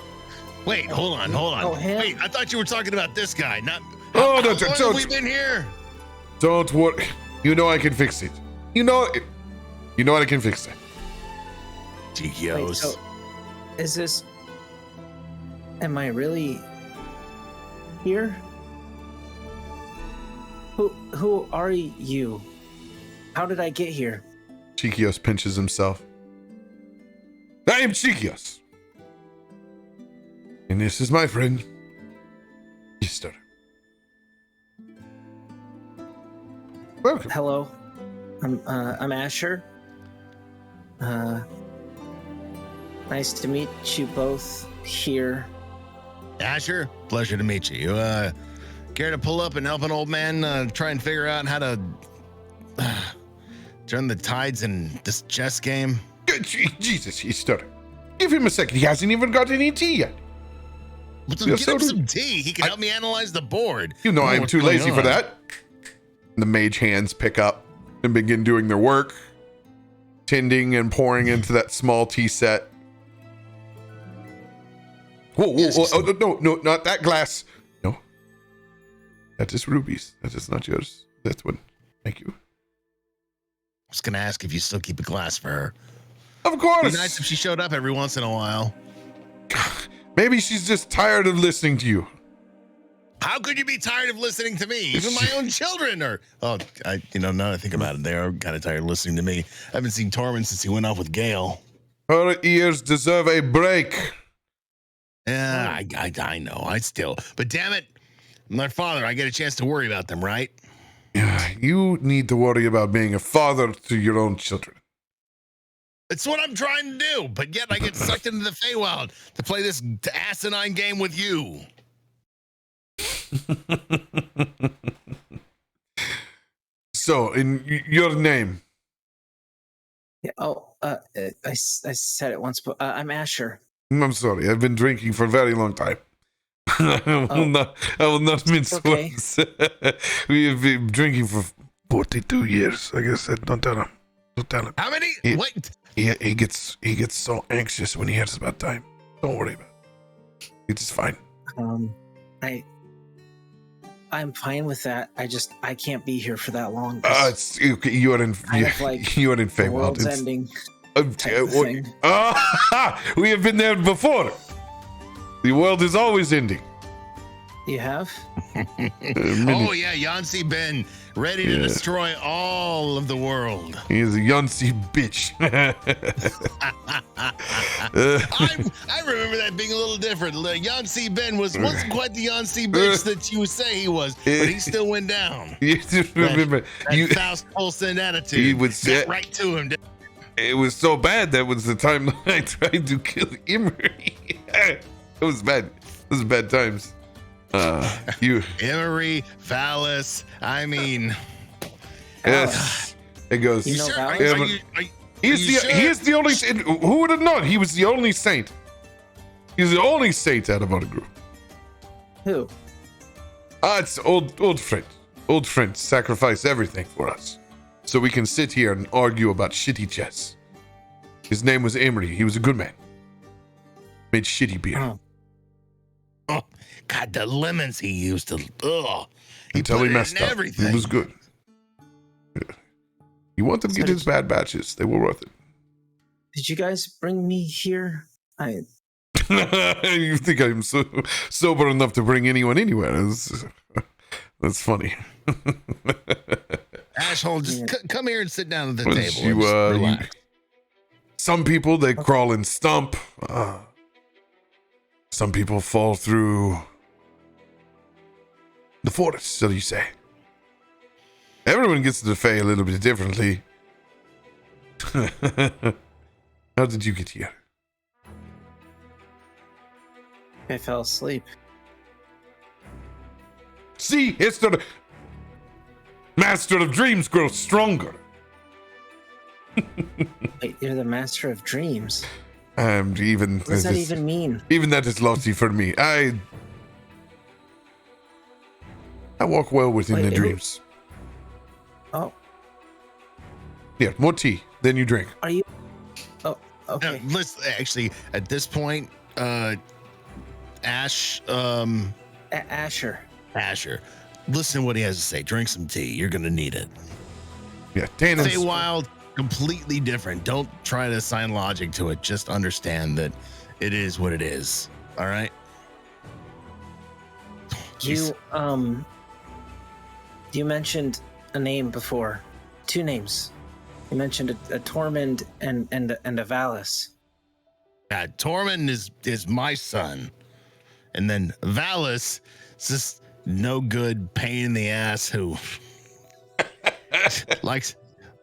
Wait, hold on. Oh, him? Wait, I thought you were talking about this guy, not. Oh, no, how long have we been here? Don't worry. You know I can fix it. You know I can fix it. Wait, Gios. so is this? Am I really here? Who are you? How did I get here? Chikios pinches himself. I am Chikios. And this is my friend, Easter. Welcome. Hello, I'm Asher. Nice to meet you both here. Asher, pleasure to meet you. You care to pull up and help an old man try and figure out how to turn the tides in this chess game? Jesus, Easter. Give him a second. He hasn't even got any tea yet. Get him some tea. He can help me analyze the board. You know, I don't I'm what's too going lazy for on. that. The mage hands pick up and begin doing their work, tending and pouring into that small tea set. Whoa, oh, no, not that glass. No. That is Ruby's. That is not yours. That one. Thank you. I was going to ask if you still keep a glass for her. Of course. It'd be nice if she showed up every once in a while. Maybe she's just tired of listening to you. How could you be tired of listening to me? Even my own children are. Oh, now that I think about it, they are kind of tired of listening to me. I haven't seen Tormund since he went off with Gale. Her ears deserve a break. Yeah, I know. But damn it, I'm their father. I get a chance to worry about them, right? Yeah, you need to worry about being a father to your own children. It's what I'm trying to do, but yet I get sucked into the Feywild to play this asinine game with you. So, in your name? Yeah, I said it once, but I'm Asher. I'm sorry, I've been drinking for a very long time. I will not mince okay. words. We have been drinking for 42 years. Like I said, don't tell him. Don't tell him. How many? What? He gets so anxious when he hears about time. Don't worry about it. It's fine. I'm fine with that. I can't be here for that long. You are in Feywild. World's ending. We have been there before. The world is always ending. You have? Oh yeah, Yancy Ben, ready to destroy all of the world. He is a Yancy bitch. I remember that being a little different. Yancy Ben wasn't quite the Yancy bitch that you say he was, but he still went down. You remember that Faust Coulson attitude. He would say right to him. It was so bad that was the time I tried to kill Emery. It was bad. It was bad times. Emery, Valis. I mean, yes. It goes. You know He is the only. Who would have known? He was the only saint. He's the only saint out of our group. Who? It's old friends. Old friends sacrifice everything for us, so we can sit here and argue about shitty chess. His name was Emery. He was a good man. Made shitty beer. Oh, God, the lemons he used to. Ugh. Until he messed up. Everything. It was good. You want them to get his bad batches. They were worth it. Did you guys bring me here? You think I'm so sober enough to bring anyone anywhere? That's funny. Asshole, just come here and sit down at the table. Relax. Some people, they crawl and stump. Some people fall through the forest, so you say. Everyone gets to the Fae a little bit differently. How did you get here? I fell asleep. See, it's the Master of Dreams grows stronger. Wait, you're the Master of Dreams. Even what does that even mean? Even that is lofty for me. I walk well within the dreams. Oh. Here, more tea. Then you drink. Are you? Oh, okay. Let's actually at this point, Asher. Listen to what he has to say. Drink some tea. You're gonna need it. Yeah, Feywild, completely different. Don't try to assign logic to it. Just understand that it is what it is. All right. You mentioned a name before. Two names. You mentioned a Tormund and a Valis. Yeah, Tormund is my son, and then Valis is this no good pain in the ass who likes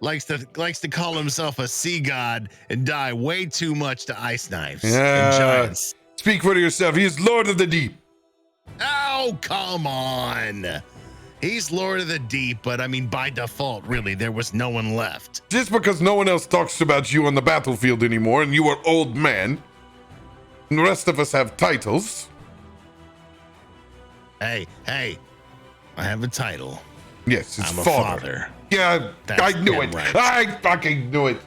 to call himself a sea god and die way too much to ice knives and giants. Speak for yourself. He is Lord of the Deep. Oh, come on. He's Lord of the Deep, but I mean, by default, really, there was no one left. Just because no one else talks about you on the battlefield anymore and you are old man, and the rest of us have titles, Hey, I have a title. Yes, it's I'm a father. father. Yeah, That's I knew damn it. right. I fucking knew it.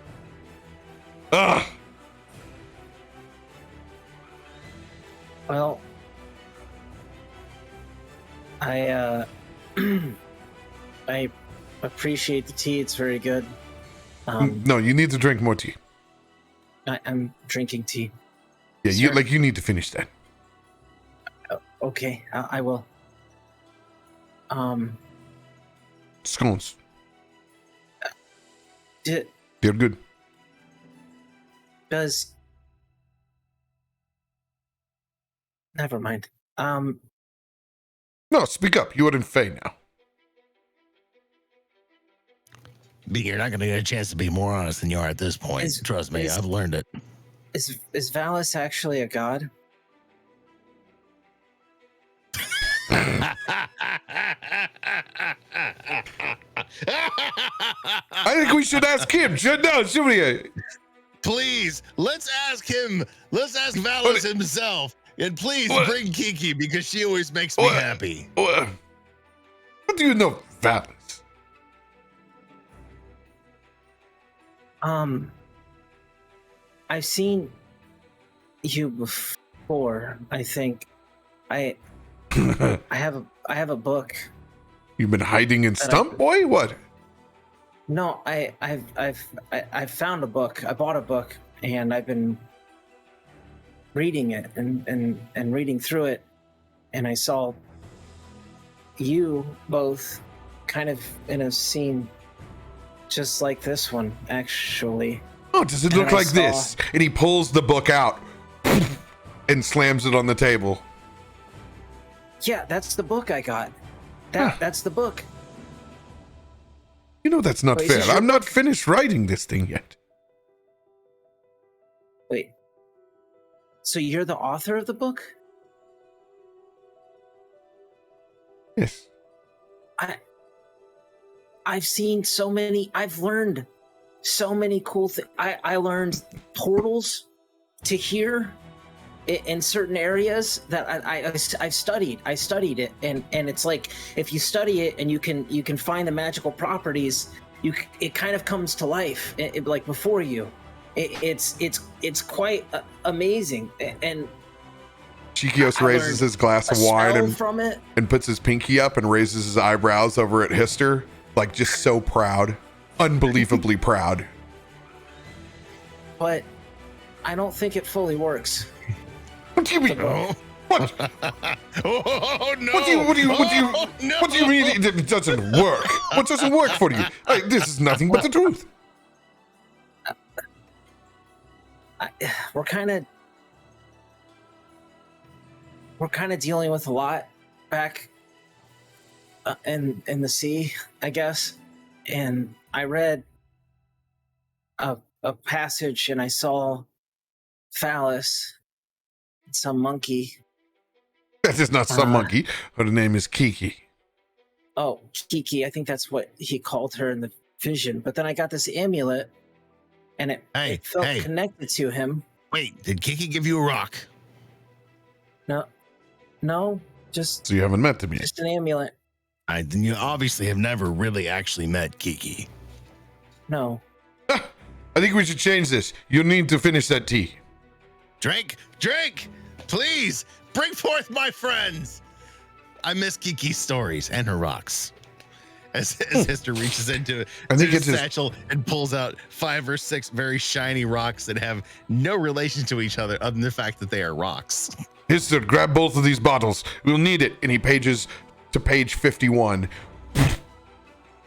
Ugh. Well, I I appreciate the tea. It's very good. No, you need to drink more tea. I'm drinking tea. Yeah, Sure. you need to finish that. Okay, I will. Scones. They're good. Does never mind. No, speak up. You are in Fey now. You're not going to get a chance to be more honest than you are at this point. Trust me, I've learned it. Is Valis actually a god? I think we should ask him. Should we? Please, let's ask him. Let's ask Valis himself. And please bring Kiki because she always makes me happy. What do you know, Valis? I've seen you before. I think I have a book. You've been hiding in Stump, boy? What? No, I've found a book. I bought a book and I've been reading it and reading through it, and I saw you both kind of in a scene just like this one, actually. Oh, does it look like this? And he pulls the book out and slams it on the table. Yeah, that's the book I got. That's the book. You know that's not Wait, fair. is this I'm not finished writing this thing yet. Wait. So you're the author of the book? Yes. I've seen so many. I've learned so many cool things. I learned portals to here in certain areas that I've studied. I studied it, and it's like if you study it and you can find the magical properties, it kind of comes to life, like before you. It's quite amazing. And Chikios raises his glass of wine and puts his pinky up and raises his eyebrows over at Hister, like just so proud, unbelievably proud. But I don't think it fully works. What do you mean? What? Oh no! What do you mean it doesn't work? What doesn't work for you? This is nothing but the truth. We're kind of dealing with a lot back in the sea, I guess. And I read a passage, and I saw Phallus, some monkey. That is not some monkey. Her name is Kiki. Oh, Kiki. I think that's what he called her in the vision. But then I got this amulet, and it felt connected to him. Wait, did Kiki give you a rock? No, just... So you haven't met them yet? Just an amulet. Then you obviously have never really actually met Kiki. No. I think we should change this. You need to finish that tea. Drink, please, bring forth my friends. I miss Kiki's stories and her rocks. As Hister reaches into his satchel and pulls out 5 or 6 very shiny rocks that have no relation to each other other than the fact that they are rocks. Hister, grab both of these bottles. We'll need it. And he pages to page 51.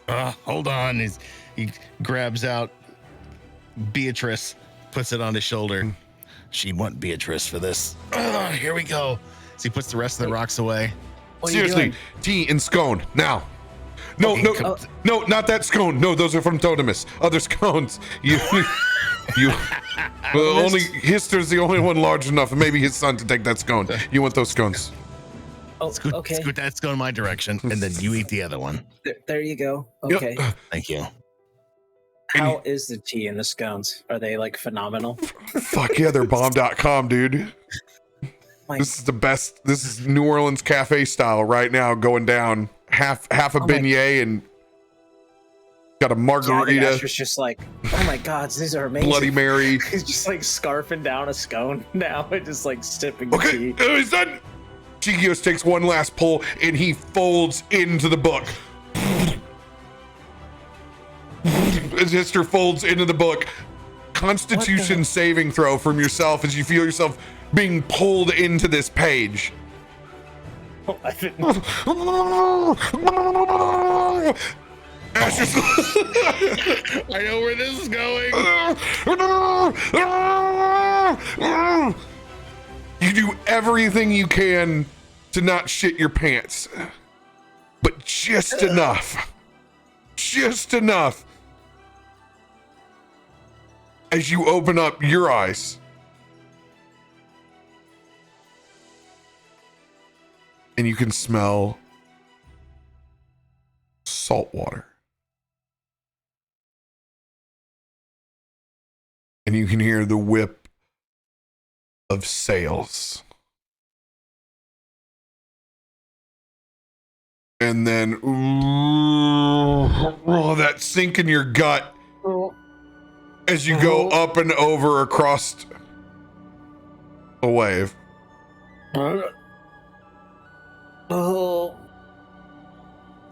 Hold on. He grabs out Beatrice, puts it on his shoulder. She'd want Beatrice for this. Here we go. So he puts the rest of the rocks away. Seriously, tea and scone now. No, not that scone. No, those are from Totemus. Other scones. Only Hister's the only one large enough, and maybe his son to take that scone. You want those scones? Oh, okay. Scoot that scone in my direction, and then you eat the other one. There you go. Okay. Yep. Thank you. How is the tea and the scones? Are they like phenomenal? Fuck yeah, they're bomb.com, dude. This is the best. This is New Orleans cafe style right now, going down. Half a beignet and got a margarita. Asher's just like, oh my God, these are amazing. Bloody Mary. He's just like scarfing down a scone now and just like sipping Okay, tea. he's done. Chikios takes one last pull and he folds into the book. His sister folds into the book. Constitution saving throw from yourself as you feel yourself being pulled into this page. Asher's I know where this is going. You do everything you can to not shit your pants, but just enough. Just enough. As you open up your eyes, and you can smell salt water. And you can hear the whip of sails. And then, that sink in your gut as you go up and over across a wave. Oh,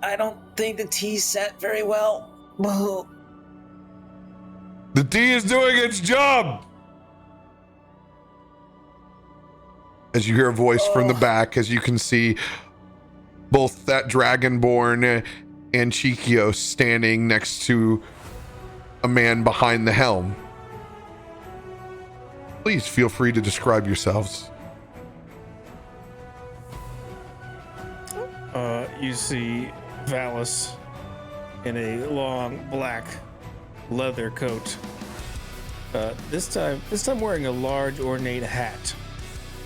I don't think the tea's set very well. Oh. The tea is doing its job. As you hear a voice from the back, as you can see both that Dragonborn and Chikios standing next to a man behind the helm. Please feel free to describe yourselves. You see Valis in a long black leather coat. This time wearing a large ornate hat.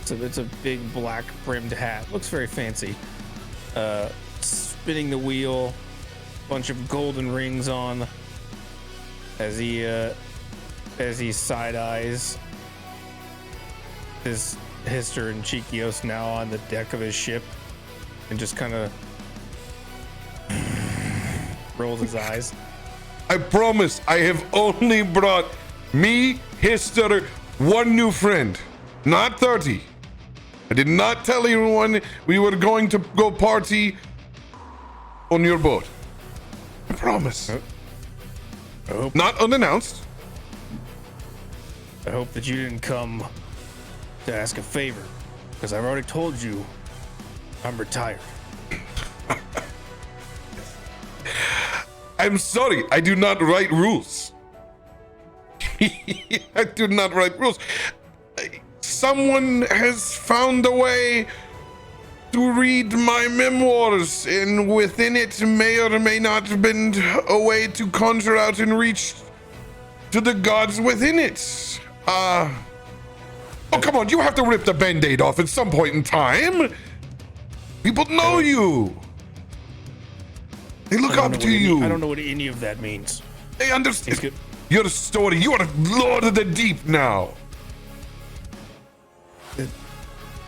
So it's a big black brimmed hat. Looks very fancy. Spinning the wheel, bunch of golden rings on as he side eyes his Hister and Chikios now on the deck of his ship and just kind of rolls his eyes. I promise I have only brought me, Hister, one new friend, not 30. I did not tell anyone we were going to go party on your boat. I promise. I hope Not unannounced. I hope that you didn't come to ask a favor, because I've already told you I'm retired. I'm sorry, I do not write rules. I do not write rules. Someone has found a way to read my memoirs, and within it may or may not have been a way to conjure out and reach to the gods within it. Oh, come on, you have to rip the Band-Aid off at some point in time. People know you. They look up to you. I don't know what any of that means. They understand your story. You are Lord of the Deep now.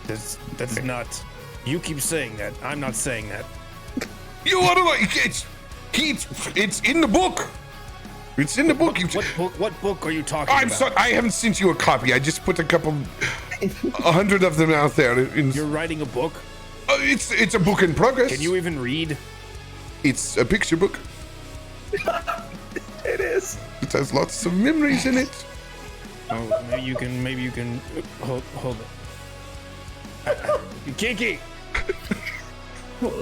That's not. You keep saying that. I'm not saying that. You are right. It's in the book. It's in the book. What book are you talking I'm about? sorry. I haven't sent you a copy. I just put 100 of them out there. You're writing a book? It's a book in progress. Can you even read? It's a picture book. It is. It has lots of memories in it. Oh, maybe you can hold it. Kiki.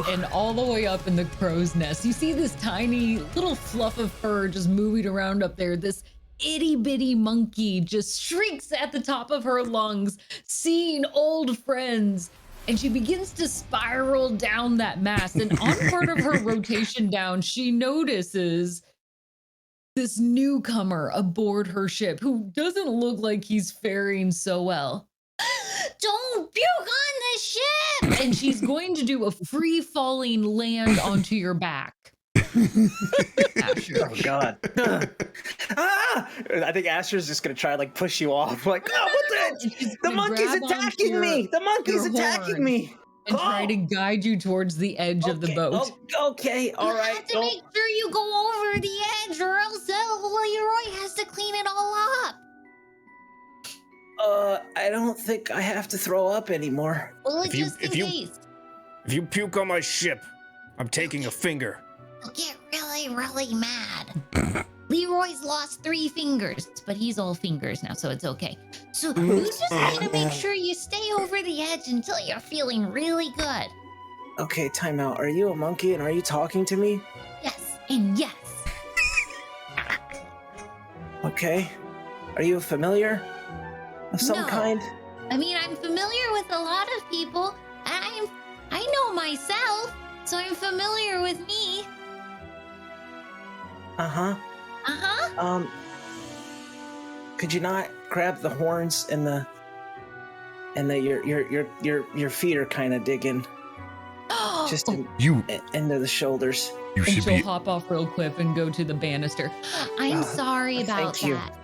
And all the way up in the crow's nest, you see this tiny little fluff of fur just moving around up there. This itty bitty monkey just shrieks at the top of her lungs, seeing old friends. And she begins to spiral down that mast. And on part of her rotation down, she notices this newcomer aboard her ship who doesn't look like he's faring so well. Don't puke on the ship! And she's going to do a free falling land onto your back. Asher. Oh God! Ah! I think Asher's just gonna try like push you off. Like, oh, what And she's the gonna monkey's grab onto attacking your- me! The monkey's your attacking horn me! and try to guide you towards the edge of the Okay, boat. Okay, all You right. have to make sure you go over the edge, or else Leroy has to clean it all up. I don't think I have to throw up anymore. Well, If you- just if in you- case. If you puke on my ship, I'm taking a finger. I'll get really, really mad. Leroy's lost 3 fingers, but he's all fingers now, so it's okay. So you just need to make sure you stay over the edge until you're feeling really good. Okay, time out. Are you a monkey and are you talking to me? Yes, and yes. Okay. Are you a familiar of some No. kind? I mean, I'm familiar with a lot of people, and I know myself, so I'm familiar with me. Uh-huh. Uh-huh. Could you not grab the horns and your feet are kind of digging just You into the shoulders. you And should she'll be. hop off real quick and go to the banister. I'm sorry about thank you. that.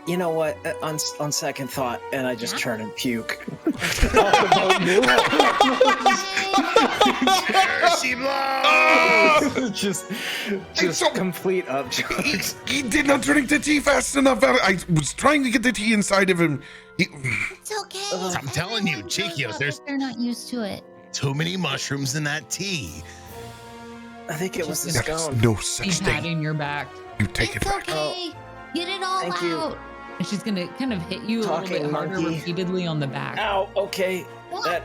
You know what? On second thought, and I just Yeah? turn and puke. She blows! just so- complete upchucks. He did not drink the tea fast enough. I was trying to get the tea inside of him. It's okay. I'm telling you, Everyone Cheekios, knows there's- they're not used to it. Too many mushrooms in that tea. I think it was the There's scone. no She's such thing. patting your back. You take it It's back. okay. Get it all Thank you. out. And she's gonna kind of hit you a little Talking bit harder monkey. repeatedly on the back. Ow. Okay. Well, That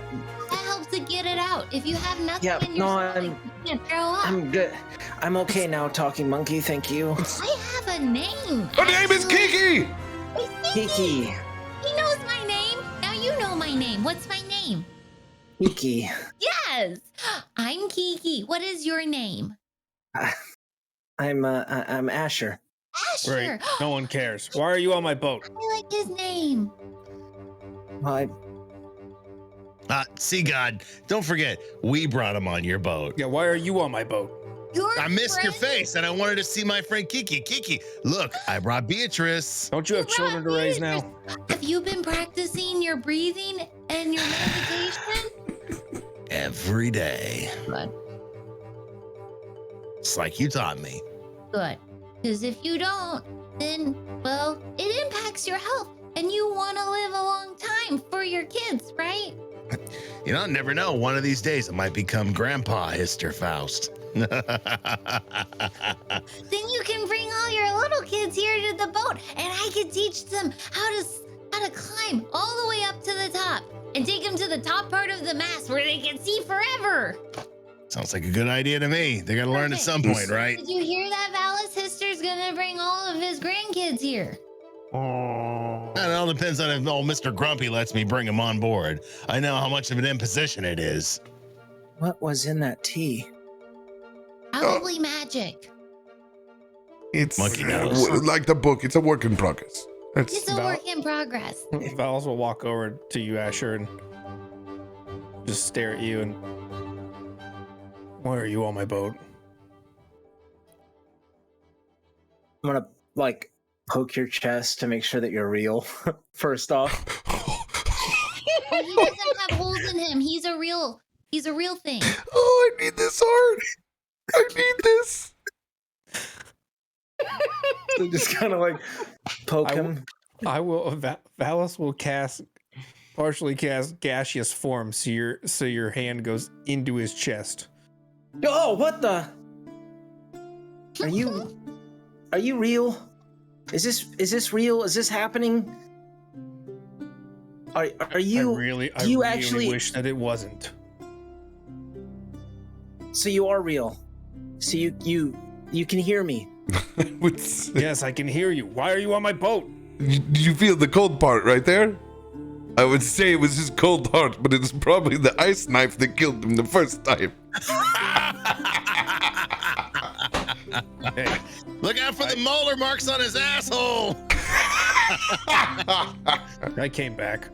that helps to get it out. If you have nothing Yeah, in your no, stomach, you can't throw up. I'm good. I'm okay now. Talking monkey. Thank you. I have a name. Her name is actually. Kiki. It's Kiki. He knows my name. Now you know my name. What's my name? Kiki. Yes. I'm Kiki. What is your name? I'm Asher. Asher. Great. No one cares. Why are you on my boat? I like his name. I Sea God, don't forget, we brought him on your boat. Yeah, why are you on my boat? Your I missed your friend- face and I wanted to see my friend Kiki. Kiki, look, I brought Beatrice. Don't you have children to raise now? Have you been practicing your breathing and your meditation? Every day. Good. It's like you taught me. Good. Because if you don't, then, well, it impacts your health. And you want to live a long time for your kids, right? You know, never know. One of these days I might become Grandpa Hister Faust. Then you can bring all your little kids here to the boat, and I can teach them how to climb all the way up to the top, and take them to the top part of the mast where they can see forever. Sounds like a good idea to me. They gotta learn at some point, right? Did you hear that? Valis Hister's gonna bring all of his grandkids here. It all depends on if old Mr. Grumpy lets me bring him on board. I know how much of an imposition it is. What was in that tea? Probably magic. It's Monkey knows. like the book. It's a work in progress. It's a work in progress. Vals will walk over to you, Asher, and just stare at you and. Why are you on my boat? I'm gonna like poke your chest to make sure that you're real. First off, Oh, he doesn't have holes in him. He's a real thing. Oh, I need this art. I need this. so just kind of like poke I him. I will. Valis will partially cast gaseous form, so your hand goes into his chest. Oh, what the? Are you real? Is this real? Is this happening? Are you? I really actually- wish that it wasn't. So you are real. So you can hear me. Yes, I can hear you. Why are you on my boat? You feel the cold part right there? I would say it was his cold heart, but it's probably the ice knife that killed him the first time. Hey, Look out for the molar marks on his asshole. I came back.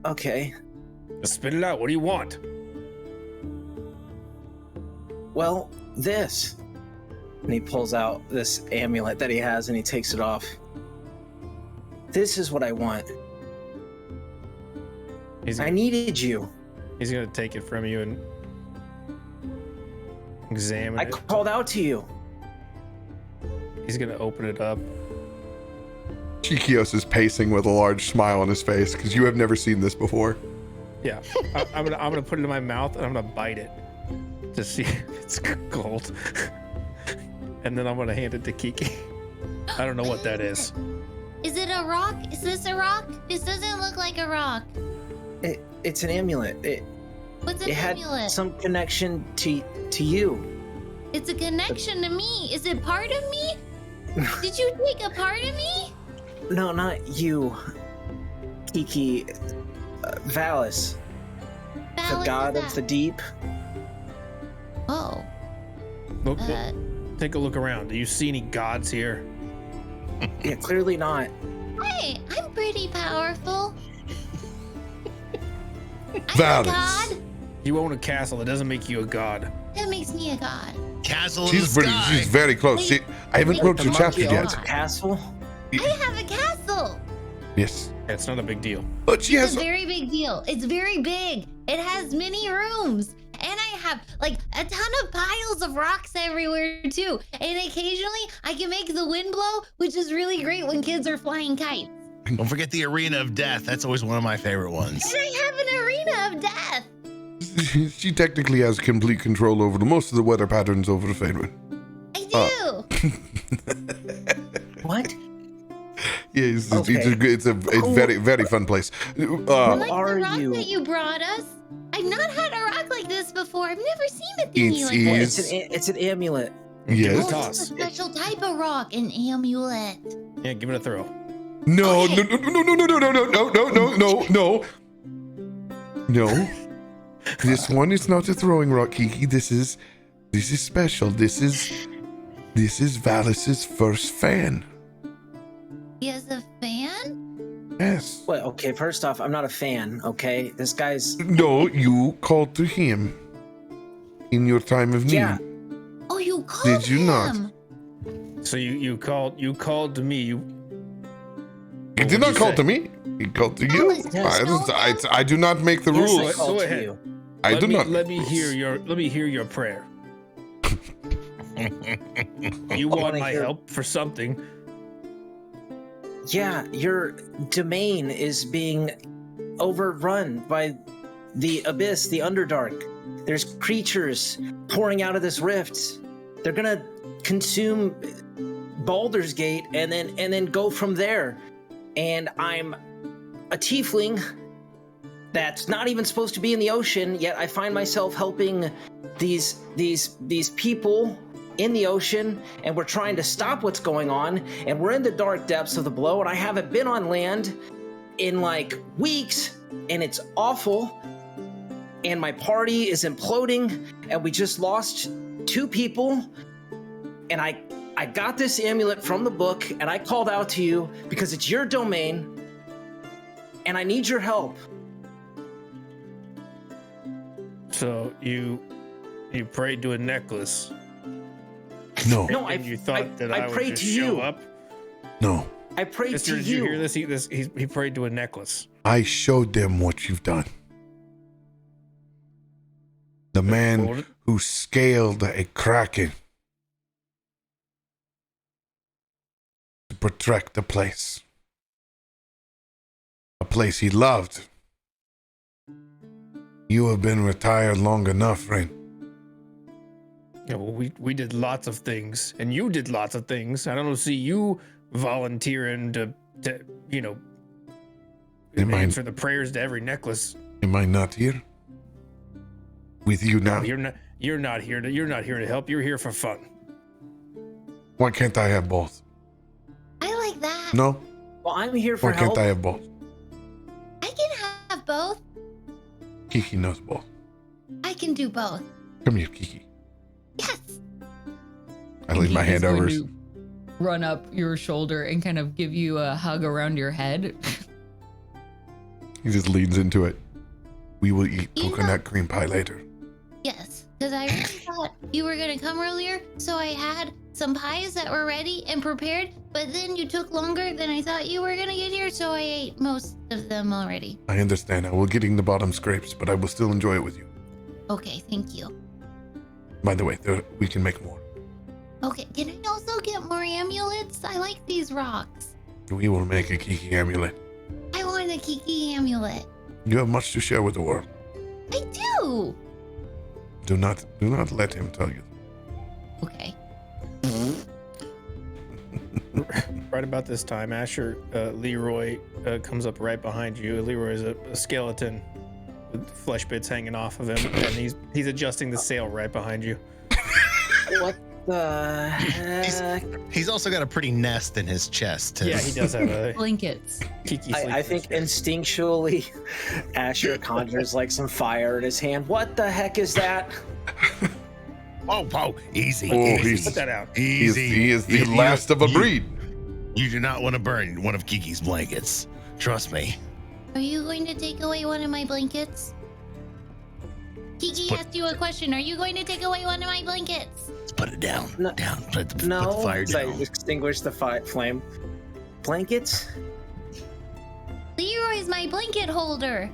Okay. Just spit it out. What do you want? Well, this. And he pulls out this amulet that he has and he takes it off. This is what I want. I needed you. He's gonna take it from you and examine I it. called out to you. He's gonna open it up. Chikios is pacing with a large smile on his face because you have never seen this before. Yeah, I'm gonna put it in my mouth and I'm gonna bite it to see if it's cold, and then I'm gonna hand it to Kiki. I don't know what that is. Is it a rock? Is this a rock? This doesn't look like a rock. It's an amulet. What's an It had amulet? some connection to you. It's a connection to me. Is it part of me? Did you take a part of me? No, not you. Kiki. Valis. The Valid god is of the that? deep. Oh. Look, Uh, take a look around. Do you see any gods here? Yeah, clearly not. hey, I'm pretty powerful. I'm a Valid. god. You own a castle. It doesn't make you a god. That makes me a god. Castle in She's the pretty. sky. She's very close. Wait, She, I haven't wait, wrote the your chapter monkey yet. owns A castle? I have a castle. Yes, It's not a big deal. but she It's has. a very big deal. It's very big. It has many rooms. And I have like a ton of piles of rocks everywhere too. And occasionally I can make the wind blow, which is really great when kids are flying kites. Don't forget the Arena of Death. That's always one of my favorite ones. And I have an arena of death. She technically has complete control over most of the weather patterns over the Feywild. I do. What? Yeah, it's Okay. a very, very fun place. Like are the rock you? that you brought us. I've not had a rock like this before. I've never seen a thingy like It this. is- It's an amulet. Yes. Oh, Toss. it's a special type of rock, an amulet. Yeah, give it a throw. No, Okay. no. No. This one is not a throwing rock, Kiki. This is special. This is Valis's first fan. He has a fan? Yes. Well, okay, first off, I'm not a fan, okay? This guy's... No, you called to him in your time of need. Yeah. Oh, you called Did you not? him. So you called to me. He What did would not you call say? to me. He called to you. was just I do not make the Yes, I rules. called Go to ahead. you. I do not. Let me make hear rules. your prayer. You want wanna my hear- help for something? Yeah, your domain is being overrun by the abyss, the Underdark. There's creatures pouring out of this rift. They're gonna consume Baldur's Gate and then go from there. And I'm a tiefling that's not even supposed to be in the ocean, yet I find myself helping these people in the ocean, and we're trying to stop what's going on, and we're in the dark depths of the below, and I haven't been on land in like weeks, and it's awful, and my party is imploding, and we just lost 2 people, and I got this amulet from the book, and I called out to you because it's your domain, and I need your help. So you prayed to a necklace, No, No, and you thought that I would prayed just to show you. up. no. I prayed Mister, to did you hear you. this? He prayed to a necklace. I showed them what you've done. The Hold man it. who scaled a kraken to protect the place. A place he loved. You have been retired long enough, Rain. Yeah, well, we did lots of things, and you did lots of things. I don't see you volunteering to Am I- answer the prayers to every necklace. Am I not here? With you now? You're not here to help. You're here for fun. Why can't I have both? I like that. No? Well, I'm here for Why can't help. I have both? I can have both. Kiki knows both. I can do both. Come here, Kiki. Yes. I leave my hand He's going over. to run up your shoulder and kind of give you a hug around your head. He just leans into it. We will eat coconut cream pie later. Yes, because I really thought you were gonna come earlier, so I had some pies that were ready and prepared, but then you took longer than I thought you were gonna get here, so I ate most of them already. I understand. I will getting the bottom scrapes, but I will still enjoy it with you. Okay, thank you. By the way, we can make more. Okay, can I also get more amulets? I like these rocks. We will make a Kiki amulet. I want a Kiki amulet. You have much to share with the world. I do. Do not let him tell you. Okay. Right about this time, Asher, Leroy comes up right behind you. Leroy is a skeleton with flesh bits hanging off of him, and he's adjusting the sail right behind you. What the heck? He's also got a pretty nest in his chest. Yeah, he does have a Blankets. Kiki I think instinctually, Asher conjures like some fire in his hand. What the heck is that? Oh, easy. Oh, easy. Put that out. Easy. He is the last of a breed. You do not want to burn one of Kiki's blankets. Trust me. Are you going to take away one of my blankets? Kiki asked you a question. Are you going to take away one of my blankets? Let's put it down. No. Down. Put the No, fire I down. extinguish the flame. Blankets? Leroy's my blanket holder.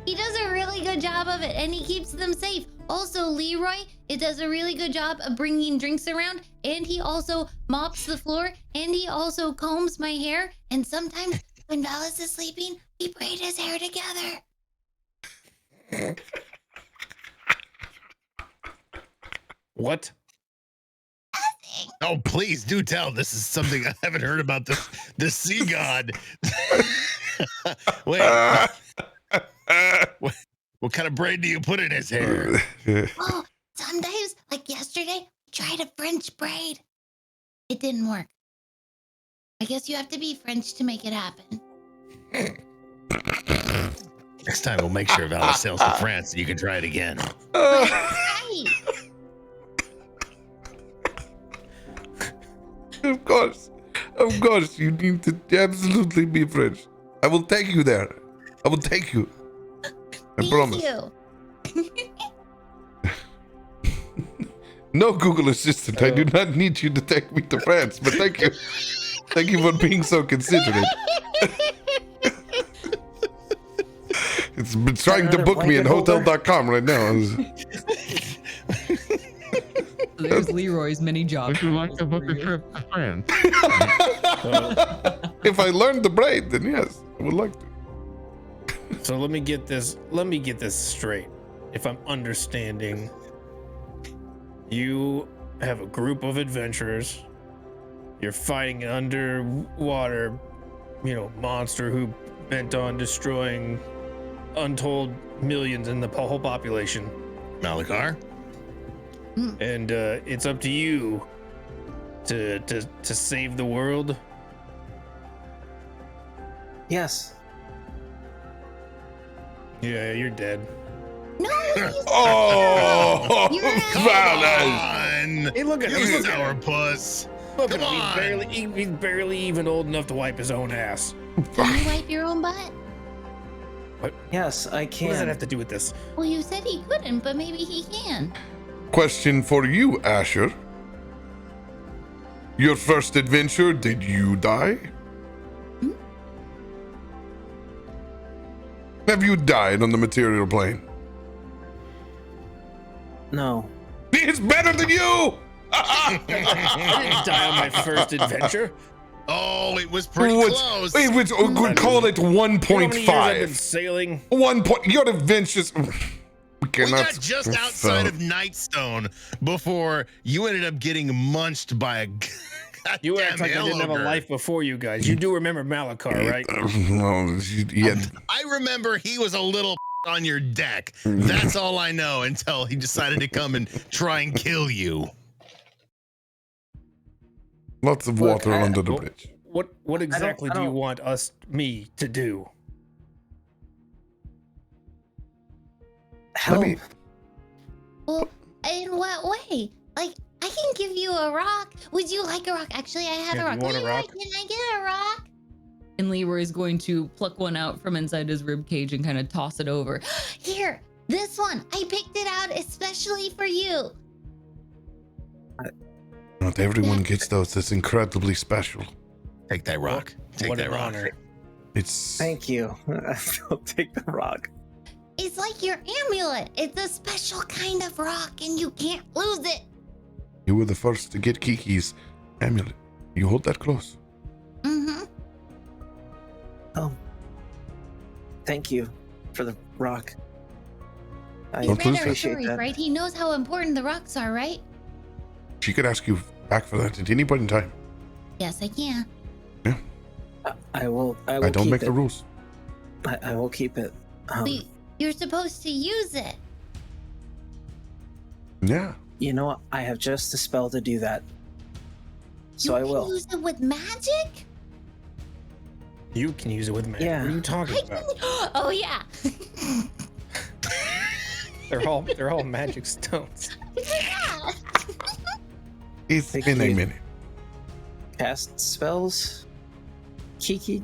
He does a really good job of it, and he keeps them safe. Also, Leroy, it does a really good job of bringing drinks around, and he also mops the floor, and he also combs my hair, and sometimes when Dallas is sleeping, we braid his hair together. What? Oh, please do tell. This is something I haven't heard about the sea god. Wait. What kind of braid do you put in his hair? Oh, sometimes, like yesterday, I tried a French braid. It didn't work. I guess you have to be French to make it happen. Next time we'll make sure Val sails to France and you can try it again. Right. Of course, you need to absolutely be French. I will take you there. I will take you. I Thank promise. you. No, Google Assistant. I do not need you to take me to France, but thank you. Thank you for being so considerate. It's been trying to book me in hotel.com right now. There's Leroy's mini job. Would you like to book a trip to France? If I learned the braid, then yes, I would like to. So let me get this straight. If I'm understanding, you have a group of adventurers. You're fighting an underwater, monster who bent on destroying untold millions in the whole population. Malakar? And it's up to you to save the world. Yes. Yeah, you're dead. No, Oh, You're right. Valentine. Hey, look at You him. sourpuss. Look at Come him. on. He's barely even old enough to wipe his own ass. Can you wipe your own butt? Yes, I What does that can. have to do with this? Well, you said he couldn't, but maybe he can. Question for you, Asher. Your first adventure, did you die? Have you died on the material plane? No. It's better than you! I didn't die on my first adventure. Oh, it was pretty close. Wait, we call it You know how many years I've been 1.5. sailing? 1 point. Your adventures. We We cannot. got just outside of Nightstone before you ended up getting munched by a You act like I didn't have a life before you guys. You do remember Malakar, right? No, yet. I remember he was a little on your deck. That's all I know until he decided to come and try and kill you. Lots of Look, water I- under the well- bridge. What exactly I do you don't- want me to do? Help. me- Well, in what way? Like, I can give you a rock. Would you like a rock? Actually, I have Yeah, a rock. you want a Leroy, rock? Can I get a rock? And Leroy's going to pluck one out from inside his rib cage and kind of toss it over. Here, this one. I picked it out especially for you. Not everyone gets those. It's incredibly special. Take that rock. Take What that an rock. honor. It's Thank you. I'll take the rock. It's like your amulet. It's a special kind of rock and you can't lose it. You were the first to get Kiki's amulet. You hold that close. Mm-hmm. Oh. Thank you for the rock. I Don't Read lose our appreciate story, that. right? He knows how important the rocks are, right? She could ask you back for that at any point in time. Yes, I can. I will I don't keep make it. the rules. I will keep it. You're supposed to use it. Yeah. You know what? I have just the spell to do that. So You I can will. use it with magic? You can use it with magic. Yeah. What are you talking about? Oh yeah. They're all magic stones. Yeah. It's Thank been a you. minute. Cast spells. Kiki.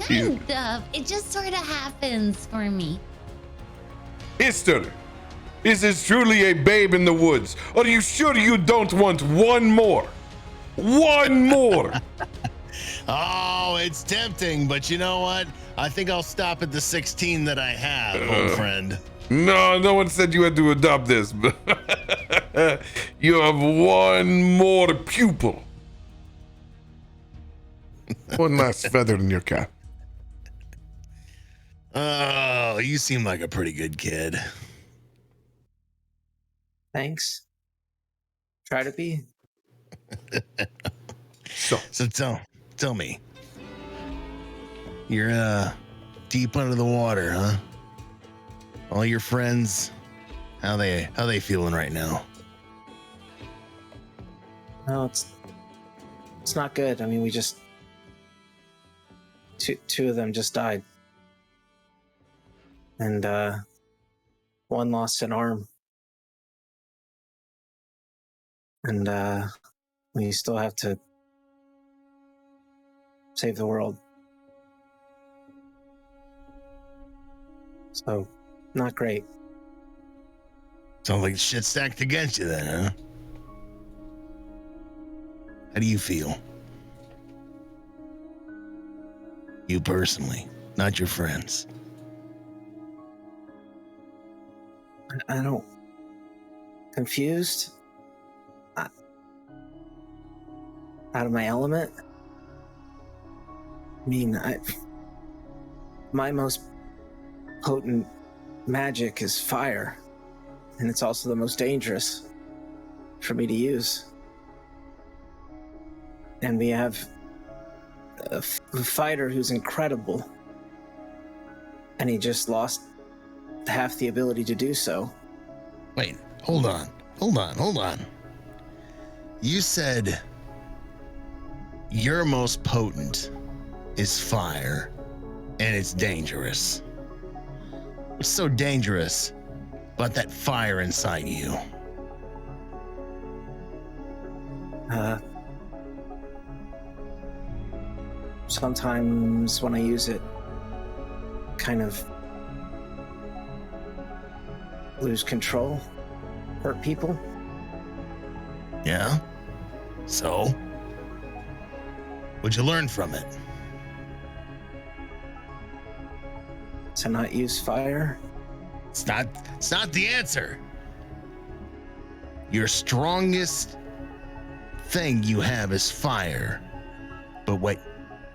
Kind of. It just sort of happens for me. Esther, is this truly a babe in the woods? Are you sure you don't want one more? One more! Oh, it's tempting, but you know what? I think I'll stop at the 16 that I have, old friend. No, no one said you had to adopt this. But you have one more pupil. One last feather in your cap. Oh, you seem like a pretty good kid. Thanks. Try to be. So, Tell me. You're deep under the water, huh? All your friends, how they feeling right now? No, it's not good. I mean, we just two of them just died, and one lost an arm, and we still have to save the world. So, not great. Sounds like shit stacked against you then, huh? How do you feel? You personally, not your friends. I don't. Confused? Out of my element? I mean, my most potent magic is fire, and it's also the most dangerous for me to use. And we have a fighter who's incredible, and he just lost half the ability to do so. Wait, hold on. You said your most potent is fire, and it's dangerous. What's so dangerous about that fire inside you? Sometimes when I use it, kind of lose control, hurt people. Yeah? So? What'd you learn from it? To not use fire. It's not the answer. Your strongest thing you have is fire. But what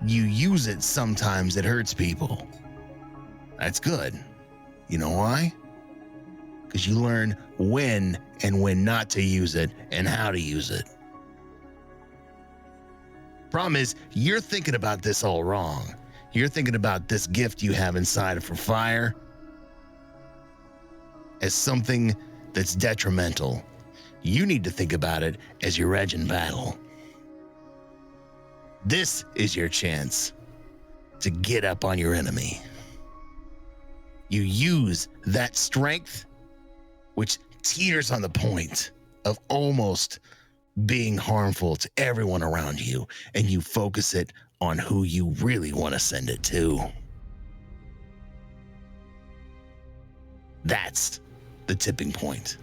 you use it sometimes it hurts people. That's good. You know why? Because you learn when and when not to use it and how to use it. Problem is, you're thinking about this all wrong. You're thinking about this gift you have inside for fire as something that's detrimental. You need to think about it as your edge in battle. This is your chance to get up on your enemy. You use that strength, which teeters on the point of almost being harmful to everyone around you, and you focus it on who you really want to send it to. That's the tipping point.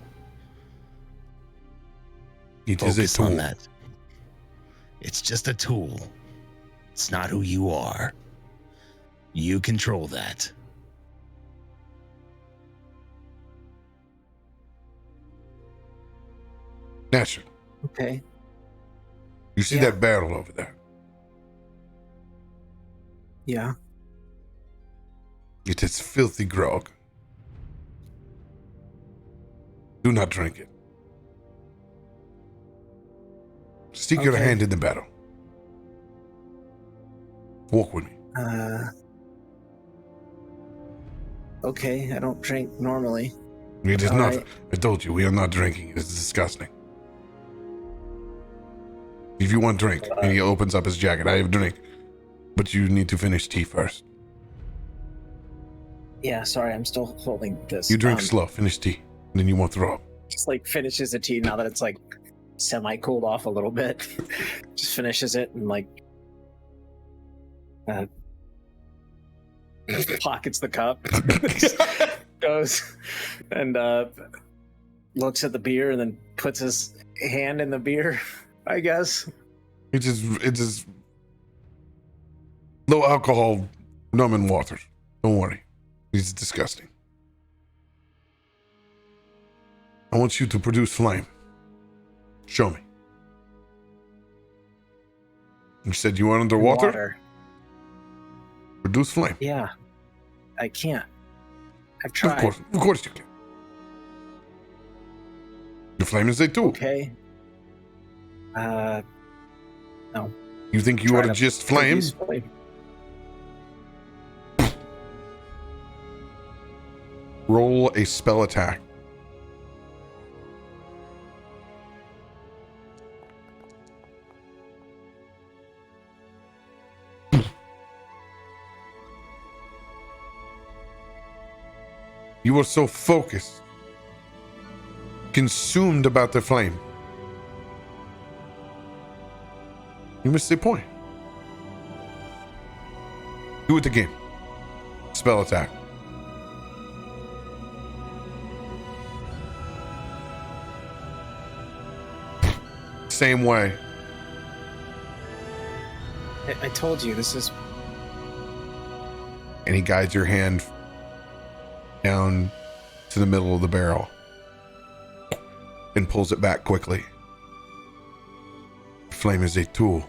It is a Focus on tool. that. It's just a tool. It's not who you are. You control that. Naturally. Okay. You see Yeah. that barrel over there? Yeah. It is filthy grog. Do not drink it. Stick your Okay. hand in the barrel. Walk with me. Okay. I don't drink normally. It is All not. right. I told you, we are not drinking. It is disgusting. If you want drink, and he opens up his jacket, I have drink. But you need to finish tea first. Yeah. Sorry, I'm still holding this. You drink slow, finish tea, and then you won't throw up. Just like finishes the tea now that it's like semi cooled off a little bit. Just finishes it and like pockets the cup. Goes and looks at the beer and then puts his hand in the beer, I guess. It is low alcohol, numbing water. Don't worry. It's disgusting. I want you to produce flame. Show me. You said you are underwater? Water. Produce flame. Yeah. I can't. I've tried. Of course you can. The flame is a tool. Okay. No. You think you Try ought to to just flame? produce flame. Roll a spell attack. You were so focused, consumed about the flame. You missed the point. Do it again. Spell attack. Same way. I told you this is. And he guides your hand down to the middle of the barrel and pulls it back quickly. Flame is a tool.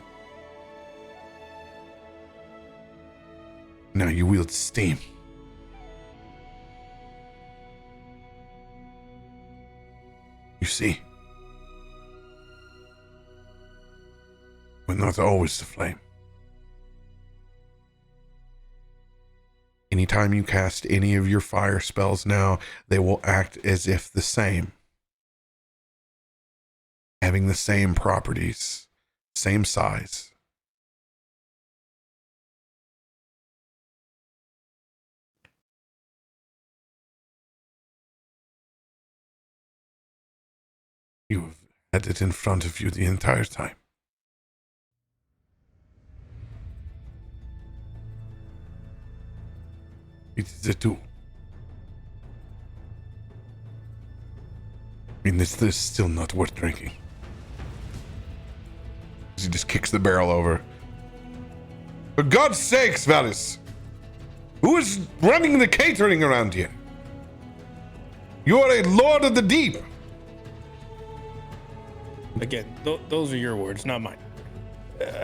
Now you wield steam. You see, but not always the flame. Anytime you cast any of your fire spells now, they will act as if the same. Having the same properties, same size. You have had it in front of you the entire time. It is a tool. I mean, this is still not worth drinking. He just kicks the barrel over. For God's sakes, Valis! Who is running the catering around here? You are a lord of the deep! Again, those are your words, not mine.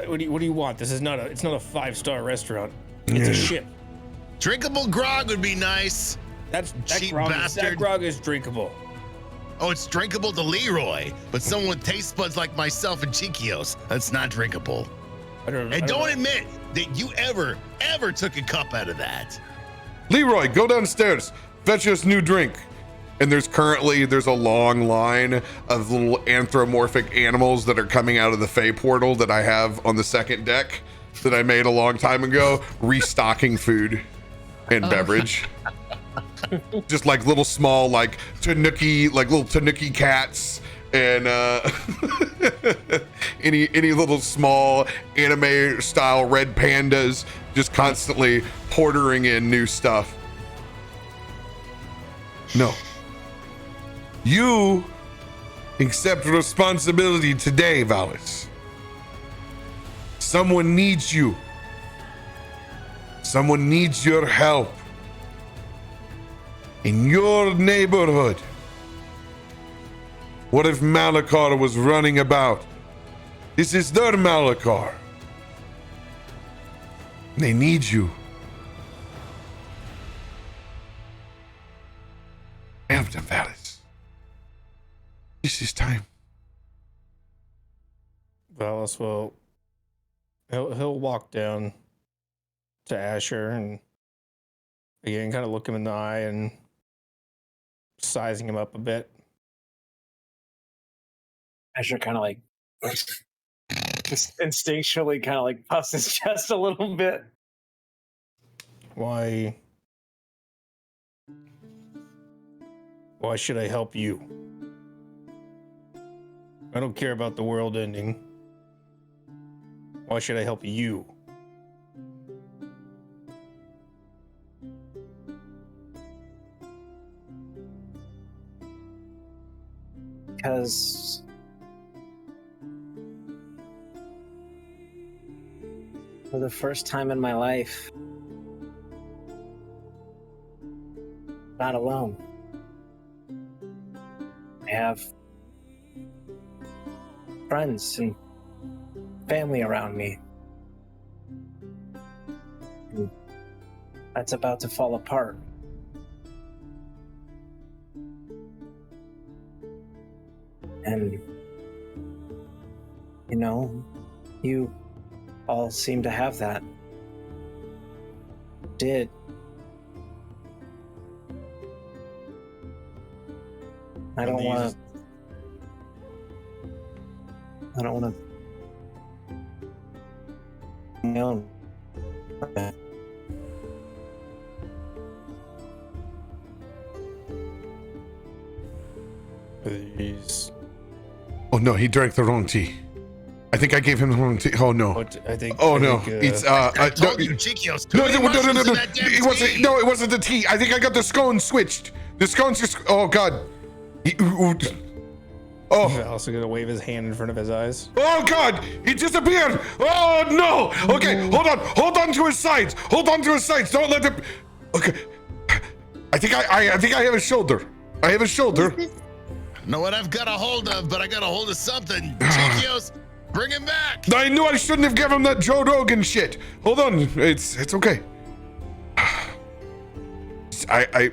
What do you want? This is not a. It's not a 5-star restaurant. It's a ship. Drinkable grog would be nice. That Cheap grog, bastard. that grog is drinkable. Oh, it's drinkable to Leroy, but someone with taste buds like myself and Chiquios, that's not drinkable. And don't admit that you ever took a cup out of that. Leroy, go downstairs. Fetch us new drink. And there's a long line of little anthropomorphic animals that are coming out of the Fey portal that I have on the second deck that I made a long time ago, restocking food and beverage. just like little small like little tanuki cats, and any little small anime style red pandas, just constantly ordering in new stuff. No. You accept responsibility today, Valis. Someone needs you. Someone needs your help. In your neighborhood. What if Malachar was running about? This is their Malachar. They need you. Help them, Valis. This is time. Valis will he'll walk down to Asher and again kind of look him in the eye and sizing him up a bit. Asher kind of like just instinctually kind of like puffs his chest a little bit. Why should I help you? I don't care about the world ending. Why should I help you? Because for the first time in my life, I'm not alone. I have friends and family around me. And that's about to fall apart. And, you know, you all seem to have that. Did. I don't want to my own. Please. Oh no, he drank the wrong tea. I think I gave him the wrong tea. Oh no. I think. Oh I no, think, it's I told you, Chikios. no. It wasn't. No, it wasn't the tea. I think I got the scone switched. The scone's just. Oh god. Oh. He's also gonna wave his hand in front of his eyes. Oh god, he disappeared. Oh no. Okay, hold on to his sides. Hold on to his sides. Don't let him. Okay. I think I have a shoulder. I have a shoulder. Know what I've got a hold of, but I got a hold of something. Chikios, bring him back. I knew I shouldn't have given him that Joe Rogan shit. Hold on, it's okay. I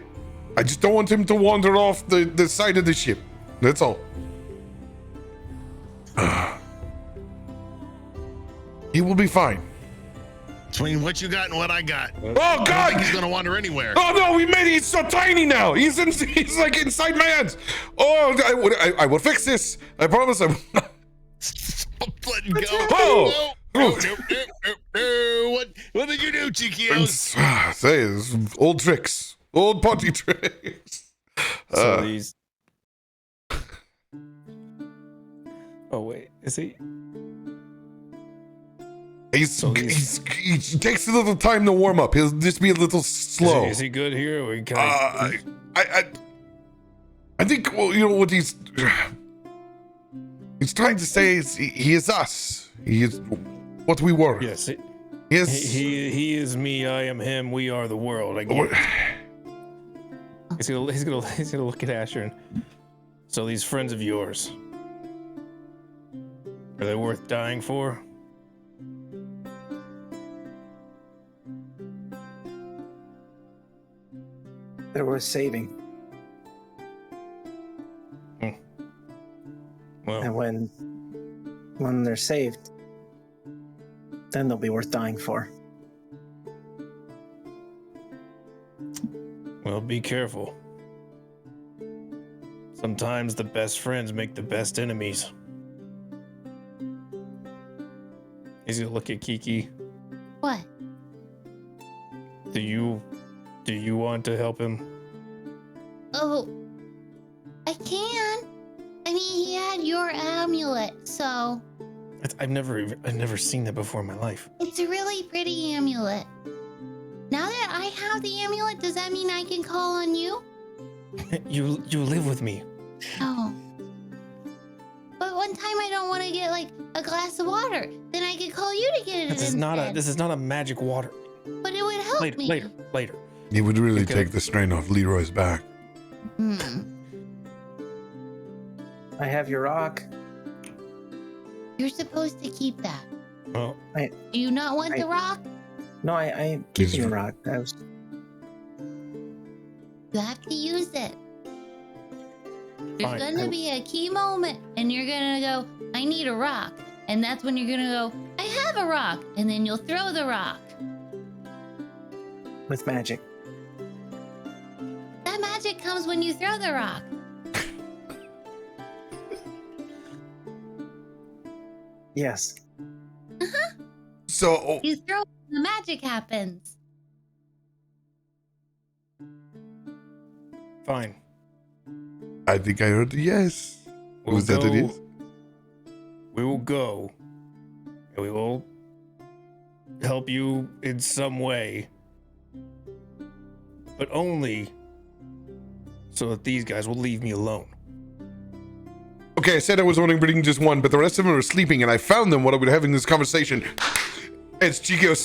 just don't want him to wander off the side of the ship. That's all. He will be fine. Between what you got and what I got. Oh I don't god! think he's gonna wander anywhere. Oh no, we made it. He's so tiny now. He's like inside my hands. Oh, I will fix this. I promise. I will. Let him go. Oh! No. What did you do, Chikios? Say, it's old tricks, old potty tricks. So these. Oh wait, is he? He takes a little time to warm up. He'll just be a little slow. Is he good here? Or can I think, well, you know what he's trying to say is he is us. He is what we were. Yes. He is me. I am him. We are the world. I get it. He's gonna look at Asher. And, so these friends of yours, are they worth dying for? They're worth saving. Well, And when they're saved, then they'll be worth dying for. well, be careful. Sometimes the best friends make the best enemies. He's gonna look at Kiki. What? Do you want to help him? Oh, I can. I mean, he had your amulet, so I've never seen that before in my life. it's a really pretty amulet. Now that I have the amulet, does that mean I can call on you? You live with me. Oh. But one time I don't want to get like a glass of water. Then I could call you to get it. This is not a magic water. But it would help me. Later. It would really Okay. take the strain off Leroy's back. I have your rock. You're supposed to keep that. Oh, Do you not want the rock? No, I keeping the rock. You have to use it. There's Fine. gonna be a key moment, and you're gonna go, I need a rock. And that's when you're gonna go, I have a rock. And then you'll throw the rock. with magic. That magic comes when you throw the rock. Yes. So, You throw it, the magic happens. fine. I think I heard the yes. We'll Was that go- it is? We will go, and we will help you in some way, but only so that these guys will leave me alone. Okay, I said I was only bringing just one, but the rest of them were sleeping, and I found them while we were having this conversation. As Chico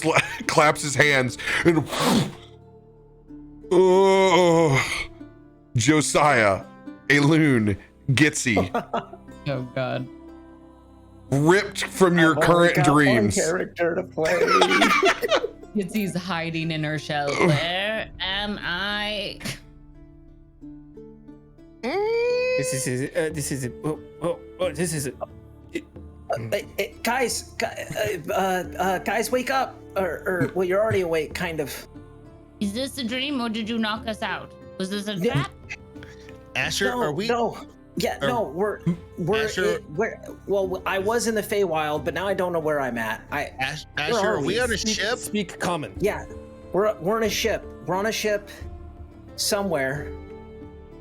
claps his hands, and Josiah, Aelun, Gitzi, Oh God. ripped from your current dreams. Character to play. Gitzi's hiding in her shell. Where am I? This is it. This is it. This is it. Guys, guys, wake up! Or well, you're already awake, kind of. Is this a dream or did you knock us out? Was this a trap? Asher, No, are we? No. Yeah, Are- no, we're Asher- well, I was in the Feywild, but now I don't know where I'm at. Asher, are we on a ship? Speak common. Yeah, we're on a ship. We're on a ship somewhere.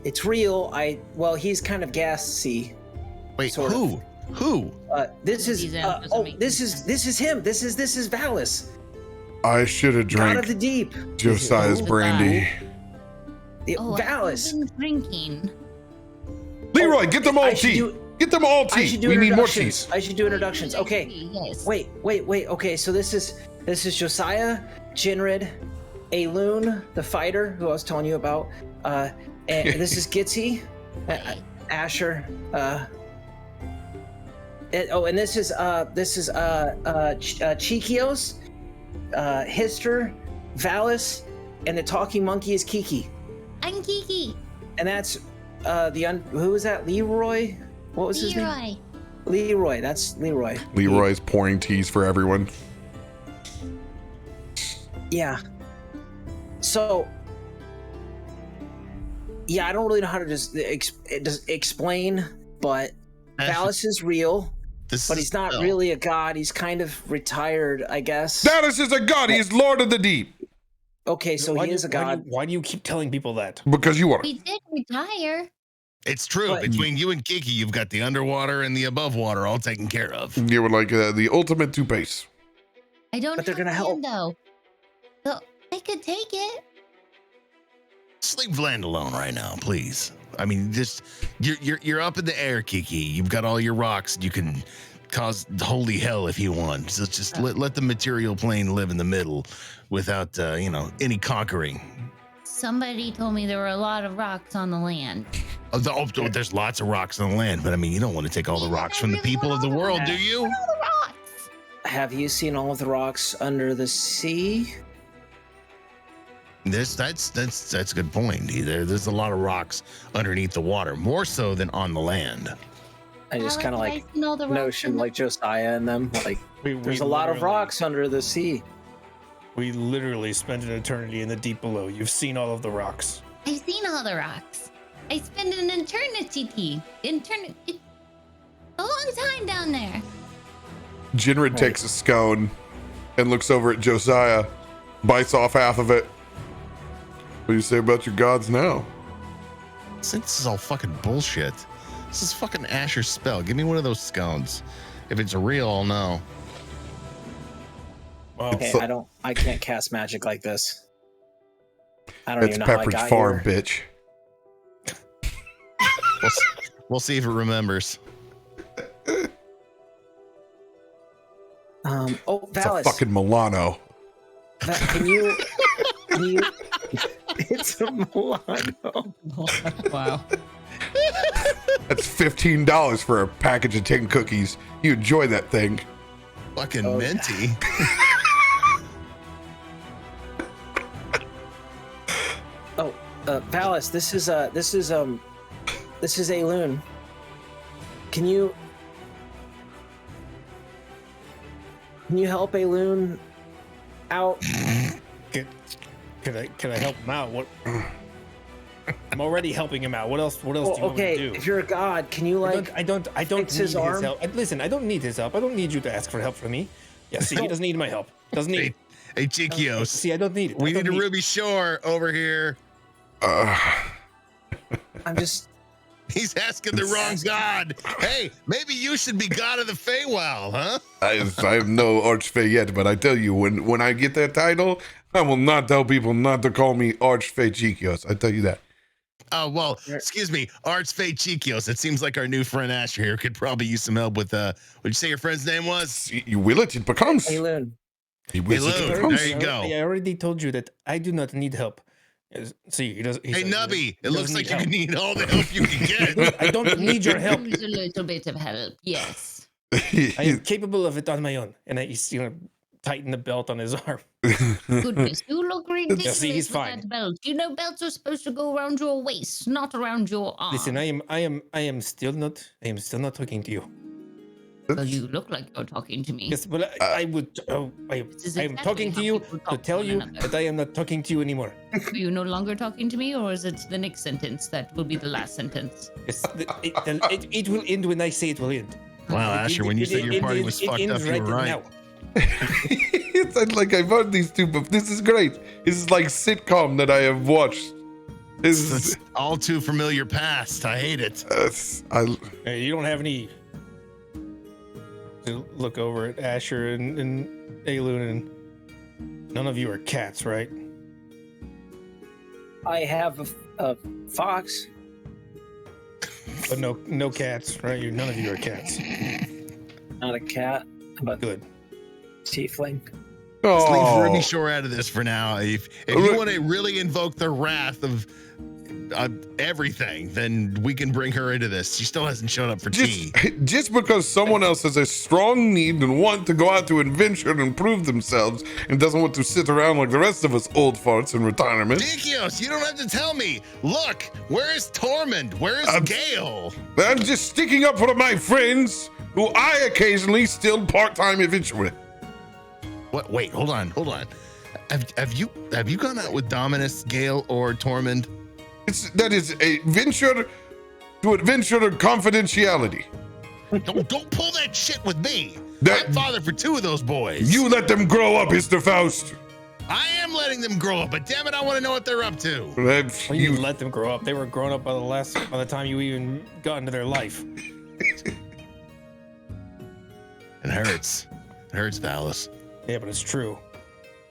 It's real. He's kind of gassy. Wait, sort of. who? Who? This is These answers make this is him. This is Valis, I should have God of the drank Deep. Josiah's Who? brandy. Oh, Valis. I've been drinking. Leroy, get them all I should tea. do- Get them all I tea. should do We need more introductions. teas. I should do introductions. Okay. Yes. Wait. Okay, so this is Josiah, Jinrid, Aelun, the fighter who I was telling you about, and this is Gitzi, Asher, and this is Chikios, Hister, Valis, and the talking monkey is Kiki, I'm Kiki. and that's who was that? Leroy? What was his name? Leroy. Leroy. That's Leroy. Leroy's pouring teas for everyone. Yeah. So, yeah, I don't really know how to just explain, but Asher, Valis is real, this but is he's not Phil. really a god. He's kind of retired, I guess. Dallas is a god. He is Lord of the Deep. Okay, so Why he do- is a why god. Why do you keep telling people that? Because you are. We did retire. It's true. But- Between you and Kiki, you've got the underwater and the above water all taken care of. You were like the ultimate toupees. I don't But they're have gonna land, help. though. So I could take it. Just leave land alone right now, please. I mean, just you're up in the air, Kiki. You've got all your rocks. You can cause holy hell if you want. So just let the material plane live in the middle without any conquering. Somebody told me there were a lot of rocks on the land. There's lots of rocks on the land, but I mean, you don't want to take all the Yeah, rocks I from the really people want of the all of world, that. do you? All the rocks. Have you seen all of the rocks under the sea? That's a good point. There's a lot of rocks underneath the water, more so than on the land. I just kind of Alex, like I seen all the rocks notion in the- like Josiah and them. Like We there's a lot of literally- rocks under the sea. We literally spent an eternity in the deep below. You've seen all of the rocks. I've seen all the rocks. I spent an eternity, a long time down there. Jinrid Right. takes a scone and looks over at Josiah, bites off half of it. What do you say about your gods now? This is all fucking bullshit. This is fucking Asher's spell. Give me one of those scones. If it's real, I'll know. Well, Okay, I can't cast magic like this. I don't That's even know how I Pepperidge got Farm, here. bitch. We'll see if it remembers. Oh, It's a Valis. fucking Milano. Can you? It's a Milano. Wow. That's $15 for a package of 10 cookies. You enjoy that thing. Fucking Oh, minty. Valis, this is Aelun. Can you help Aelun out? Can I help him out? What? I'm already helping him out. What else? What else do you want me to do? If you're a god, can you I don't fix need his his arm? help. Listen, I don't need his help. I don't need you to ask for help from me. Yeah, see, he doesn't need my help. Doesn't need it. Hey, Chiquios. See, I don't need it. We I don't need a need it. Ruby Shore over here. I'm just. He's asking the wrong god. Hey, maybe you should be god of the Feywild, huh? I have no Archfey yet, but I tell you, when I get that title, I will not tell people not to call me Archfey Chiquios. I tell you that. Oh, well, excuse me, Archfey Chiquios. It seems like our new friend Asher here could probably use some help with, what'd you say your friend's name was? You will it becomes. Aelun. He wills it, Aelun, it becomes. there you go. I already told you that I do not need help. See, he does. Hey, Nubby, it looks like you help. need all the help you can get. I don't need your help. Needs a little bit of help. Yes. I am capable of it on my own. And I tighten the belt on his arm. Goodness, you look ridiculous see, he's with fine. that belt. You know belts are supposed to go around your waist, not around your arm. Listen, I am still not talking to you. Well, you look like you're talking to me. Yes, but I would. I is am exactly talking to how you people to talk to tell one you another. that I am not talking to you anymore. Are you no longer talking to me, or is it the next sentence that will be the last sentence? Yes, it will end when I say it will end. Wow, Asher, when you said your party was It fucked up, ends you were right. now. It's like I've heard these two, but this is great. This is like sitcom that I have watched. This It's is. all too familiar past. I hate it. Hey, you don't have any. To look over at Asher and Aelun, and none of you are cats, right? I have a fox. But no cats, right? None of you are cats. Not a cat, but Good. tiefling. Let's leave Oh, Ruby Shore out of this for now. If you want to really invoke the wrath of everything, then we can bring her into this. She still hasn't shown up for tea. just because someone else has a strong need and want to go out to adventure and prove themselves and doesn't want to sit around like the rest of us old farts in retirement. Dikios, you don't have to tell me. Look, where is Tormund? Where is Gale? I'm just sticking up for my friends who I occasionally still part-time adventure with. What? Wait, hold on. Have you gone out with Dominus, Gale, or Tormund? That is a venture to adventure confidentiality. Don't pull that shit with me. That- I'm father for two of those boys. You let them grow up, Mr. Faust. I am letting them grow up, but damn it, I want to know what they're up to. Well, you let them grow up. They were grown up by the time you even got into their life. It hurts. It hurts, Valis. Yeah, but it's true.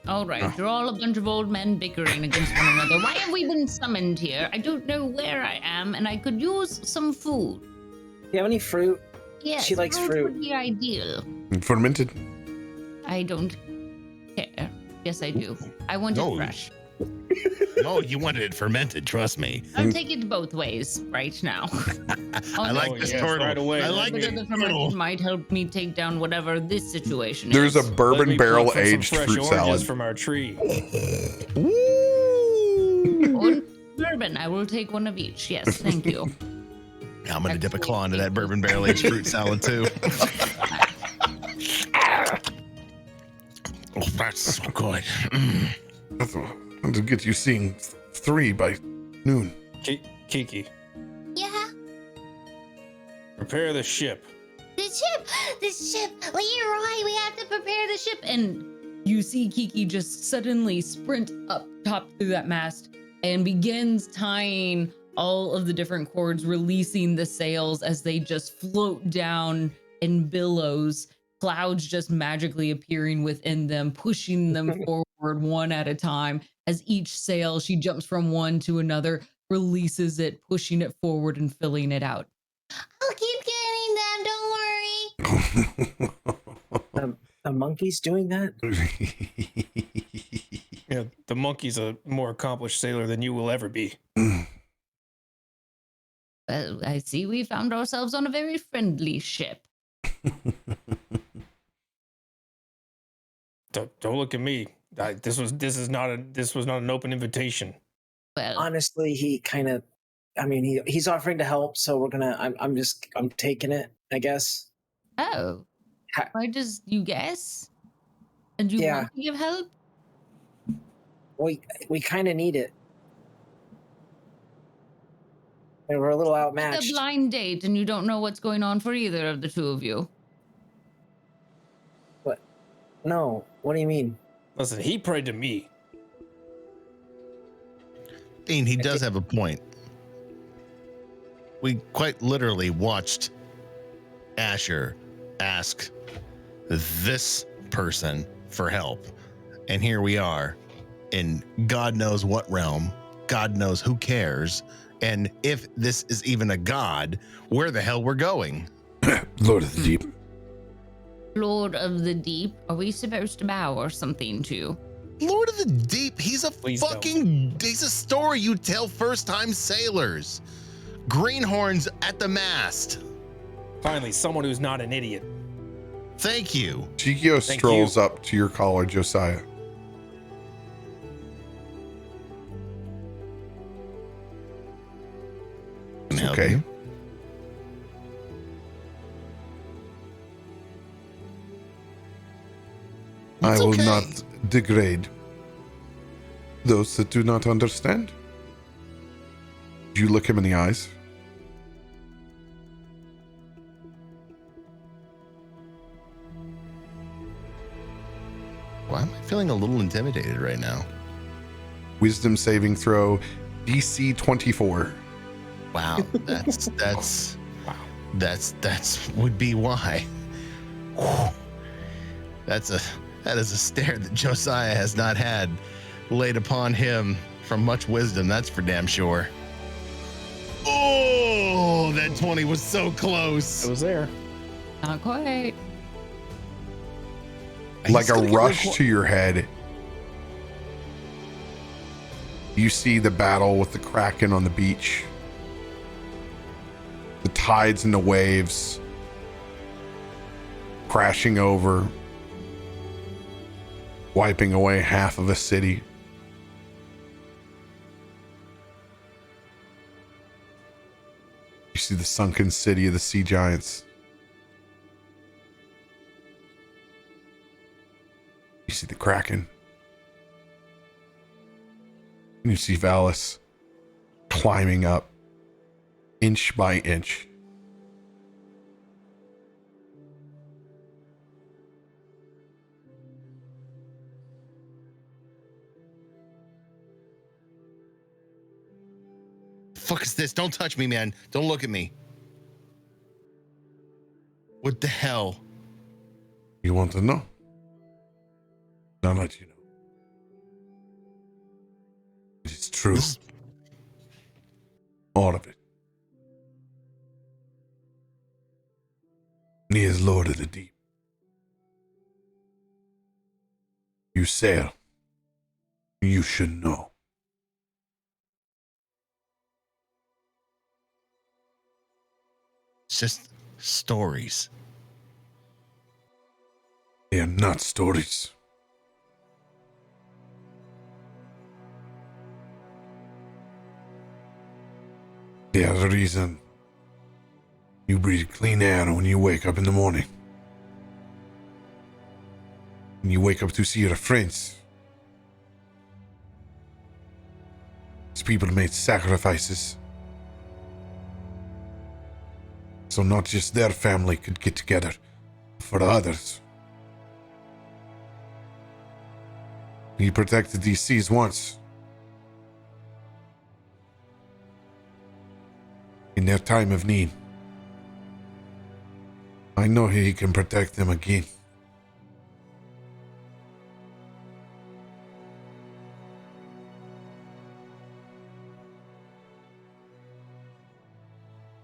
All right, you're all a bunch of old men bickering against one another. Why have we been summoned here? I don't know where I am, and I could use some food. Do you have any fruit? Yes, She likes fruit. would be ideal. Fermented. I don't care. Yes, I do. I want No. it fresh. No, you wanted it fermented, trust me. I'll take it both ways right now. I like this yes, turtle. right away. I like Bit this of the turtle. fermented might help me take down whatever this situation There's a is. Let bourbon me barrel pluck from some aged fresh fruit oranges salad. from our tree. One bourbon. I will take one of each. Yes, thank you. I'm gonna dip a claw into that bourbon barrel aged fruit salad too. Oh, that's so good. I'll get you seeing 3 by noon. Kiki, Yeah, prepare the ship. the ship. Leroy, we have to prepare the ship. And you see Kiki just suddenly sprint up top through that mast and begins tying all of the different cords releasing the sails as they just float down in billows, clouds just magically appearing within them, pushing them forward one at a time. As each sail, she jumps from one to another, releases it, pushing it forward and filling it out. I'll keep getting them, don't worry. A monkey's doing that? Yeah, the monkey's a more accomplished sailor than you will ever be. Well, I see we found ourselves on a very friendly ship. Don't look at me. This was not an open invitation. Well, Honestly, he kind of, I mean, he's offering to help, so we're gonna, I'm taking it, I guess. oh. Why does you guess? And you Yeah. want to give help? We kind of need it. And we're a little It's outmatched. a blind date and you don't know what's going on for either of the two of you. What? No. What do you mean? Listen, he prayed to me. Dean, he does have a point. We quite literally watched Asher ask this person for help. And here we are in God knows what realm, God knows who cares. And if this is even a god, where the hell we're going? Lord of the Deep. Lord of the Deep, are we supposed to bow or something to? Lord of the Deep, he's a Please he's a story you tell first-time sailors. Greenhorns at the mast. Finally, someone who's not an idiot. Thank you. Chikio Thank strolls you. up to your collar, Josiah. Can I help Okay. you? I It's will okay. not degrade those that do not understand. You look him in the eyes. Why am I feeling a little intimidated right now? Wisdom saving throw, DC 24. Wow, that's would be why. Whew. That is a stare that Josiah has not had laid upon him from much wisdom. That's for damn sure. Oh, that 20 was so close. It was there. Not quite. Like He's a gonna get rush to your head. You see the battle with the Kraken on the beach. The tides and the waves crashing over, wiping away half of a city. You see the sunken city of the sea giants. You see the Kraken. And you see Valis climbing up inch by inch. Fuck is this? Don't touch me, man. Don't look at me. What the hell? You want to know? I'll let you know. It is true. This- All of it. And he is Lord of the Deep. You sail. You should know. It's just stories. They are not stories. They are the reason you breathe clean air when you wake up in the morning. When you wake up to see your friends. These people made sacrifices. So not just their family could get together, for others. He protected these seas once. in their time of need. I know he can protect them again.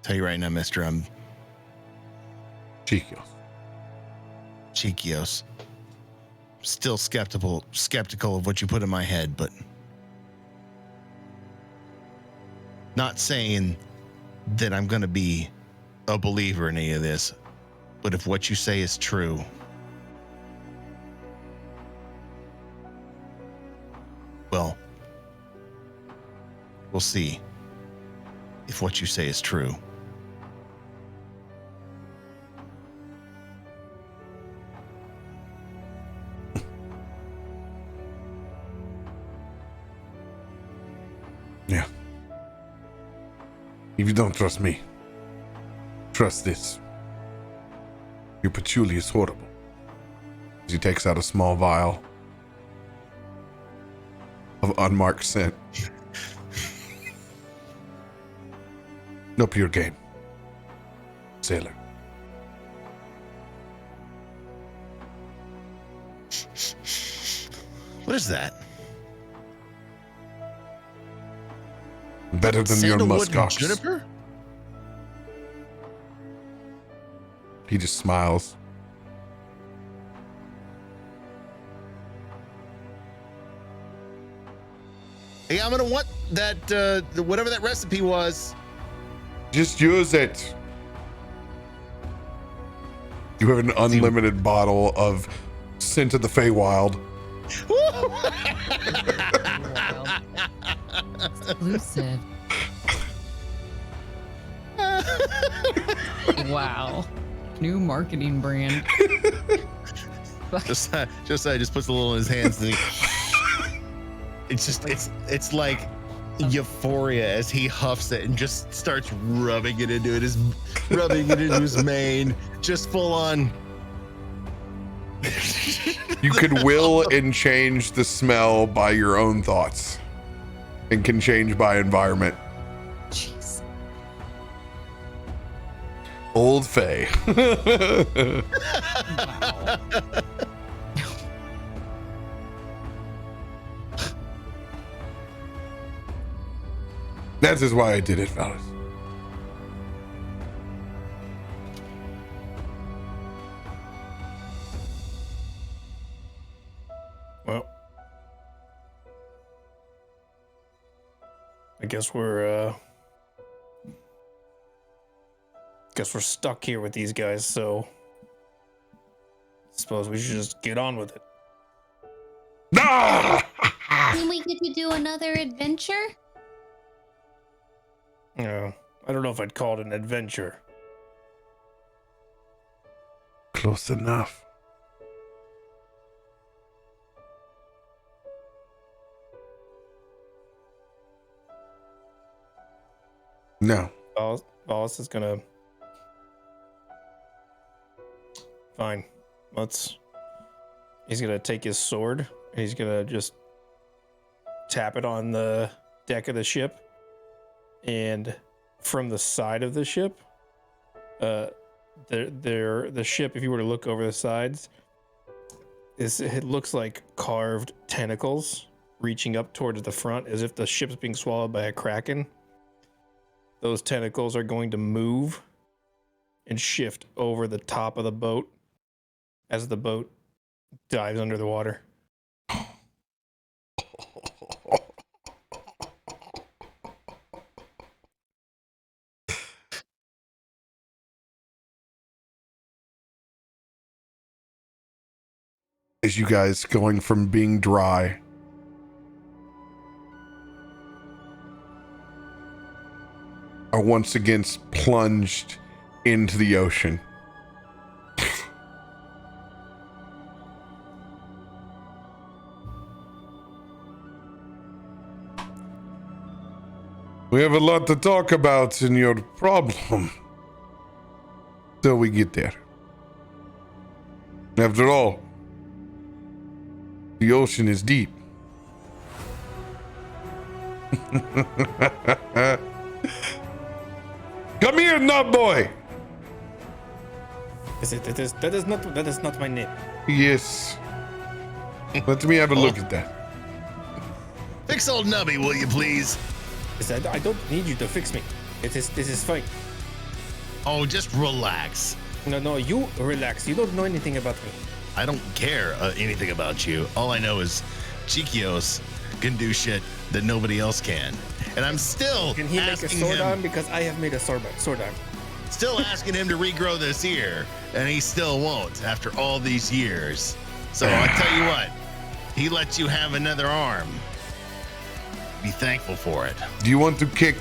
Tell you right now, mister, I'm Chiquios. Still skeptical of what you put in my head, but not saying that I'm going to be a believer in any of this. But if what you say is true, well, we'll see if what you say is true. Yeah. If you don't trust me, trust this. Your patchouli is horrible. He takes out a small vial of unmarked scent. No pure game. Sailor. What is that? Better than your Sandalwood and muskox. juniper? He just smiles. Hey, I'm gonna want that whatever that recipe was. Just use it. You have an unlimited bottle of Scent of the Feywild. Exclusive. Wow. New marketing brand. Josiah just puts a little in his hands and it's like euphoria as he huffs it and just starts rubbing it into his mane, just full on. You could will and change the smell by your own thoughts and can change by environment. Jeez. Old Faye. Wow. That is why I did it, fellas. Well, I guess we're stuck here with these guys, so suppose we should just get on with it. Ah! Can we get to do another adventure? I don't know if I'd call it an adventure. Close enough. No. Wallace is gonna. Fine. He's gonna take his sword. He's gonna just tap it on the deck of the ship. And from the side of the ship, the ship, if you were to look over the sides, it looks like carved tentacles reaching up towards the front as if the ship's being swallowed by a kraken. Those tentacles are going to move and shift over the top of the boat as the boat dives under the water. As you guys going from being dry are once again plunged into the ocean. We have a lot to talk about in your problem till we get there. After all, the ocean is deep. Come here, nut boy. That is not my name. Yes. Let me have a look at that. Fix old Nubby, will you please? I don't need you to fix me. This is fine. Oh, just relax. No, you relax. You don't know anything about me. I don't care anything about you. All I know is Chiquios can do shit that nobody else can. And I'm still Can he make a asking sword him, arm? Because I have made a sword arm. still asking him to regrow this ear, and he still won't after all these years. So I tell you what, he lets you have another arm. Be thankful for it. Do you want to kick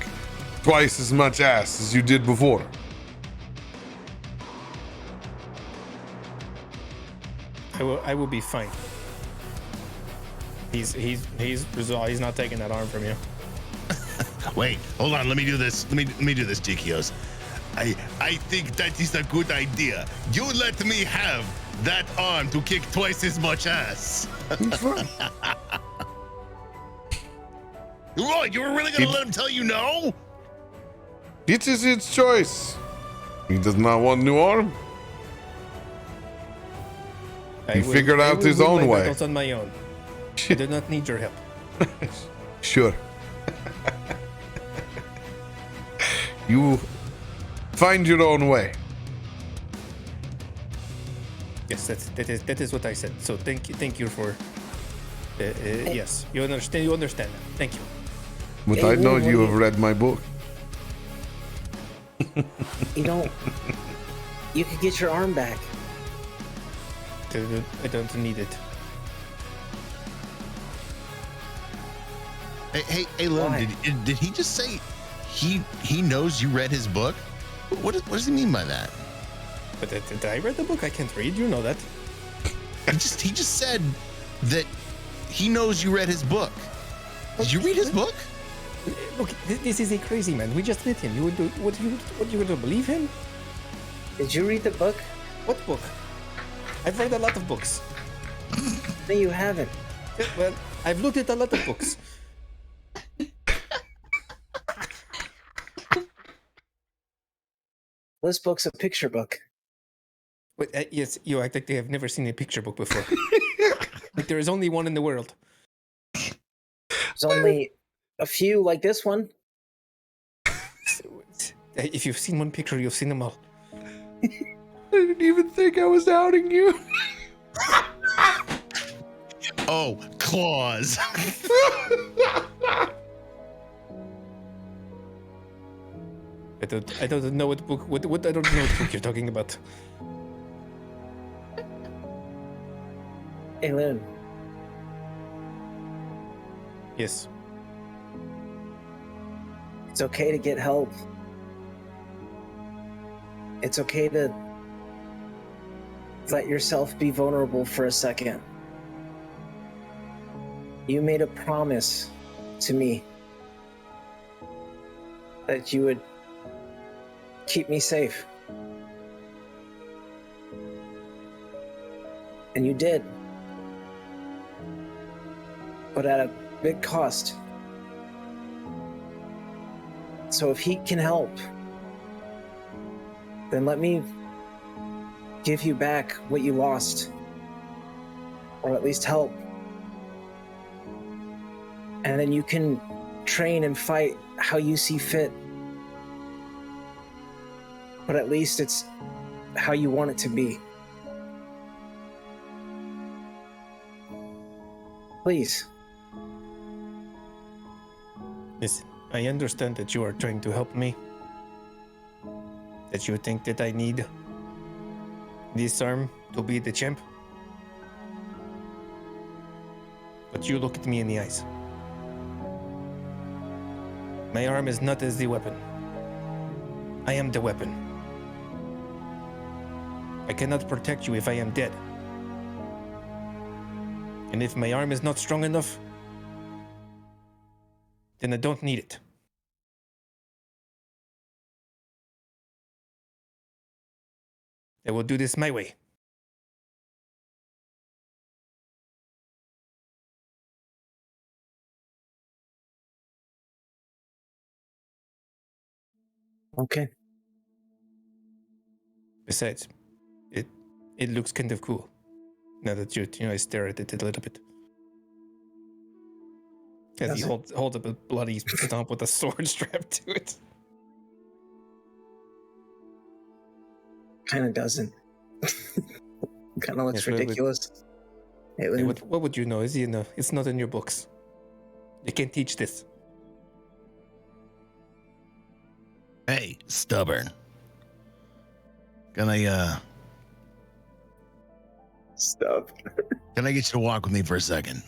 twice as much ass as you did before? I will be fine. He's resolved. He's not taking that arm from you. Wait, hold on. Let me do this. Let me do this, Chiquios. I think that is a good idea. You let me have that arm to kick twice as much ass. What? You were really gonna let him tell you no? It is his choice. He does not want a new arm. He figured out his own way. On my own. I do not need your help. Sure. You find your own way. Yes, that is what I said. So thank you for. Yes, you understand. You understand that. Thank you. But Hey, I know what you do have you- read my book. You don't. You could get your arm back. I don't need it. Hey, Aelun, Why? did he just say he knows you read his book? What does he mean by that? But did I read the book? I can't read. You know that. He just said that he knows you read his book. Did you read his book? Look, this is a crazy man. We just met him. You would do what? You going to believe him? Did you read the book? What book? I've read a lot of books. No, you haven't. Well, I've looked at a lot of books. This book's a picture book. Wait, yes, you act like they have never seen a picture book before. Like there is only one in the world. There's only a few like this one. If you've seen one picture, you've seen them all. I didn't even think I was outing you. Oh, claws. I don't know what book. What I don't know what book you're talking about. Aelun, Yes. it's okay to get help. It's okay to let yourself be vulnerable for a second. You made a promise to me that you would keep me safe. And you did. But at a big cost. So if he can help, then let me give you back what you lost. Or at least help. And then you can train and fight how you see fit. But at least it's how you want it to be. Please. Listen, I understand that you are trying to help me. That you think that I need this arm to be the champ. But you look at me in the eyes. My arm is not as the weapon. I am the weapon. I cannot protect you if I am dead. And if my arm is not strong enough, then I don't need it. I will do this my way. Okay. Besides, it looks kind of cool. Now that I stare at it a little bit. As he holds up a bloody stump with a sword strapped to it. Kind of doesn't. Kind of looks Yes, ridiculous. What would you know? It's not in your books. You can't teach this. Hey, stubborn. Can I get you to walk with me for a second?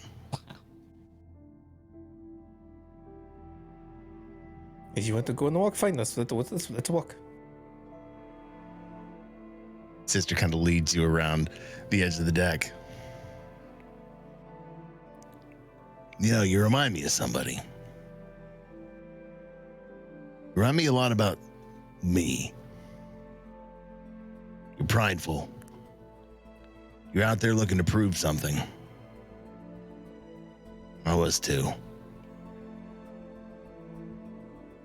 If you want to go on a walk, fine. Let's walk. Sister kind of leads you around the edge of the deck. You remind me of somebody. You remind me a lot about me. You're prideful. You're out there looking to prove something. I was too.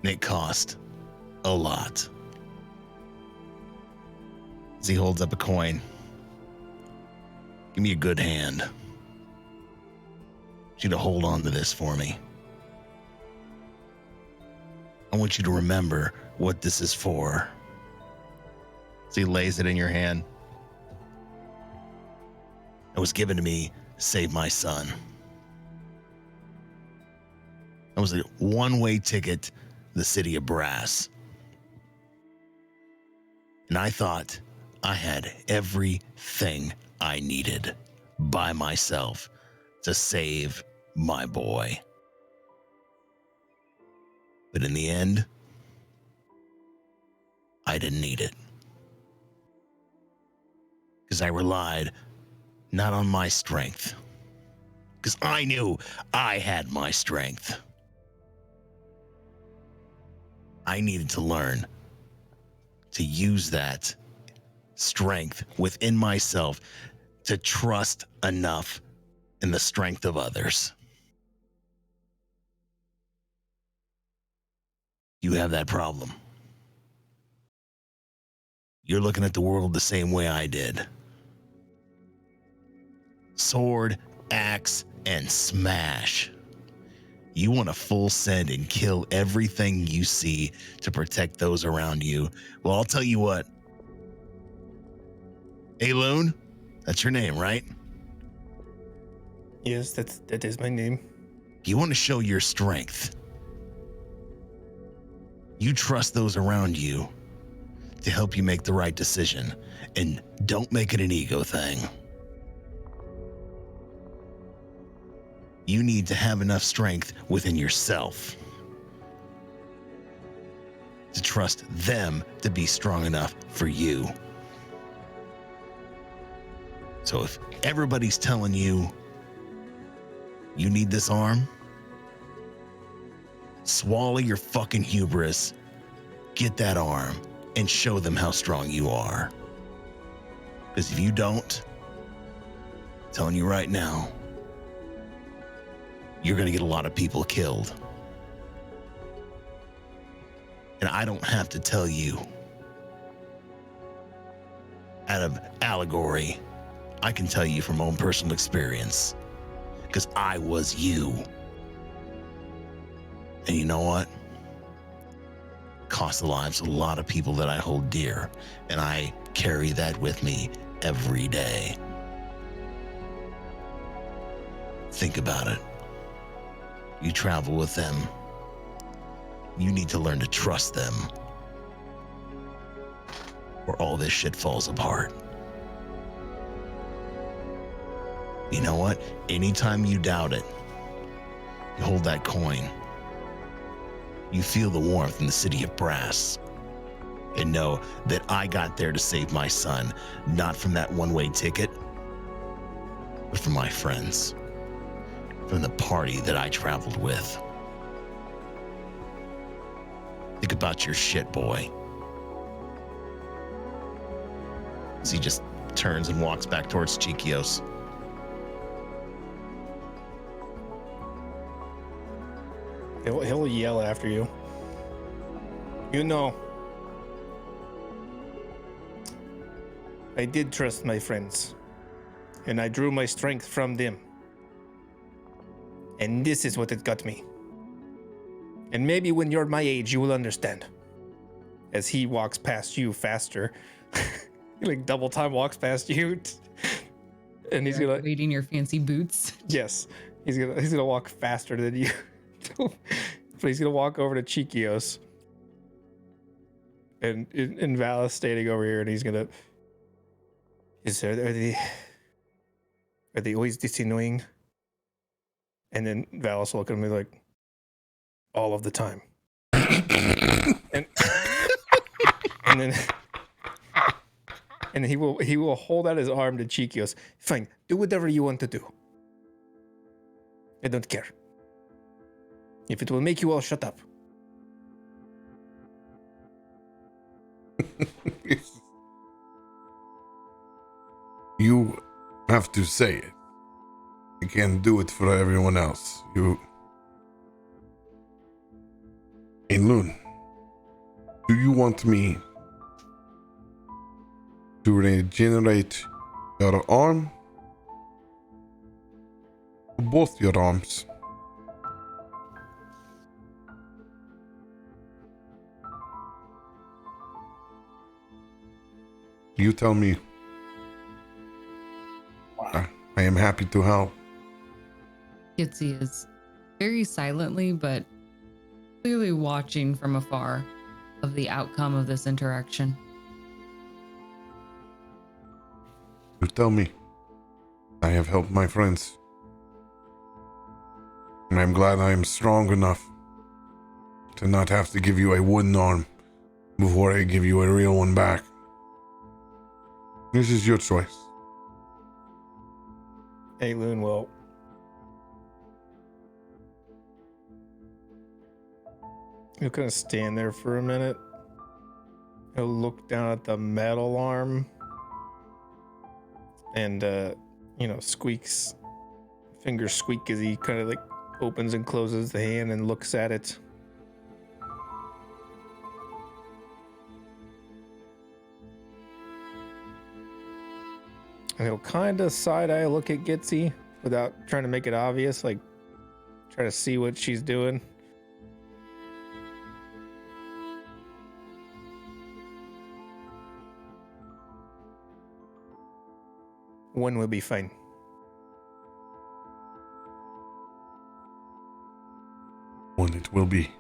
And it cost a lot. As he holds up a coin. Give me a good hand. I want you to hold on to this for me. I want you to remember what this is for. So he lays it in your hand. It was given to me to save my son. That was a one-way ticket to the city of Brass. And I thought I had everything I needed by myself to save my boy. But in the end, I didn't need it. Because I relied not on my strength. Because I knew I had my strength. I needed to learn to use that strength within myself to trust enough in the strength of others. You have that problem. You're looking at the world the same way I did. Sword, axe, and smash. You want to full send and kill everything you see to protect those around you. Well, I'll tell you what. Aelun, that's your name, right? Yes, that is my name. You want to show your strength. You trust those around you to help you make the right decision, and don't make it an ego thing. You need to have enough strength within yourself to trust them to be strong enough for you. So if everybody's telling you you need this arm, swallow your fucking hubris, get that arm, and show them how strong you are. Because if you don't, I'm telling you right now, you're going to get a lot of people killed. And I don't have to tell you. Out of allegory, I can tell you from my own personal experience. Because I was you. And you know what? It cost the lives of a lot of people that I hold dear. And I carry that with me every day. Think about it. You travel with them. You need to learn to trust them, or all this shit falls apart. You know what? Anytime you doubt it, you hold that coin. You feel the warmth in the city of Brass. And know that I got there to save my son, not from that one-way ticket, but from my friends. From the party that I traveled with. Think about your shit, boy. As he just turns and walks back towards Chiquios. He'll yell after you. You know, I did trust my friends, and I drew my strength from them. And this is what it got me. And maybe when you're my age, you will understand. As he walks past you faster, he like double time walks past you, and he's gonna Activating your fancy boots. yes, he's gonna walk faster than you, but he's gonna walk over to Chikios, and Val is standing over here, and he's gonna. Are they always this annoying? And then Valis will look at me like, all of the time. and he will hold out his arm to Chikios. Fine, do whatever you want to do. I don't care. If it will make you all shut up. You have to say it. You can't do it for everyone else. Aelun, do you want me to regenerate your arm? Or both your arms? You tell me. I am happy to help. Gitzi is very silently, but clearly watching from afar of the outcome of this interaction. You tell me. I have helped my friends. And I'm glad I am strong enough to not have to give you a wooden arm before I give you a real one back. This is your choice. Aelun will he'll kind of stand there for a minute. He'll look down at the metal arm and squeaks, fingers squeak as he kind of like opens and closes the hand and looks at it. And he'll kind of side-eye look at Gitzi without trying to make it obvious, like try to see what she's doing. One will be fine. One it will be.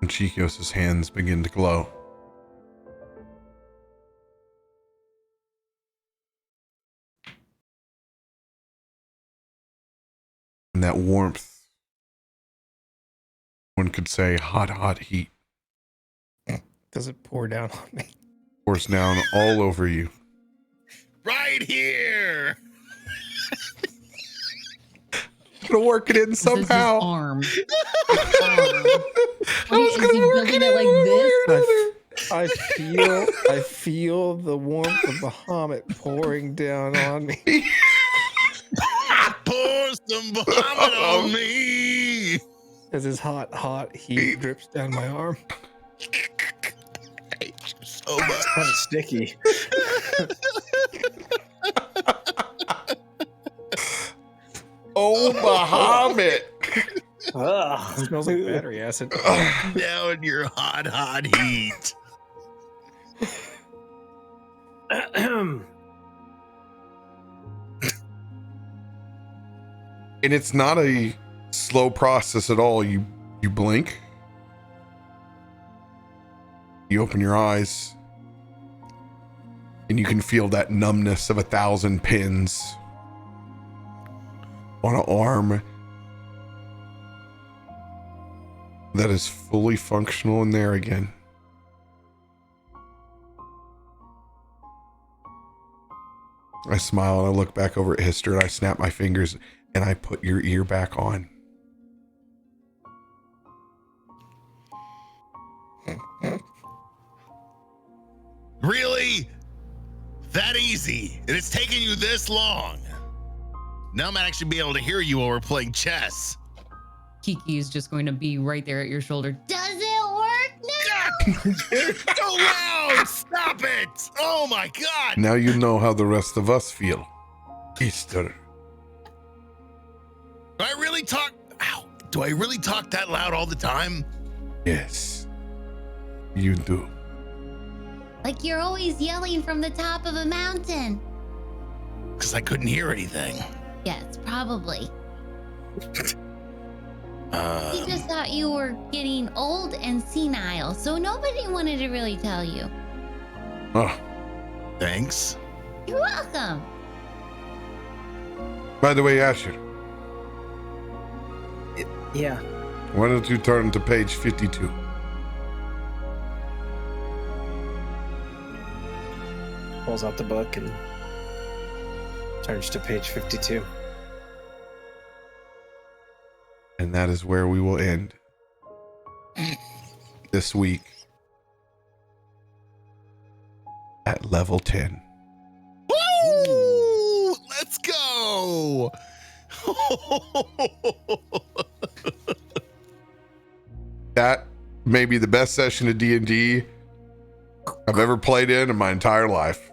And Chikios' hands begin to glow. And that warmth, one could say hot, hot heat, Does it pour down on me? pours down all over you. Right here. Gonna work it in somehow. Arm. I was Is he gonna work building it it like I feel the warmth of Bahamut pouring down on me. Pour some vomit on me. As his hot, hot heat drips down my arm. I hate you so much. It's kind of sticky. Oh, Bahamut. Ugh. It smells like battery acid. Now in your hot, hot heat. And it's not a slow process at all. You blink. You open your eyes. And you can feel that numbness of 1,000 pins on an arm that is fully functional in there again. I smile and I look back over at Hister and I snap my fingers and I put your ear back on. Really? That easy? And it's taking you this long? Now I might actually be able to hear you while we're playing chess. Kiki is just going to be right there at your shoulder. Does it work now? So loud! Stop it! Oh my god! Now you know how the rest of us feel. Easter. Do I really talk? Ow! Do I really talk that loud all the time? Yes, you do. Like you're always yelling from the top of a mountain. Because I couldn't hear anything. Yes, probably. We just thought you were getting old and senile, so nobody wanted to really tell you. Oh, Thanks. You're welcome. by the way, Asher, Yeah. why don't you turn to page 52? Pulls out the book and turns to page 52. And that is where we will end this week at level 10. Woo! Let's go! That may be the best session of D&D I've ever played in my entire life.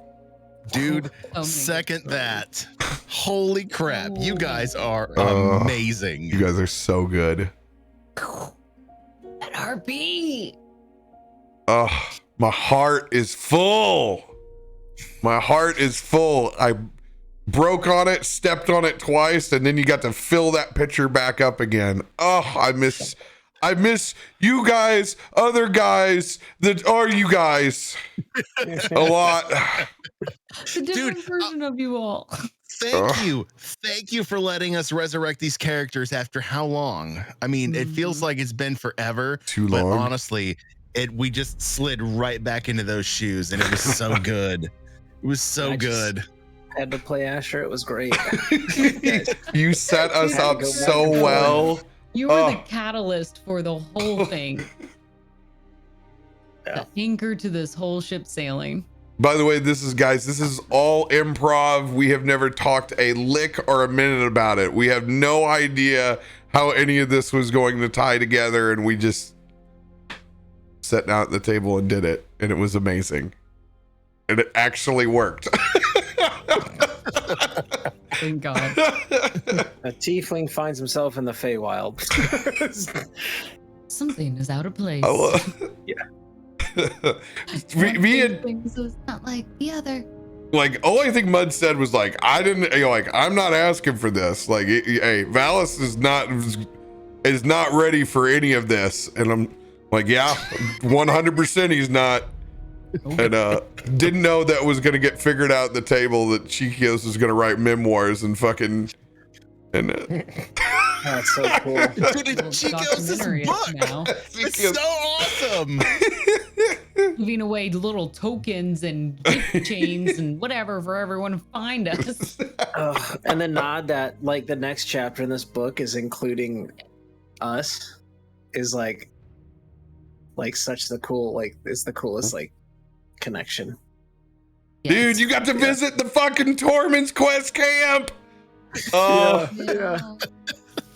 Dude, many second good that. Holy crap. You guys are You amazing. guys are so good. That RP. Oh, my heart is full. My heart is full. I broke on it, stepped on it twice, and then you got to fill that picture back up again. Oh, I miss you guys, other guys that are you guys a lot. The different Dude, version of you all. Thank you. Thank you for letting us resurrect these characters after how long? I mean, it feels like it's been forever. Too but long. honestly, we just slid right back into those shoes and it was so good. It was so I just- good. Had to play Asher. It was great. You set us Had to up go so back and forth. well. You were the Oh. catalyst for the whole thing. Yeah. The anchor to this whole ship sailing. By the way, this is all improv. We have never talked a lick or a minute about it. We have no idea how any of this was going to tie together, and we just sat down at the table and did it, and it was amazing. And it actually worked. Thank God. A tiefling finds himself in the Feywild. Something is out of place. me and Things is not like the other. like all I think Mud said was like, I didn't, like, I'm not asking for this. Like, hey, Valis is not ready for any of this, and I'm like, yeah, 100% he's not. And didn't know that was gonna get figured out at the table that Chikios was gonna write memoirs and fucking That's so cool. Dude, Chico's this Documentary book. now. It's so awesome. Giving away little tokens and gift chains and whatever for everyone to find us. And the nod that like the next chapter in this book is including us is like such the cool, like it's the coolest like connection. dude, you got to visit the fucking Tormund's Quest camp. Oh, Yeah.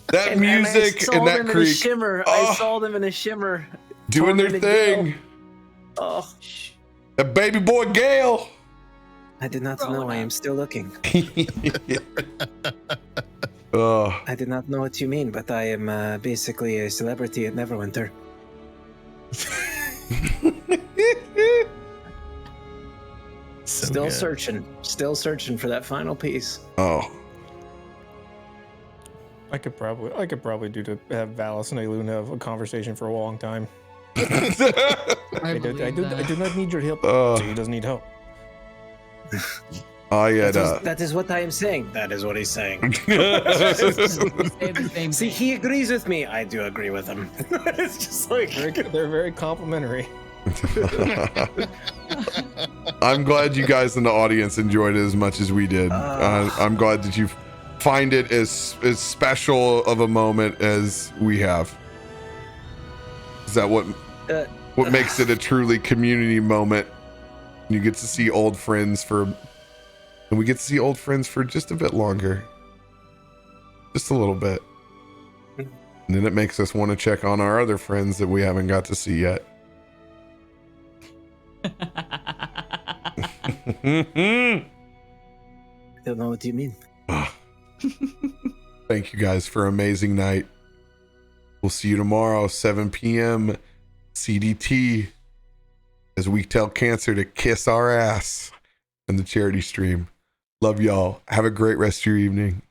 that And music I saw and that them in a creek shimmer. Oh. I saw them in a shimmer. doing their Tormund and thing. Gale. Oh, That baby boy Gale. I did not Growing know. I up. am still looking. Oh, I did not know what you mean, but I am basically a celebrity at Neverwinter. So Still good. searching for that final piece. oh. I could probably do to have Valis and Aelun have a conversation for a long time. I I believe do that. not need your help. Oh. So he doesn't need help. I had That is what I am saying. That is what he's saying. Say the same See, thing. he agrees with me. I do agree with him. It's just like They're very complimentary. I'm glad you guys in the audience enjoyed it as much as we did. I'm glad that you find it as special of a moment as we have. Is that what makes it a truly community moment? You get to see old friends and we get to see old friends for just a bit longer. Just a little bit. And then it makes us want to check on our other friends that we haven't got to see yet. I don't know what you mean. Thank you guys for an amazing night. We'll see you tomorrow, 7 p.m. CDT, as we tell cancer to kiss our ass in the charity stream. Love y'all. Have a great rest of your evening.